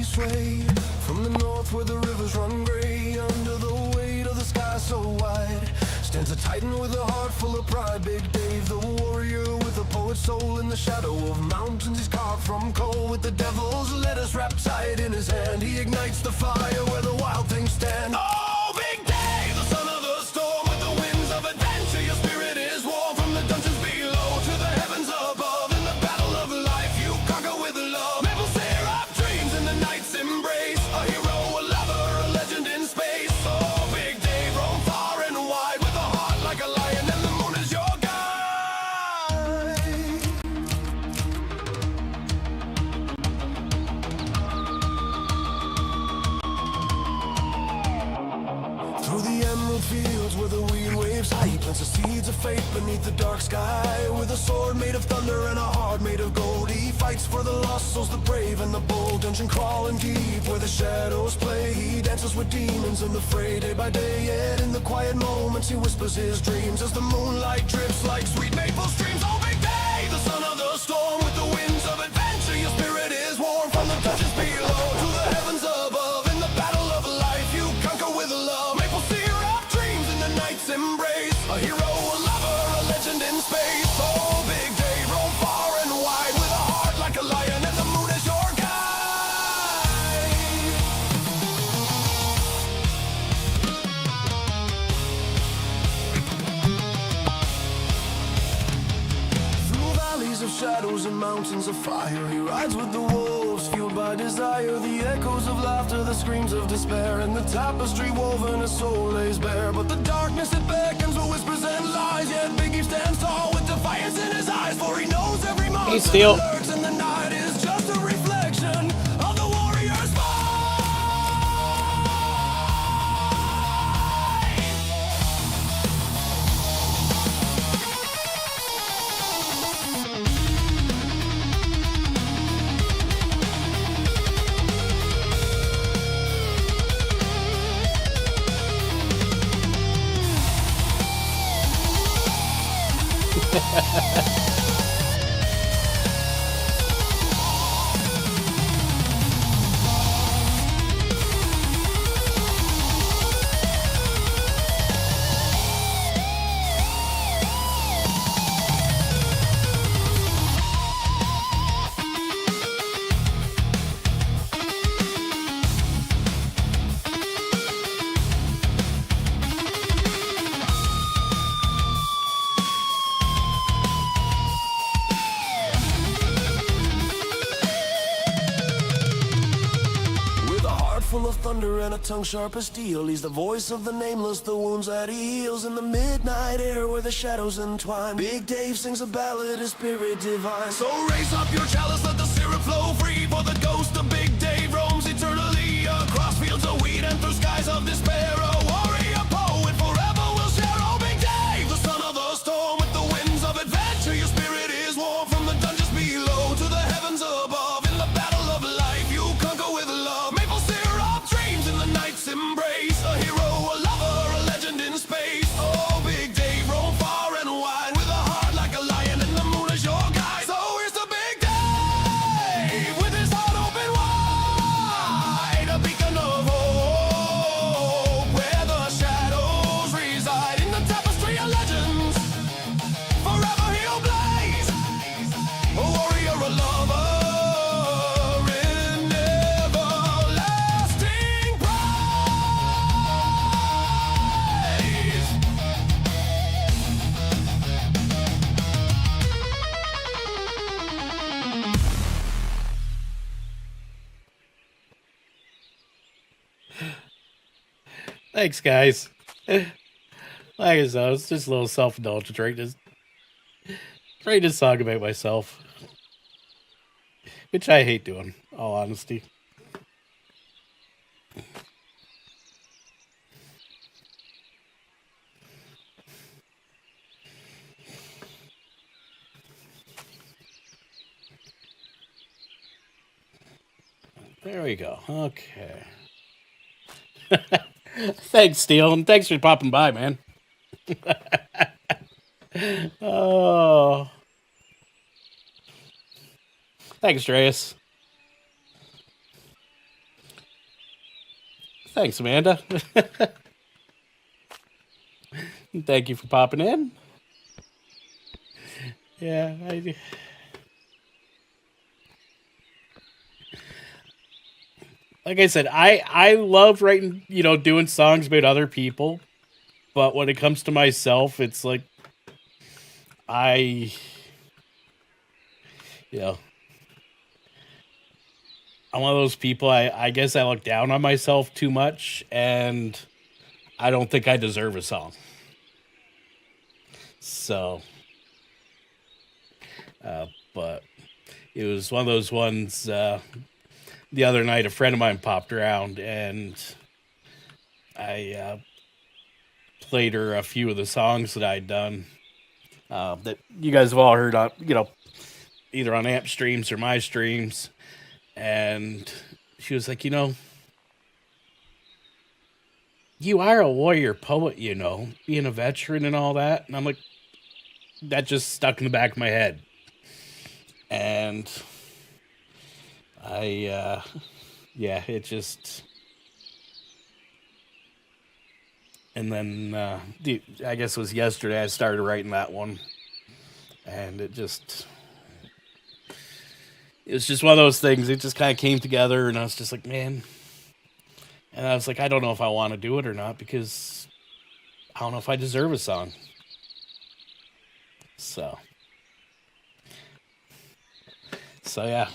Sway from the north where the rivers run gray, under the weight of the sky so wide, stands a titan with a heart full of pride. Big Dave, the warrior with a poet's soul, in the shadow of mountains he's carved from coal. With the devil's lettuce wrapped tight in his hand, he ignites the fire where the wild things stand. Oh, Big Dave, the son of the storm, with the winds of adventure, your spirit is warm. From the dungeons below to the heavens above, in the battle of life you conquer with love. Maple syrup dreams in the night's embrace, a hero, a lover, a legend in space. Oh, Big Dave, roam far and wide with a heart like a lion, and the moon is your guide. Plants the seeds of faith beneath the dark sky. With a sword made of thunder and a heart made of gold, he fights for the lost souls, the brave and the bold. Dungeon crawling deep where the shadows play. He dances with demons in the fray day by day. Yet in the quiet moments he whispers his dreams as the moonlight drips like sweet maple streams. Oh, big day, the son of the storm with the winds of adventure. Your spirit is warm from the dungeons below to the heavens above. In the battle of life you conquer with love. Maple syrup dreams in the night's embrace. A hero, a lover, a legend in space. Oh, big day, roam far and wide with a heart like a lion and the moon is your guide. Through valleys of shadows and mountains of fire, he rides with the wolves, fueled by desire. The echoes of laughter, the screams of despair, and the tapestry woven his soul lays bare. But the darkness it beckons with whispers and lies. Yet Biggie stands tall with defiance in his eyes, for he knows every monster Steel. that lurks in the night is just a reflection of the warrior's fight. Full of thunder and a tongue sharp as steel. He's the voice of the nameless, the wounds that he heals. In the midnight air where the shadows entwine, Big Dave sings a ballad, his spirit divine. So raise up your chalice, let the syrup flow free. For the ghost of Big Dave roams eternally across fields of wheat and through skies of despair. A warrior poet forever will share. Oh, Big Dave, the son of the storm with the winds of adventure. Your spirit is warm from the dungeons below to the heavens above. In the battle of life you conquer with love. Maple syrup dreams in the night's embrace. A hero, a lover, a legend in space. Oh, Big Dave, roam far and wide with a heart like a lion and the moon is your guide. So here's the Big Dave with his heart open wide, a beacon of hope where the shadows reside. In the tapestry of legends forever he'll blaze. A warrior, a lover in everlasting praise. Thanks, guys. Like I said, it's just a little self-indulgence, right? Just trying to talk about myself, which I hate doing, all honesty. There we go. Okay. Thanks, Steel, and thanks for popping by, man. Oh. Thanks, Dreas. Thanks, Amanda. Thank you for popping in. Yeah, like I said, I love writing, doing songs about other people. But when it comes to myself, it's like, I'm one of those people, I guess I look down on myself too much, and I don't think I deserve a song. So, but it was one of those ones, the other night, a friend of mine popped around, and I played her a few of the songs that I'd done that you guys have all heard on, either on amp streams or my streams. And she was like, you are a warrior poet, being a veteran and all that. And I'm like, that just stuck in the back of my head. And it just... And then, I guess it was yesterday I started writing that one. And it was just one of those things. It just kind of came together, and I was just like, man. And I was like, I don't know if I want to do it or not, because I don't know if I deserve a song. So yeah.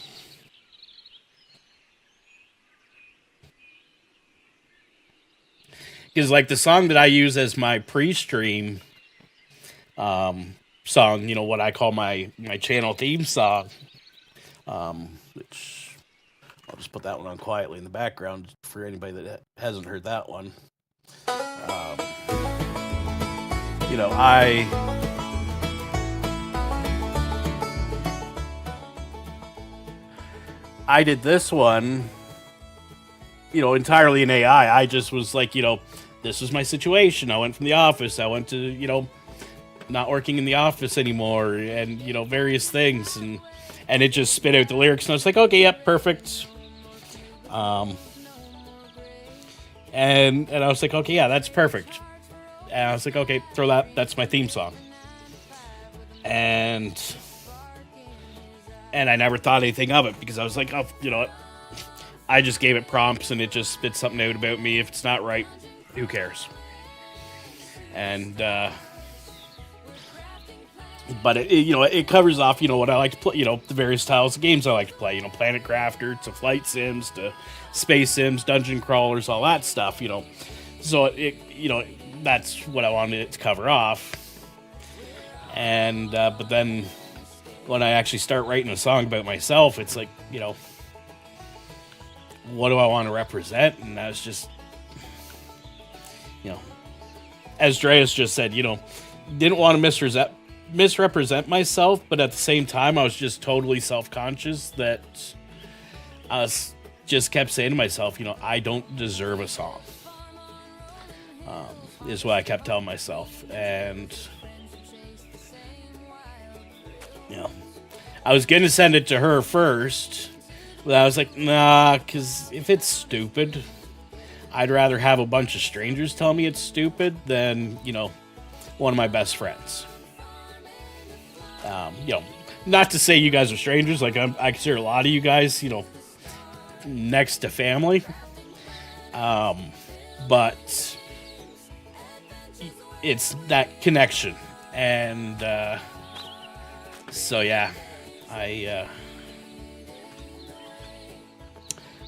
Because like the song that I use as my pre-stream song, what I call my channel theme song, which I'll just put that one on quietly in the background for anybody that hasn't heard that one. I did this one, entirely in AI. I just was like, this was my situation. I went from the office. I went to, not working in the office anymore, and, various things. And it just spit out the lyrics. And I was like, okay, yep, perfect. And I was like, okay, yeah, that's perfect. And I was like, okay, that's my theme song. And I never thought anything of it, because I was like, oh, what? I just gave it prompts and it just spit something out about me. If it's not right, who cares? And, but it covers off, what I like to play, the various styles of games I like to play, Planet Crafter to flight sims to space sims, dungeon crawlers, all that stuff, So that's what I wanted it to cover off. And, but then when I actually start writing a song about myself, it's like, what do I want to represent? And I was just, as Dreas just said, didn't want to misrepresent myself, but at the same time, I was just totally self-conscious that I just kept saying to myself, I don't deserve a song, is what I kept telling myself. And, I was going to send it to her first, but I was like, nah, because if it's stupid, I'd rather have a bunch of strangers tell me it's stupid than, one of my best friends. Not to say you guys are strangers. Like, I consider a lot of you guys, next to family. But it's that connection. And, so yeah, that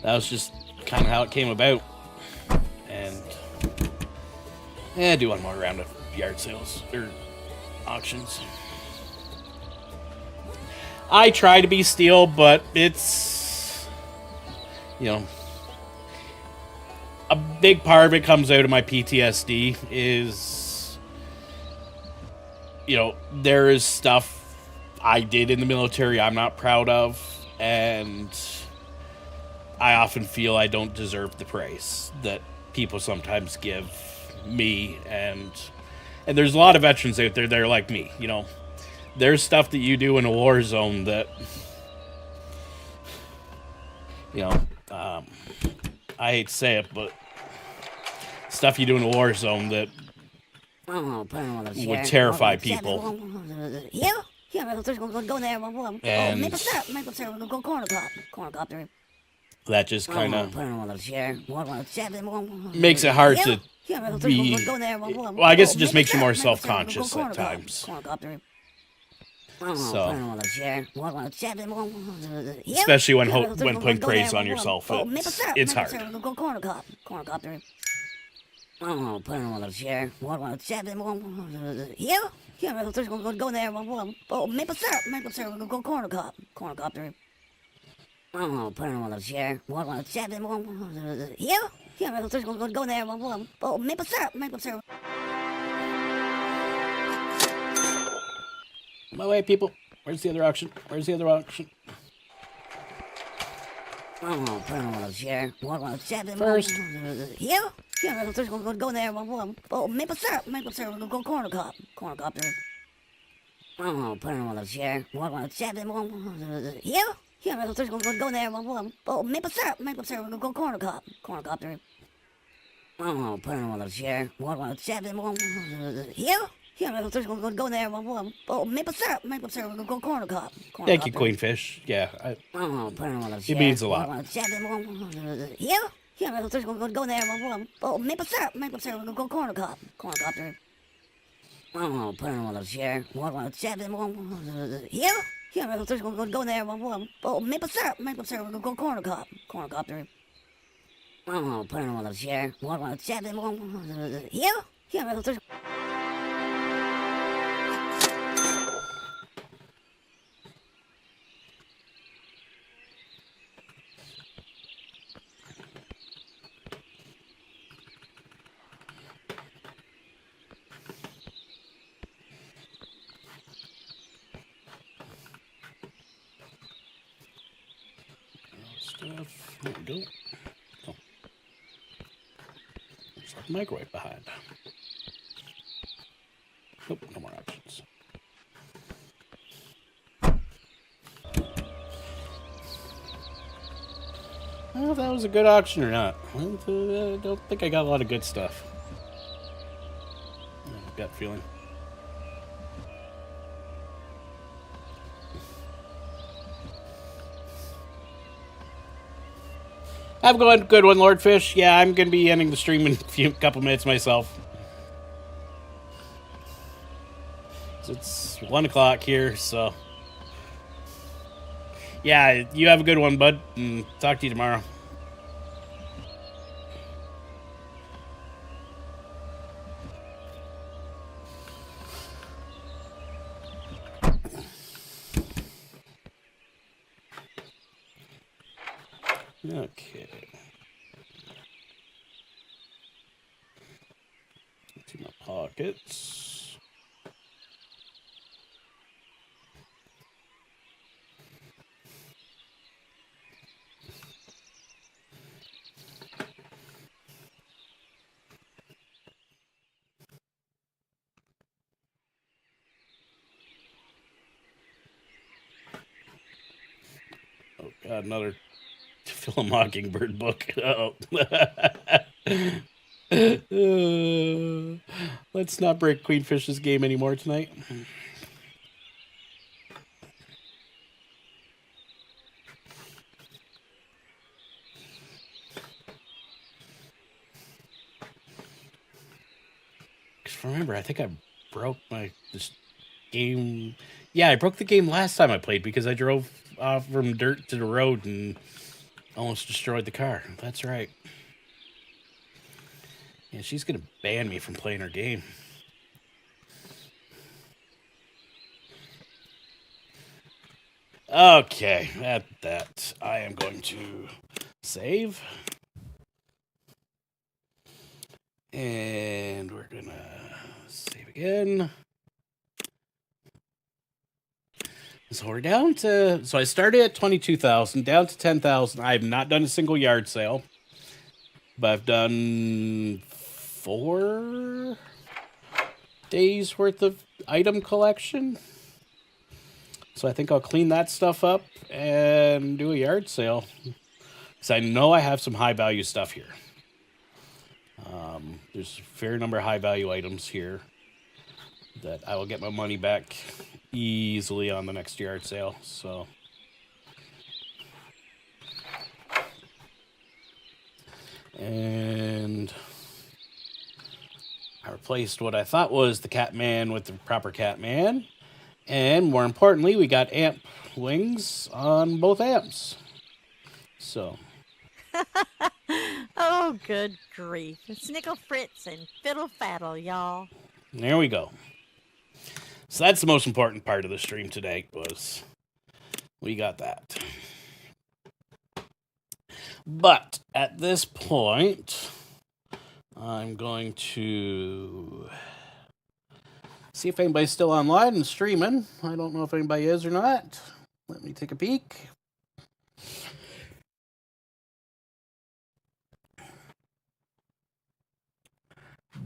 was just kind of how it came about. And do one more round of yard sales or auctions. I try to be steel, but it's, a big part of it comes out of my PTSD is, there is stuff I did in the military I'm not proud of, and I often feel I don't deserve the praise that people sometimes give me, and there's a lot of veterans out there that are like me, There's stuff that you do in a war zone that, I hate to say it, but stuff you do in a war zone that would terrify people. Yeah, let's go there. And maple syrup, go corn cob there. That just kind of put it on the chair. makes it hard to be. Go there. Well, I guess it just makes you more self-conscious at times. So, especially when putting praise on yourself, it's hard. Go corn cob there. Put it on the chair. Yeah, let's go there. Maple syrup, go corn cob there. Put it on the chair. Yeah, let's go there. Maple syrup. my way, people. Where's the other auction? Where's the other auction? Oh, put on a chair. First. Here? Here, let's go there. Oh, maple syrup. Go corner cup. There. Oh, put on a chair. Here? Here, let's go there. Oh, maple syrup. Go corner cup. There. Oh, put on a chair. Here? Here, let's go there. Oh, maple syrup. Go corner cup. Thank you, Queenfish. Yeah, Oh, put on a it chair. means a lot. Here? Here, let's go there. Oh, maple syrup. Go corner cup. There. Oh, put on a chair. Here? Here, let's go there. Oh, maple syrup. Go corner cup. There. Oh, put on a chair. Here? Here, let's Stuff. There we go. Oh. Looks like a microwave behind. Nope, no more options. I don't know if that was a good auction or not. I don't think I got a lot of good stuff. I have a gut feeling. Have a good one, Lord Fish. Yeah, I'm going to be ending the stream in a couple minutes myself. It's 1 o'clock here, so... Yeah, you have a good one, bud, and talk to you tomorrow. Okay. To my pockets. Oh God, another Phil a Mockingbird book. Oh. Let's not break Queenfish's game anymore tonight. Because remember, I think I broke this game. Yeah, I broke the game last time I played because I drove off from dirt to the road and almost destroyed the car. That's right. Yeah, she's gonna ban me from playing her game. Okay, at that, I am going to save. And we're gonna save again. So we're down to, so I started at 22,000, down to 10,000. I have not done a single yard sale, but I've done 4 days worth of item collection. So I think I'll clean that stuff up and do a yard sale. Because I know I have some high value stuff here. There's a fair number of high value items here that I will get my money back easily on the next yard sale. So and I replaced what I thought was the Catman with the proper Catman. And more importantly, we got amp wings on both amps. So. Oh, good grief. Snickle Fritz and Fiddle Faddle, y'all. There we go. So that's the most important part of the stream today was we got that. But at this point, I'm going to see if anybody's still online and streaming. I don't know if anybody is or not. Let me take a peek.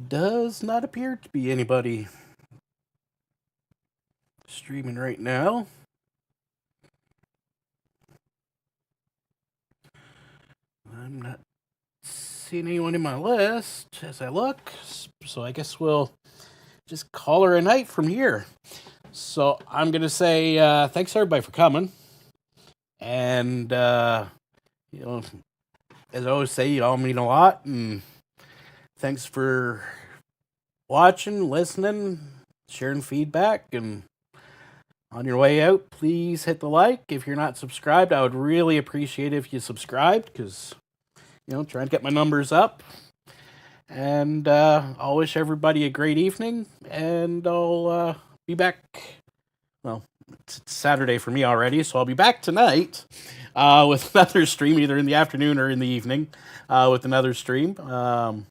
Does not appear to be anybody streaming right now. I'm not seeing anyone in my list as I look, so I guess we'll just call her a night from here. So I'm going to say thanks everybody for coming. And, you know, as I always say, you all mean a lot. And thanks for watching, listening, sharing feedback. And on your way out, please hit the like. If you're not subscribed, I would really appreciate it if you subscribed, because, you know, trying to get my numbers up. And I'll wish everybody a great evening, and I'll be back. Well, it's Saturday for me already, so I'll be back tonight with another stream, either in the afternoon or in the evening, with another stream. Probably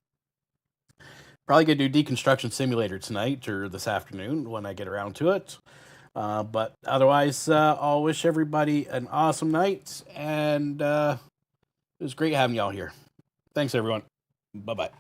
going to do Deconstruction Simulator tonight or this afternoon when I get around to it. But otherwise, I'll wish everybody an awesome night, and it was great having y'all here. Thanks, everyone. Bye-bye.